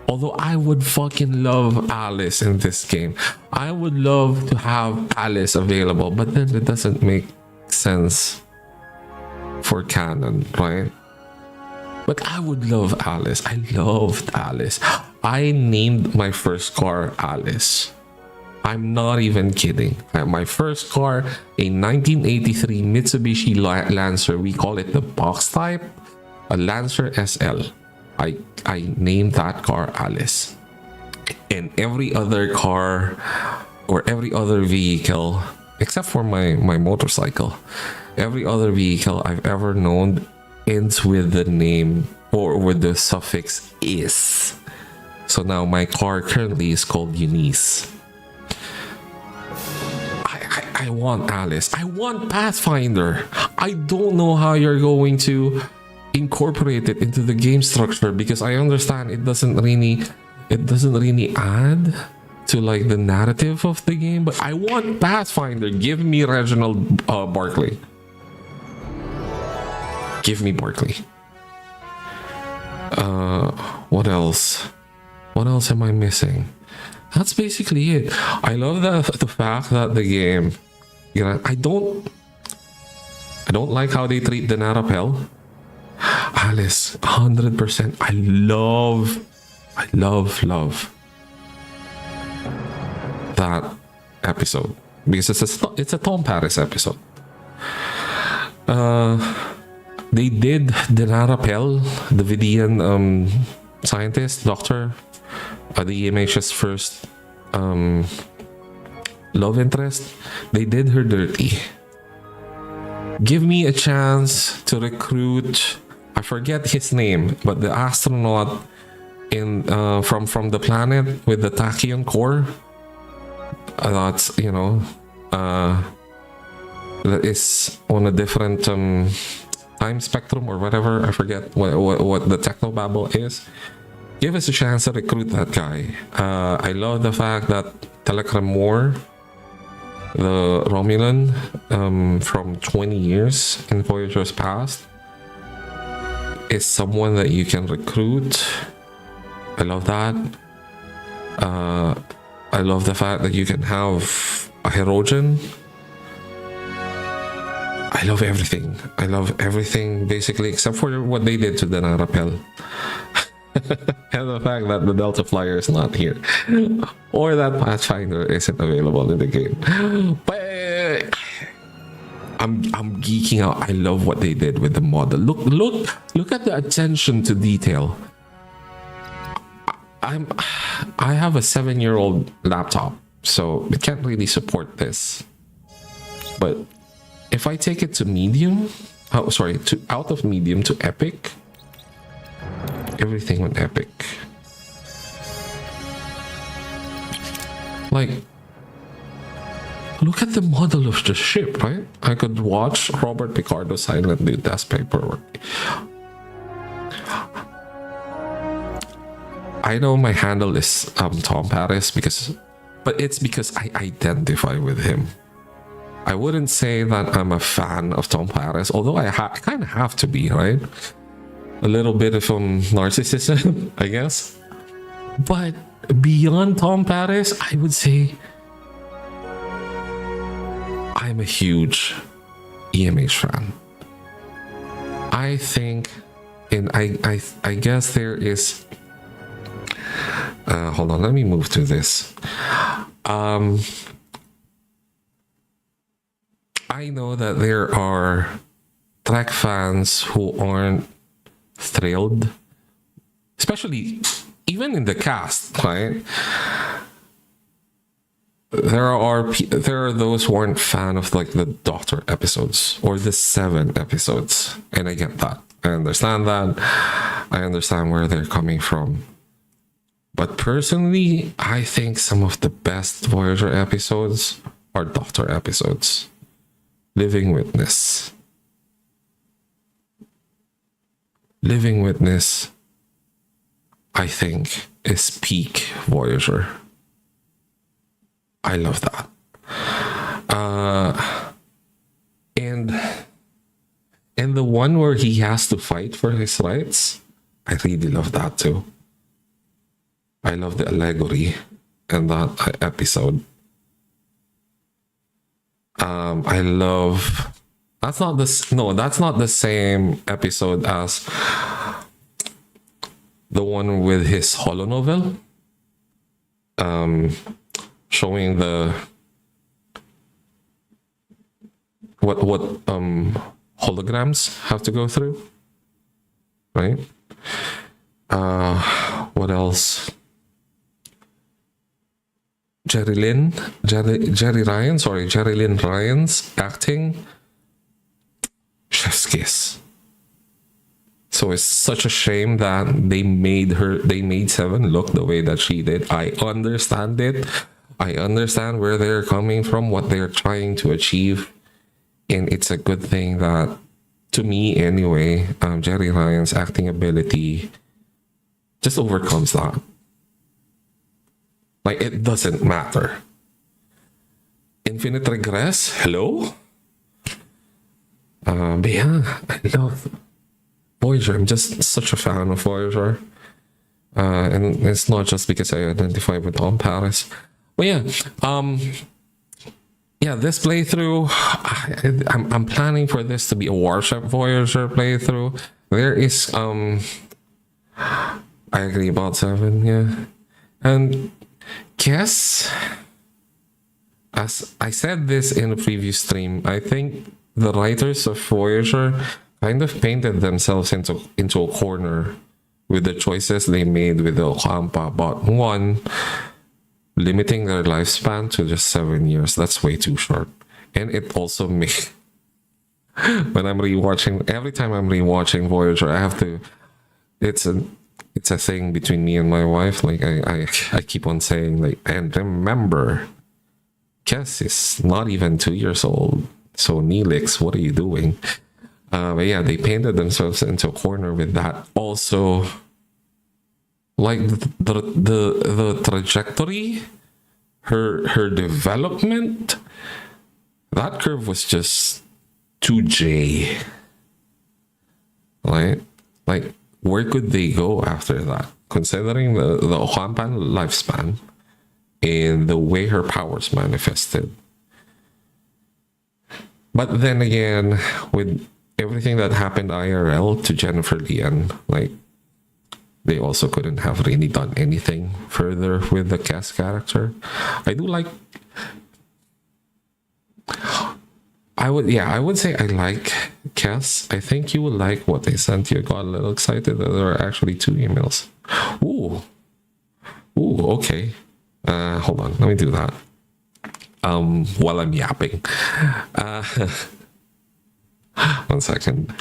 Although I would fucking love Alice in this game. I would love to have Alice available, but then it doesn't make sense for canon, right? But I would love Alice. I loved Alice. I named my first car Alice. I'm not even kidding. My first car, a 1983 Mitsubishi Lancer. We call it the box type, a Lancer SL. I named that car Alice. And every other car or every other vehicle, except for my motorcycle, every other vehicle I've ever known ends with the name or with the suffix is. So now my car currently is called Eunice. I want Alice. I want Pathfinder. I don't know how you're going to incorporate it into the game structure, because I understand it doesn't really add to like the narrative of the game, but I want Pathfinder. Give me Reginald Barkley. Give me Barkley. What else? What else am I missing? That's basically it. I love the fact that the game, you know, I don't like how they treat the Narapel. Alice, 100%. I love that episode because it's a Tom Paris episode. They did the Narapel, the Vidian scientist, doctor, the EMH's first love interest. They did her dirty. Give me a chance to recruit, I forget his name, but the astronaut in from the planet with the tachyon core. That's, you know, that is on a different time spectrum or whatever. I forget what the technobabble is. Give us a chance to recruit that guy. I love the fact that Telegram Moore, the Romulan from 20 years in Voyager's past, is someone that you can recruit. I love that. I love the fact that you can have a Herogen. I love everything. I love everything basically except for what they did to the Narapel. And the fact that the Delta Flyer is not here, or that Pathfinder isn't available in the game. But I'm geeking out. I love what they did with the model. Look at the attention to detail. I have a 7-year-old laptop, so it can't really support this. But if I take it to medium, out of medium to epic, everything went epic. Like, look at the model of the ship, right? I could watch Robert Picardo silently do desk paperwork. I know my handle is Tom Paris but it's because I identify with him. I wouldn't say that I'm a fan of Tom Paris, although I kind of have to be, right? A little bit of narcissism, I guess. But beyond Tom Paris, I would say I'm a huge EMH fan. I think, and I guess there is. Hold on, let me move to this. I know that there are Trek fans who aren't thrilled, especially even in the cast, right? There are those who aren't fan of like the Doctor episodes or the 7 episodes, and I get that. I understand that. I understand where they're coming from. But personally, I think some of the best Voyager episodes are Doctor episodes. Living Witness. Living Witness, I think, is peak Voyager. I love that. And the one where he has to fight for his rights, I really love that too. I love the allegory in that episode. I love. That's not the same episode as the one with his holonovel. Showing the what holograms have to go through, right? What else? Jerry Lynn Ryan's acting, chef's kiss. So it's such a shame that they made Seven look the way that she did. I understand it. I understand where they're coming from, what they're trying to achieve. And it's a good thing that, to me anyway, Jerry Ryan's acting ability just overcomes that. Like, it doesn't matter. Infinite Regress, hello? But yeah, I love Voyager. I'm just such a fan of Voyager. And it's not just because I identify with Tom Paris. But yeah, yeah, this playthrough, I'm planning for this to be a Warship Voyager playthrough. There is, I agree about 7, yeah. And guess, as I said this in a previous stream, I think the writers of Voyager kind of painted themselves into a corner with the choices they made with the Ocampa. But one, limiting their lifespan to just 7 years, that's way too short. And it also makes, when I'm rewatching, every time I'm rewatching Voyager, I have to, it's a thing between me and my wife. Like, I keep on saying, like, and remember, Kes is not even 2 years old. So Neelix, what are you doing? But yeah, they painted themselves into a corner with that. Also, like the trajectory, her development, that curve was just 2J. Right? Like, where could they go after that? Considering the Ocampan lifespan and the way her powers manifested. But then again, with everything that happened IRL to Jennifer Lien, like, they also couldn't have really done anything further with the Kes character. I do like, I would say I like Kes. I think you would like what they sent you. I got a little excited that there are actually 2 emails. Ooh, okay. Hold on, let me do that. While I'm yapping. 1 second.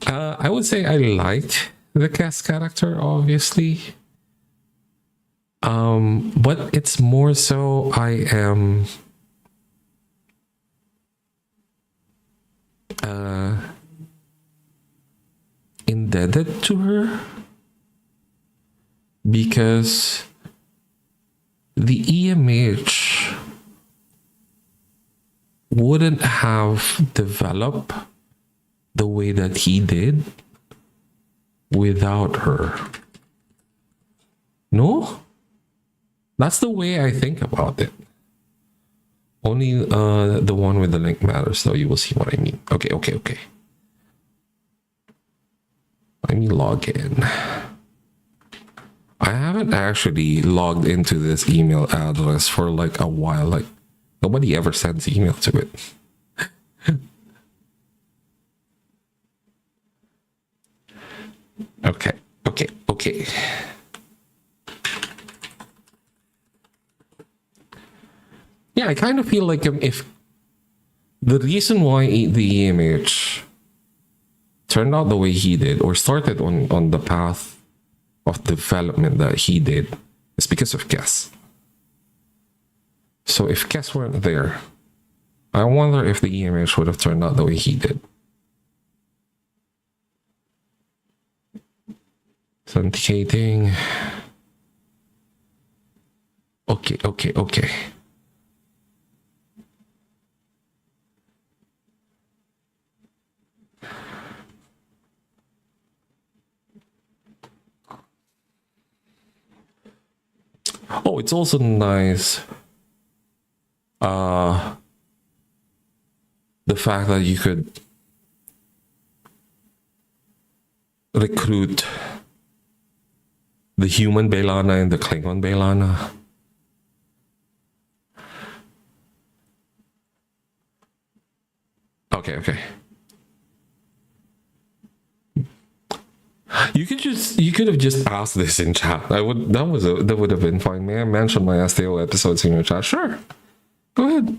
I would say I like the Kes character, obviously. But it's more so I am indebted to her because the EMH wouldn't have developed the way that he did without her. No? That's the way I think about it. Only the one with the link matters, though. You will see what I mean. Okay. Let me log in. I haven't actually logged into this email address for like a while. Like, nobody ever sends email to it. Okay. Yeah, I kind of feel like if the reason why the EMH turned out the way he did, or started on the path of development that he did, is because of Kes. So if Kes weren't there, I wonder if the EMH would have turned out the way he did. Authenticating. Okay. Oh, it's also nice. The fact that you could recruit the human Belana and the Klingon Belana. Okay. You could have just asked this in chat. That would have been fine. May I mention my STO episodes in your chat? Sure. Go ahead.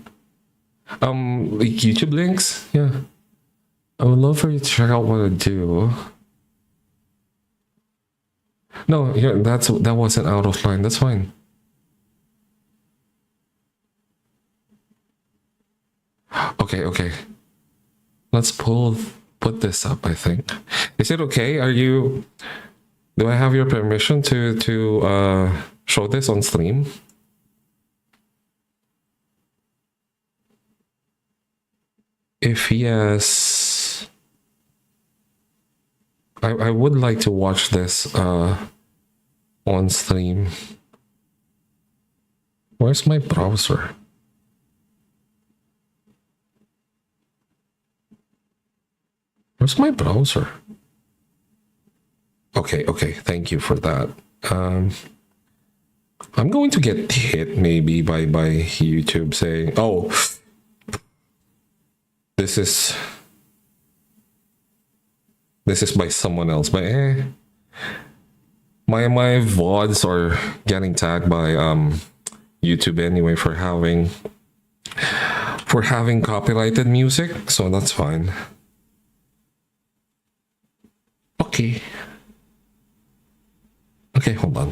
Like YouTube links? Yeah. I would love for you to check out what I do. No, yeah, that wasn't out of line. That's fine. Okay. Let's put this up, I think. Is it okay? Do I have your permission to show this on stream? If yes, I would like to watch this on stream. Where's my browser? Where's my browser? Okay, thank you for that. I'm going to get hit maybe by YouTube saying, oh, this is by someone else, but my VODs are getting tagged by YouTube anyway for having copyrighted music, so that's fine. Okay, hold on.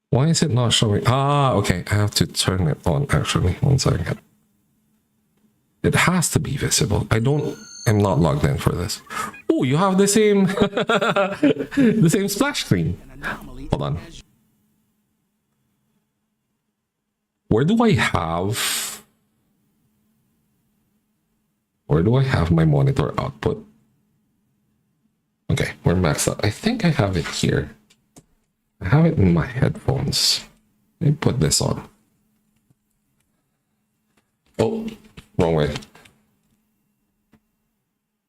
Why is it not showing? Okay, I have to turn it on actually. 1 second. It has to be visible. I'm not logged in for this. Oh, you have the same the same splash screen. Hold on. Where do I have my monitor output? Okay, we're maxed out. I think I have it here. I have it in my headphones. Let me put this on. Oh, wrong way.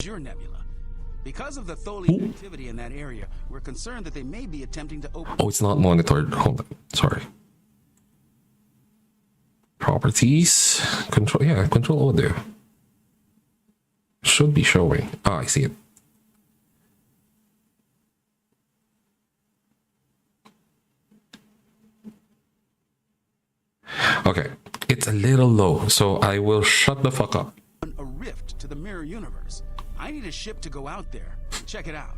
Your nebula. Because of the Tholian activity in that area, we're concerned that they may be attempting to open. Oh, it's not monitored. Hold on. Sorry. Properties. Control. Yeah, control audio. Should be showing. Ah, I see it. Okay, it's a little low, so I will shut the fuck up. A rift to the mirror universe. I need a ship to go out there. Check it out.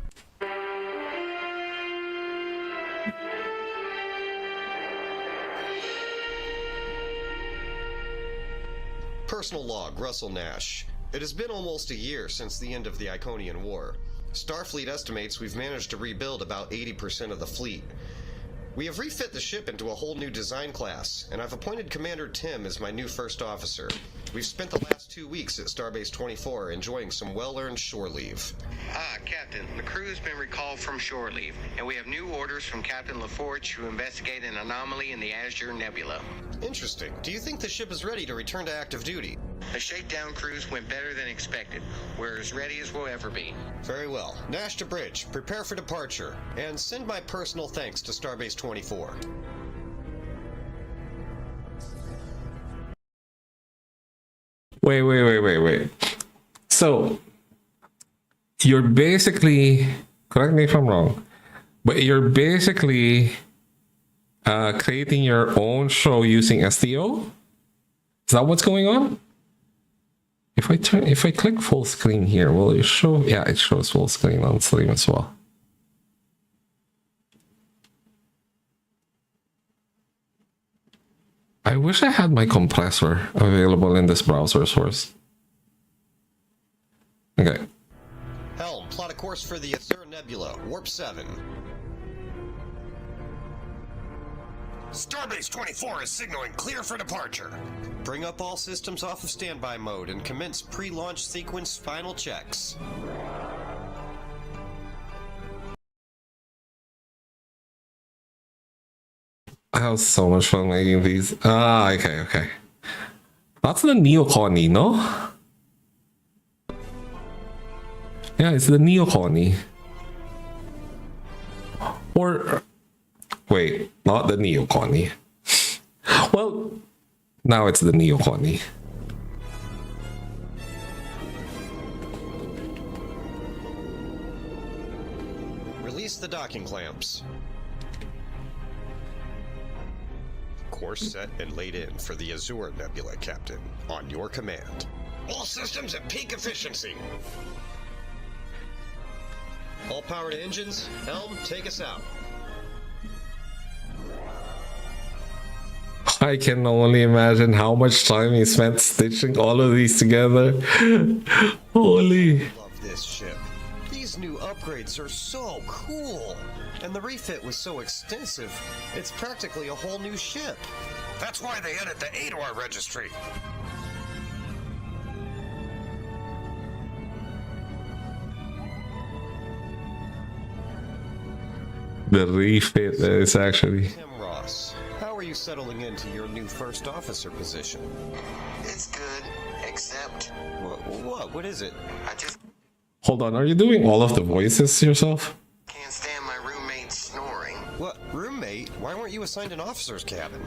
Personal log, Russell Nash. It has been almost a year since the end of the Iconian War. Starfleet estimates we've managed to rebuild about 80% of the fleet. We have refit the ship into a whole new design class, and I've appointed Commander Tim as my new first officer. We've spent the last 2 weeks at Starbase 24 enjoying some well-earned shore leave. Captain, the crew has been recalled from shore leave, and we have new orders from Captain LaForge to investigate an anomaly in the Azure Nebula. Interesting. Do you think the ship is ready to return to active duty? The shakedown cruise went better than expected. We're as ready as we'll ever be. Very well. Nash to bridge. Prepare for departure. And send my personal thanks to Starbase 24. Wait. So, you're basically, correct me if I'm wrong, but you're basically creating your own show using STO? Is that what's going on? If I click full screen here, will it show? Yeah, it shows full screen on stream as well. I wish I had my compressor available in this browser source. Okay. Helm, plot a course for the Azure Nebula, Warp 7. Starbase 24 is signaling clear for departure. Bring up all systems off of standby mode and commence pre-launch sequence final checks. I have so much fun making these. Okay. That's the neocony, no? Yeah, it's the neocony. Or wait, not the neocony. Well, now it's the neocony. Release the docking clamps. Course set and laid in for the Azure Nebula, Captain. On your command. All systems at peak efficiency. All power to engines. Helm, take us out. I can only imagine how much time he spent stitching all of these together. Holy. Love this ship. These new upgrades are so cool. And the refit was so extensive, it's practically a whole new ship. That's why they added the ADOR registry. The refit is actually. Tim Ross, how are you settling into your new first officer position? It's good, except What is it? I just Hold on, are you doing all of the voices yourself? can't stand my roommate snoring. What, roommate? Why weren't you assigned an officer's cabin?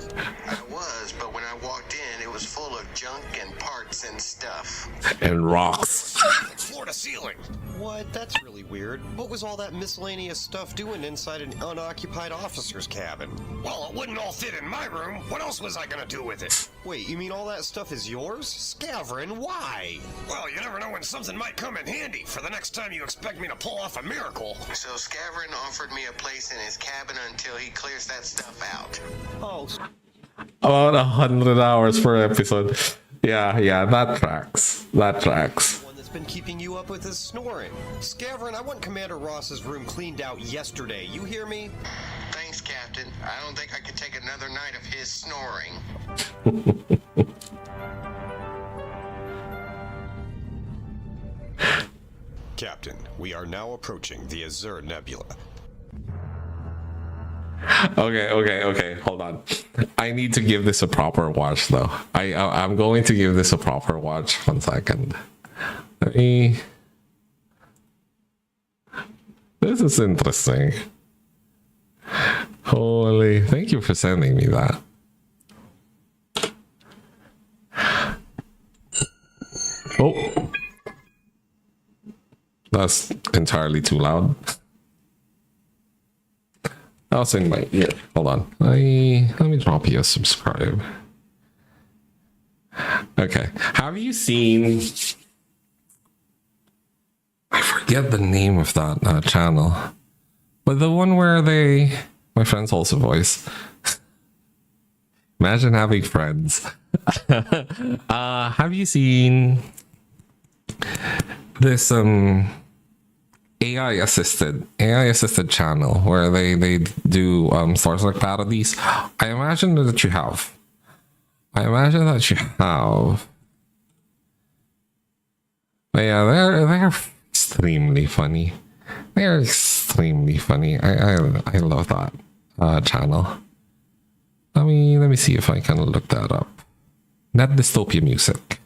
I was, but when I walked in, it was full of junk and parts and stuff. And rocks. Floor to ceiling. What? That's really weird. What was all that miscellaneous stuff doing inside an unoccupied officer's cabin? Well, it wouldn't all fit in my room. What else was I gonna do with it? Wait, you mean all that stuff is yours? Scavrin, why? Well, you never know when something might come in handy for the next time you expect me to pull off a miracle. So Scavrin offered me a place in his cabin until he clears that stuff out. Oh, About 100 hours per episode. Yeah, that tracks. That tracks. one that's been keeping you up with his snoring. Scavrin, I want Commander Ross's room cleaned out yesterday. You hear me? Thanks, Captain. I don't think I could take another night of his snoring. Captain, we are now approaching the Azure Nebula. Okay. Hold on. I need to give this a proper watch, though. I'm going to give this a proper watch. 1 second. Let me. This is interesting. Holy! Thank you for sending me that. Oh, that's entirely too loud. That was in my ear. Hold on. Let me drop you a subscribe. Okay. Have you seen? I forget the name of that channel, but the one where my friends also voice. Imagine having friends. Have you seen this AI assisted channel where they do Star Trek parodies? I imagine that you have. But yeah, they're extremely funny. They're extremely funny. I love that channel. Let me see if I can look that up. Net Dystopia Music.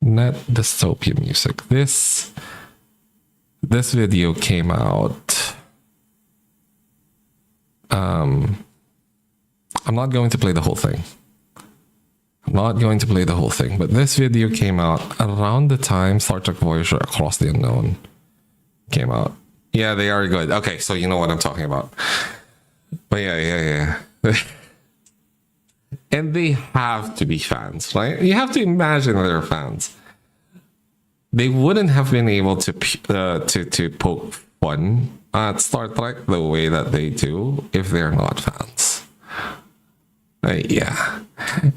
Net Dystopia Music. This video came out. I'm not going to play the whole thing. But this video came out around the time Star Trek Voyager Across the Unknown came out. Yeah, they are good. Okay, so you know what I'm talking about. But yeah. And they have to be fans, right? You have to imagine they're fans. They wouldn't have been able to poke fun at Star Trek the way that they do if they're not fans. Yeah.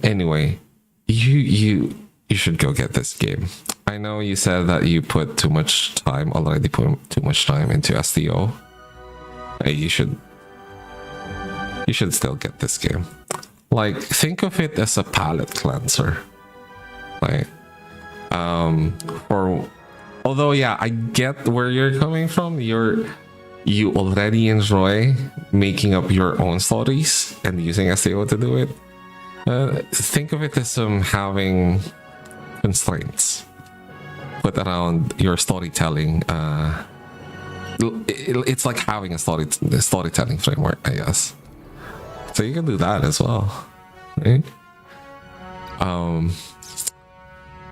Anyway, you should go get this game. I know you said that you put too much time into STO. You should still get this game. Like, think of it as a palate cleanser. Like, although yeah, I get where you're coming from. You already enjoy making up your own stories and using SEO to do it. Think of it as having constraints put around your storytelling. It's like having a storytelling framework, I guess. So you can do that as well, right?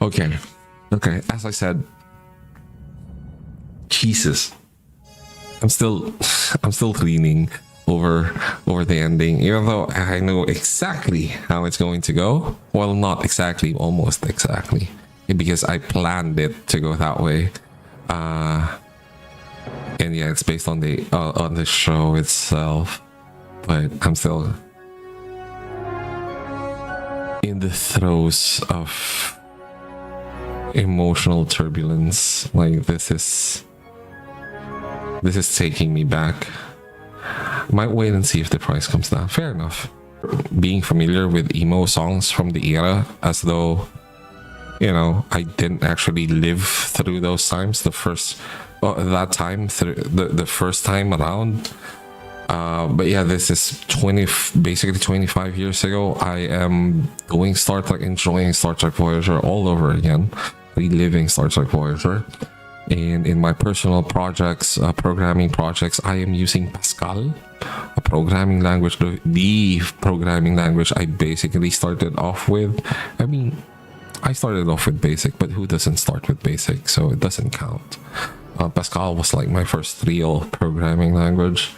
Okay. As I said, Jesus, I'm still leaning over the ending, even though I know exactly how it's going to go. Well, not exactly, almost exactly, because I planned it to go that way. And yeah, it's based on the show itself. but I'm still in the throes of emotional turbulence. Like this is taking me back. Might wait and see if the price comes down. Fair enough. Being familiar with emo songs from the era, as though, you know, I didn't actually live through those times. The first time around. But yeah, this is basically 25 years ago. I am doing enjoying Star Trek Voyager all over again, reliving Star Trek Voyager. And in my personal projects, programming projects, I am using Pascal, a programming language, the programming language I basically started off with. I mean, I started off with BASIC, but who doesn't start with BASIC? So it doesn't count. Pascal was like my first real programming language.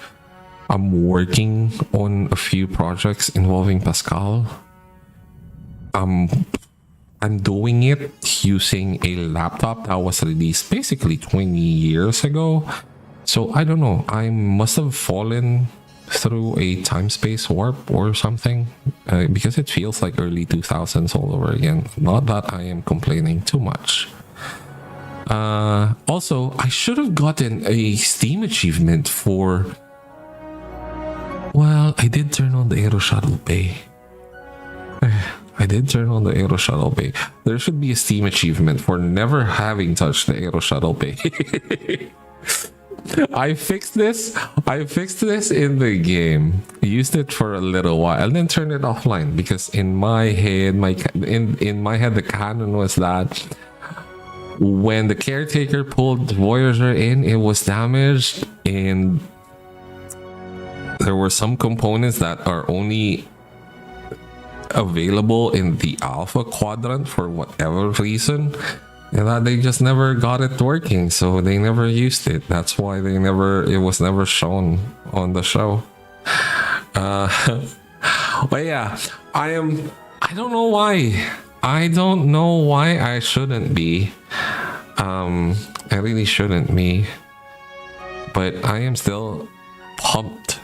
I'm working on a few projects involving Pascal. I'm doing it using a laptop that was released basically 20 years ago. So I don't know, I must have fallen through a time-space warp or something, because it feels like early 2000s all over again. Not that I am complaining too much. Also, I should have gotten a Steam achievement for... Well, I did turn on the Aero Shuttle Bay. There should be a Steam achievement for never having touched the Aero Shuttle Bay. I fixed this in the game. Used it for a little while and then turned it offline because in my head, in my head, the canon was that when the caretaker pulled Voyager in, it was damaged, and there were some components that are only available in the Alpha Quadrant for whatever reason, and that they just never got it working, so they never used it. That's why it was never shown on the show. But yeah, I don't know why I shouldn't be. I really shouldn't be, but I am still pumped.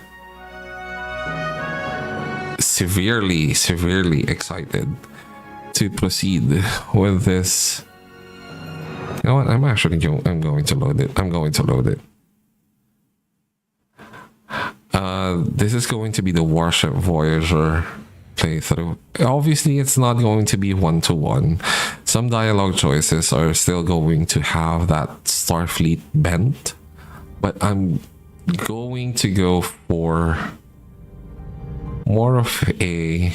Severely excited to proceed with this. You know what? I'm going to load it. This is going to be the Warship Voyager playthrough. Obviously, it's not going to be one-to-one. Some dialogue choices are still going to have that Starfleet bent, but I'm going to go for more of a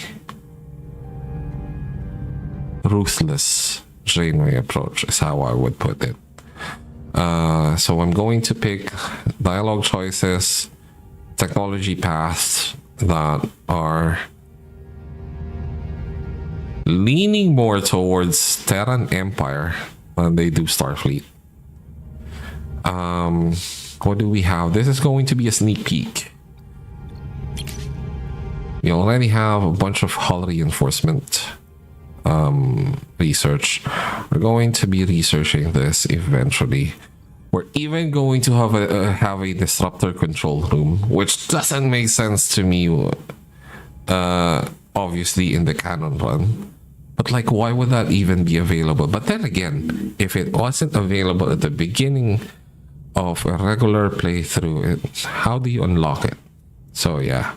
ruthless Janeway approach is how I would put it. So I'm going to pick dialogue choices, technology paths that are leaning more towards Terran Empire than they do Starfleet. What do we have? This is going to be a sneak peek. We already have a bunch of hull reinforcement research. We're going to be researching this eventually. We're even going to have a disruptor control room, which doesn't make sense to me, obviously in the canon run. But like, why would that even be available? But then again, if it wasn't available at the beginning of a regular playthrough, how do you unlock it? So yeah.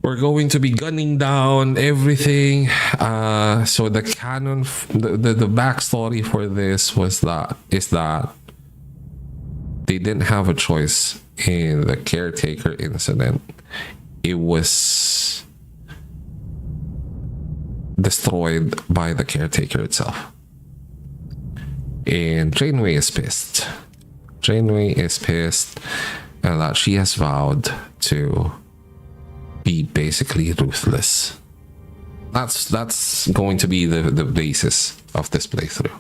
We're going to be gunning down everything. So the canon, the backstory for this is that they didn't have a choice in the caretaker incident. It was destroyed by the caretaker itself. And Janeway is pissed. And that she has vowed to be basically ruthless. That's going to be the basis of this playthrough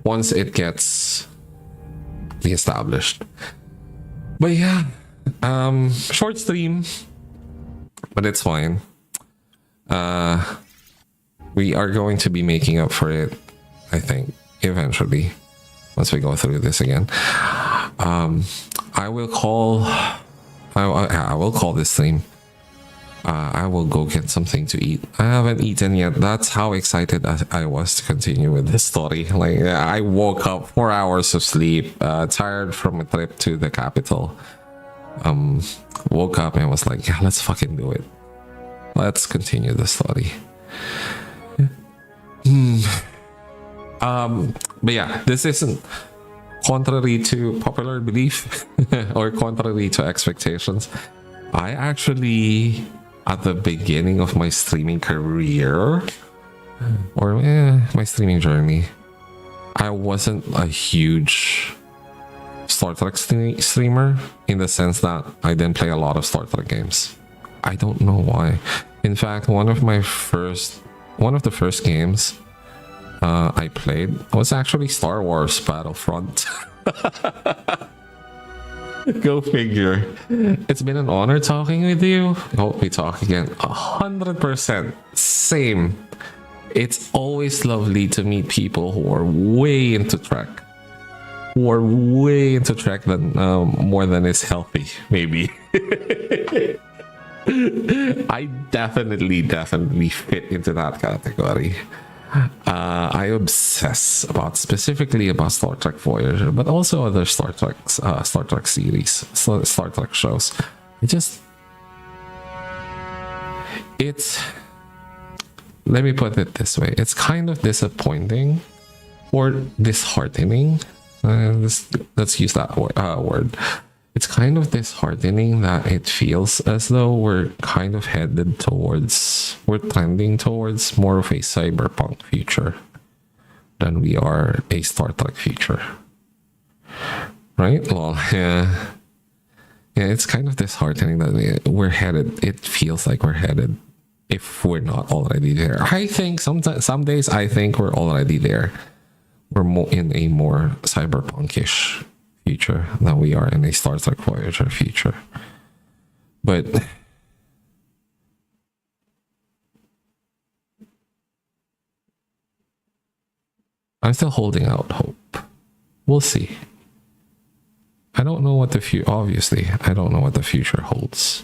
once it gets reestablished. But yeah, short stream, but it's fine. We are going to be making up for it, I think, eventually, once we go through this again. I will call I will call this stream. I will go get something to eat. I haven't eaten yet. That's how excited I was to continue with this story. Like, I woke up 4 hours of sleep, tired from a trip to the capital. Woke up and was like, yeah, let's fucking do it. Let's continue the story. But yeah, this isn't contrary to popular belief or contrary to expectations. I actually, at the beginning of my streaming career, or my streaming journey, I wasn't a huge Star Trek streamer, in the sense that I didn't play a lot of Star Trek games. I don't know why. In fact, one of the first games I played was actually Star Wars Battlefront. Go figure. It's been an honor talking with you. Hope we talk again. 100%. Same. It's always lovely to meet people who are way into Trek. Who are way into Trek than more than is healthy, maybe. I definitely fit into that category. I obsess specifically about Star Trek Voyager, but also other Star Trek series, Star Trek shows. Let me put it this way: it's kind of disappointing or disheartening. Let's use that word. It's kind of disheartening that it feels as though we're kind of trending towards more of a cyberpunk future than we are a Star Trek future. Right? Well, yeah, it's kind of disheartening that we're headed. It feels like we're headed, if we're not already there. I think some days I think we're already there. We're more in a more cyberpunkish future than we are in a Star Trek Voyager future. But I'm still holding out hope. We'll see. I don't know what the future, obviously, I don't know what the future holds.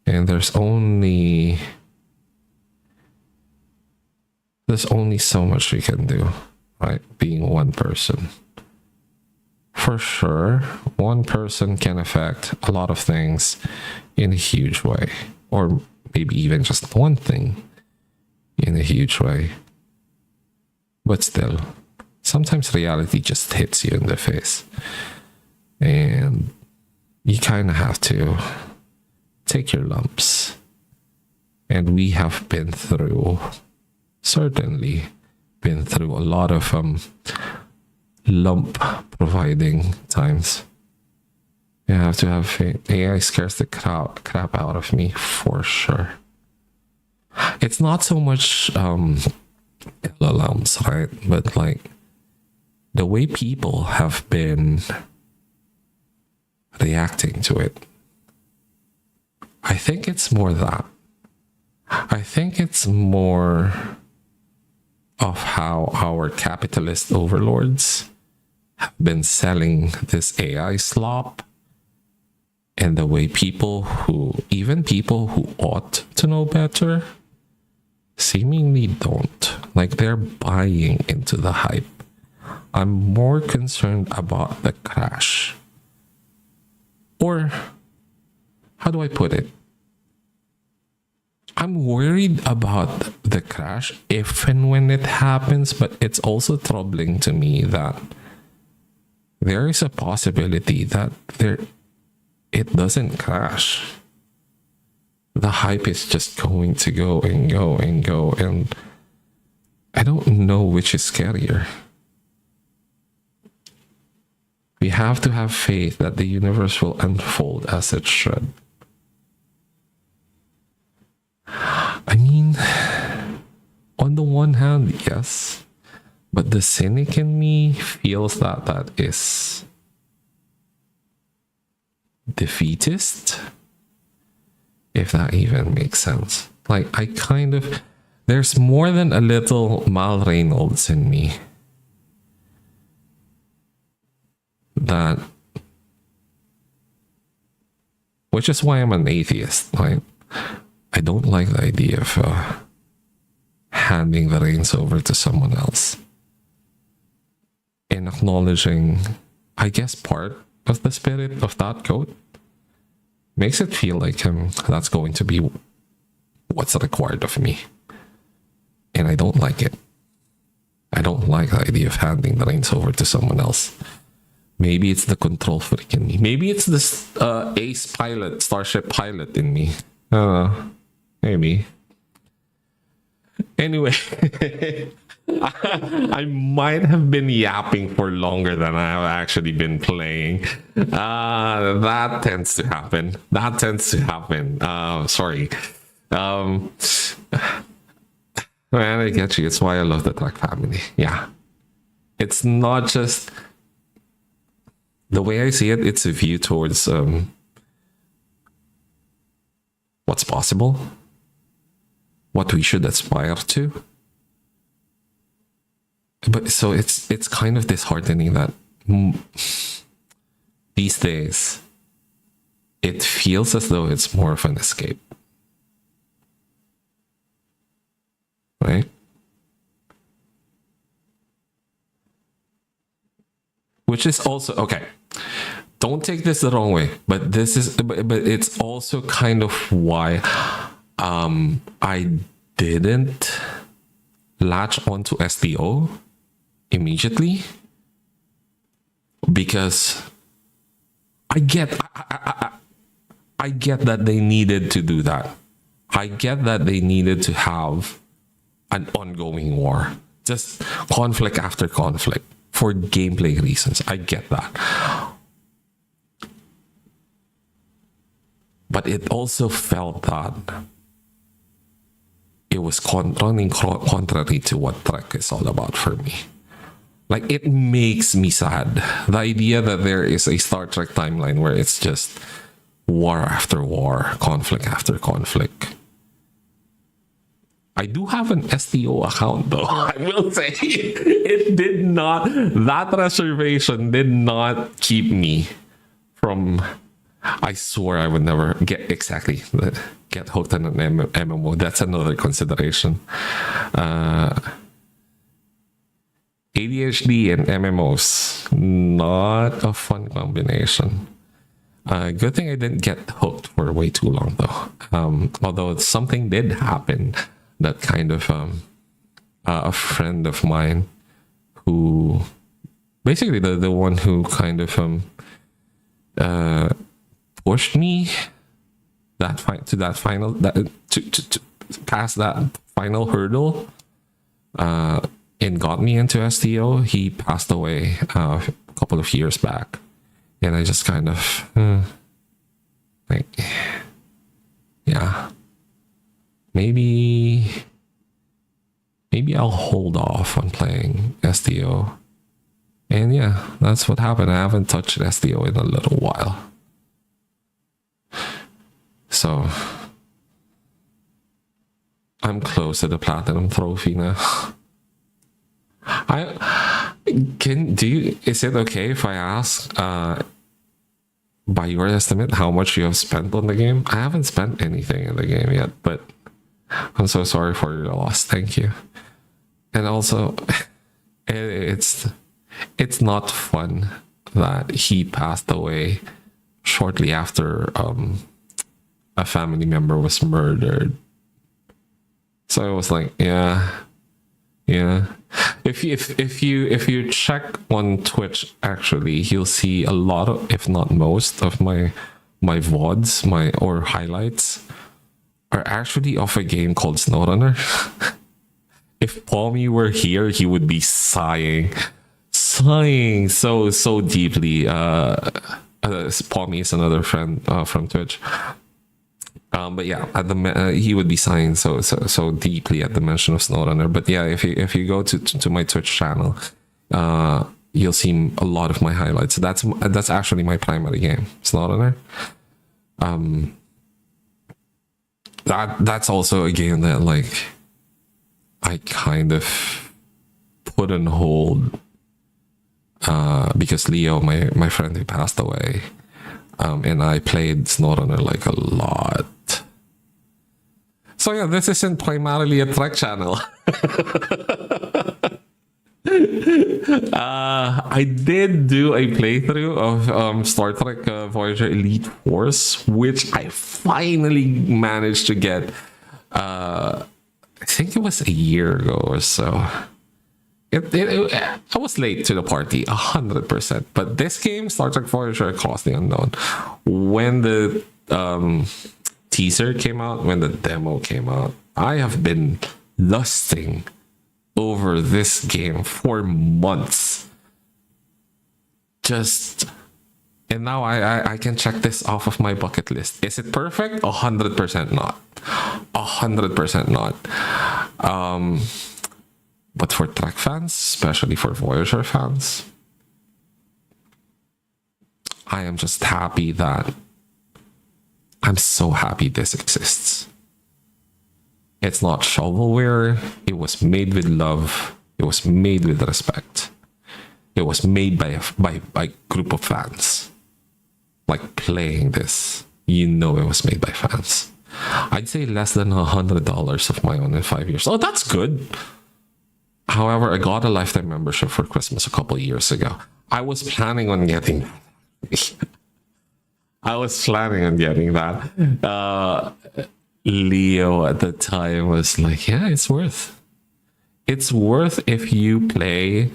And there's only so much we can do, right? Being one person. For sure, one person can affect a lot of things in a huge way, or maybe even just one thing in a huge way. But still, sometimes reality just hits you in the face, and you kind of have to take your lumps. And we have certainly been through a lot of lump providing times. You have to have faith. AI scares the crap out of me, for sure. It's not so much LLMs, right? But like the way people have been reacting to it. I think it's more that. I think it's more of how our capitalist overlords have been selling this AI slop, and the way even people who ought to know better, seemingly don't. Like, they're buying into the hype. I'm more concerned about the crash. Or, how do I put it? I'm worried about the crash if and when it happens, but it's also troubling to me that there is a possibility that it doesn't crash. The hype is just going to go and go and go, and I don't know which is scarier. We have to have faith that the universe will unfold as it should. I mean, on the one hand, yes, but the cynic in me feels that is defeatist, if that even makes sense. Like, there's more than a little Mal Reynolds in me that which is why I'm an atheist. Like, I don't like the idea of handing the reins over to someone else and acknowledging, I guess, part of the spirit of that code. Makes it feel like that's going to be what's required of me. And I don't like it. I don't like the idea of handing the reins over to someone else. Maybe it's the control freak in me. Maybe it's this ace pilot, starship pilot in me. I don't know. Maybe. Anyway, I might have been yapping for longer than I have actually been playing. That tends to happen. Sorry. Man, I get you. It's why I love the Trek family. Yeah. It's not just... The way I see it, it's a view towards what's possible, what we should aspire to. But so it's kind of disheartening that these days it feels as though it's more of an escape, right? Which is also okay. Don't take this the wrong way, but it's also kind of why I didn't latch onto STO immediately, because I get that they needed to do that. I get that they needed to have an ongoing war, just conflict after conflict for gameplay reasons. I get that. But it also felt that it was running contrary to what Trek is all about for me. Like, it makes me sad. The idea that there is a Star Trek timeline where it's just war after war, conflict after conflict. I do have an STO account though. I will say it did not, that reservation did not keep me from, I swore I would never get hooked on an MMO. That's another consideration. ADHD and MMOs, not a fun combination. Good thing I didn't get hooked for way too long though. Although something did happen that kind of a friend of mine who basically the one who kind of pushed me to pass that final hurdle and got me into STO. He passed away a couple of years back, and I just kind of like, yeah, maybe I'll hold off on playing STO. And yeah, that's what happened. I haven't touched STO in a little while. So I'm close to the platinum trophy now. Is it okay if I ask by your estimate how much you have spent on the game? I haven't spent anything in the game yet, but I'm so sorry for your loss. Thank you. And also, it's not fun that he passed away shortly after a family member was murdered. So I was like, yeah. If you check on Twitch, actually, you'll see a lot of, if not most, of my VODs, or highlights are actually of a game called SnowRunner. If Pommy were here, he would be sighing so deeply. Pommy is another friend from Twitch. But yeah, he would be sighing so deeply at the mention of SnowRunner. But yeah, if you go to my Twitch channel, you'll see a lot of my highlights. That's actually my primary game, SnowRunner. That's also a game that, like, I kind of put on hold because Leo, my friend who passed away, And I played SnowRunner like a lot. So yeah, this isn't primarily a Trek channel. I did do a playthrough of Star Trek Voyager Elite Force, which I finally managed to get. I think it was a year ago or so. I was late to the party, 100%. But this game, Star Trek Voyager Across the Unknown, when the teaser came out, when the demo came out, I have been lusting over this game for months. And now I can check this off of my bucket list. Is it perfect? 100% not. 100% not. But for Trek fans, especially for Voyager fans, I am just happy that I'm so happy this exists. It's not shovelware. It was made with love. It was made with respect. It was made by a group of fans. Like playing this, you know it was made by fans. I'd say less than $100 of my own in 5 years. Oh, that's good. However, I got a lifetime membership for Christmas a couple of years ago. I was planning on getting that. Leo at the time was like, yeah, it's worth. It's worth if you play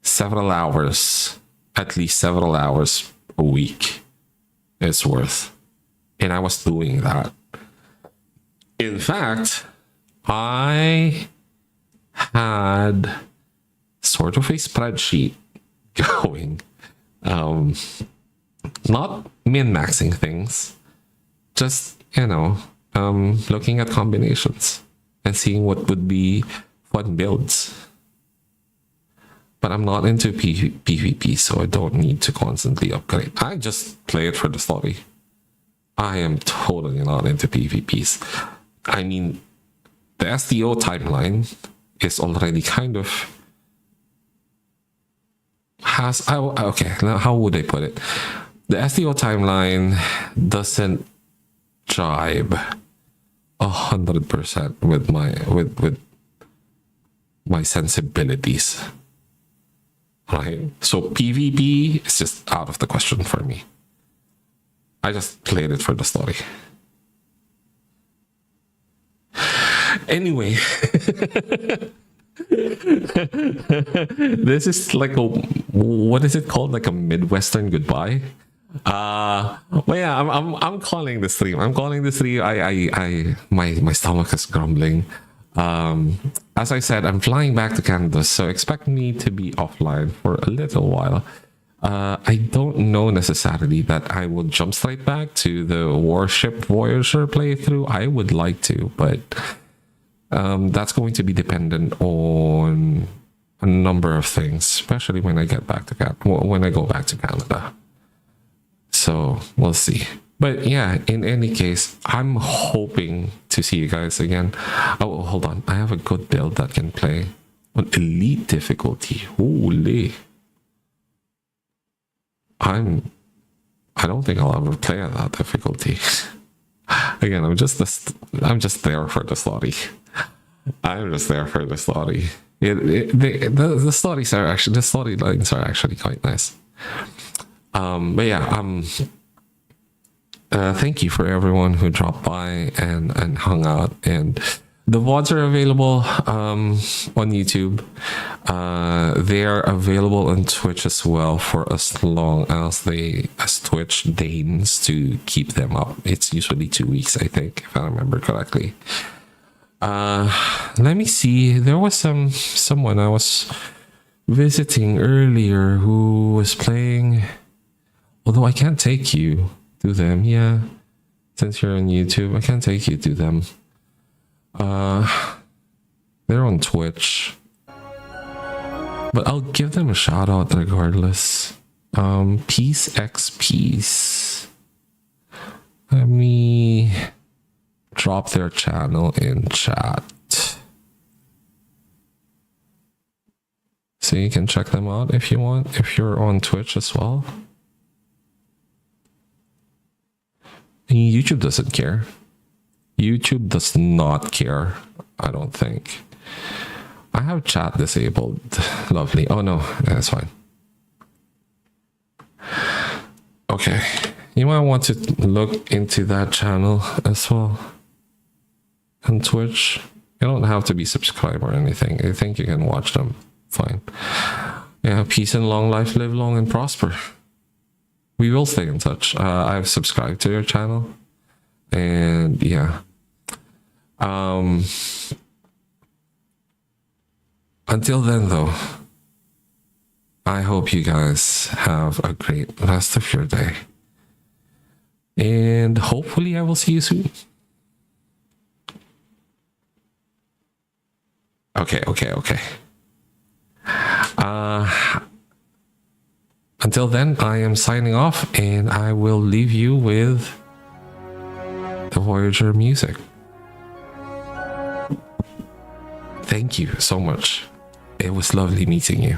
several hours, at least several hours a week. It's worth. And I was doing that. In fact, I had sort of a spreadsheet going. Not min-maxing things. Just, looking at combinations and seeing what would be fun builds. But I'm not into PvP, so I don't need to constantly upgrade. I just play it for the story. I am totally not into PvPs. I mean, the STO timeline is already kind of how would I put it? The STO timeline doesn't jibe 100% with my sensibilities, right? So PvP is just out of the question for me. I just played it for the story. Anyway, this is like what is it called? Like a Midwestern goodbye. Well, yeah, I'm calling the stream. My stomach is grumbling. As I said, I'm flying back to Canada, so expect me to be offline for a little while. I don't know necessarily that I will jump straight back to the Warship Voyager playthrough. I would like to, but that's going to be dependent on a number of things, especially when I get back to when I go back to Canada. So we'll see. But yeah, in any case, I'm hoping to see you guys again. Oh, hold on. I have a good build that can play on elite difficulty. Holy. I don't think I'll ever play at that difficulty. Again, I'm just there for the story. I'm just there for the story. The stories are actually, the storylines are actually quite nice. But yeah, thank you for everyone who dropped by and hung out. And the VODs are available on YouTube. They are available on Twitch as well for as long as Twitch deigns to keep them up. It's usually 2 weeks, I think, if I remember correctly. Let me see. There was someone I was visiting earlier who was playing. Although I can't take you to them, yeah. Since you're on YouTube, I can't take you to them. They're on Twitch. But I'll give them a shout out regardless. Peace X Peace. Let me drop their channel in chat. So you can check them out if you want, if you're on Twitch as well. YouTube doesn't care. YouTube does not care, I don't think. I have chat disabled. Lovely. Oh no, that's fine. Okay. You might want to look into that channel as well. On Twitch. You don't have to be subscribed or anything. I think you can watch them. Fine. Yeah, peace and long life, live long and prosper. We will stay in touch. I've subscribed to your channel. And yeah. Until then though, I hope you guys have a great rest of your day. And hopefully I will see you soon. Okay. Until then, I am signing off and I will leave you with the Voyager music. Thank you so much. It was lovely meeting you.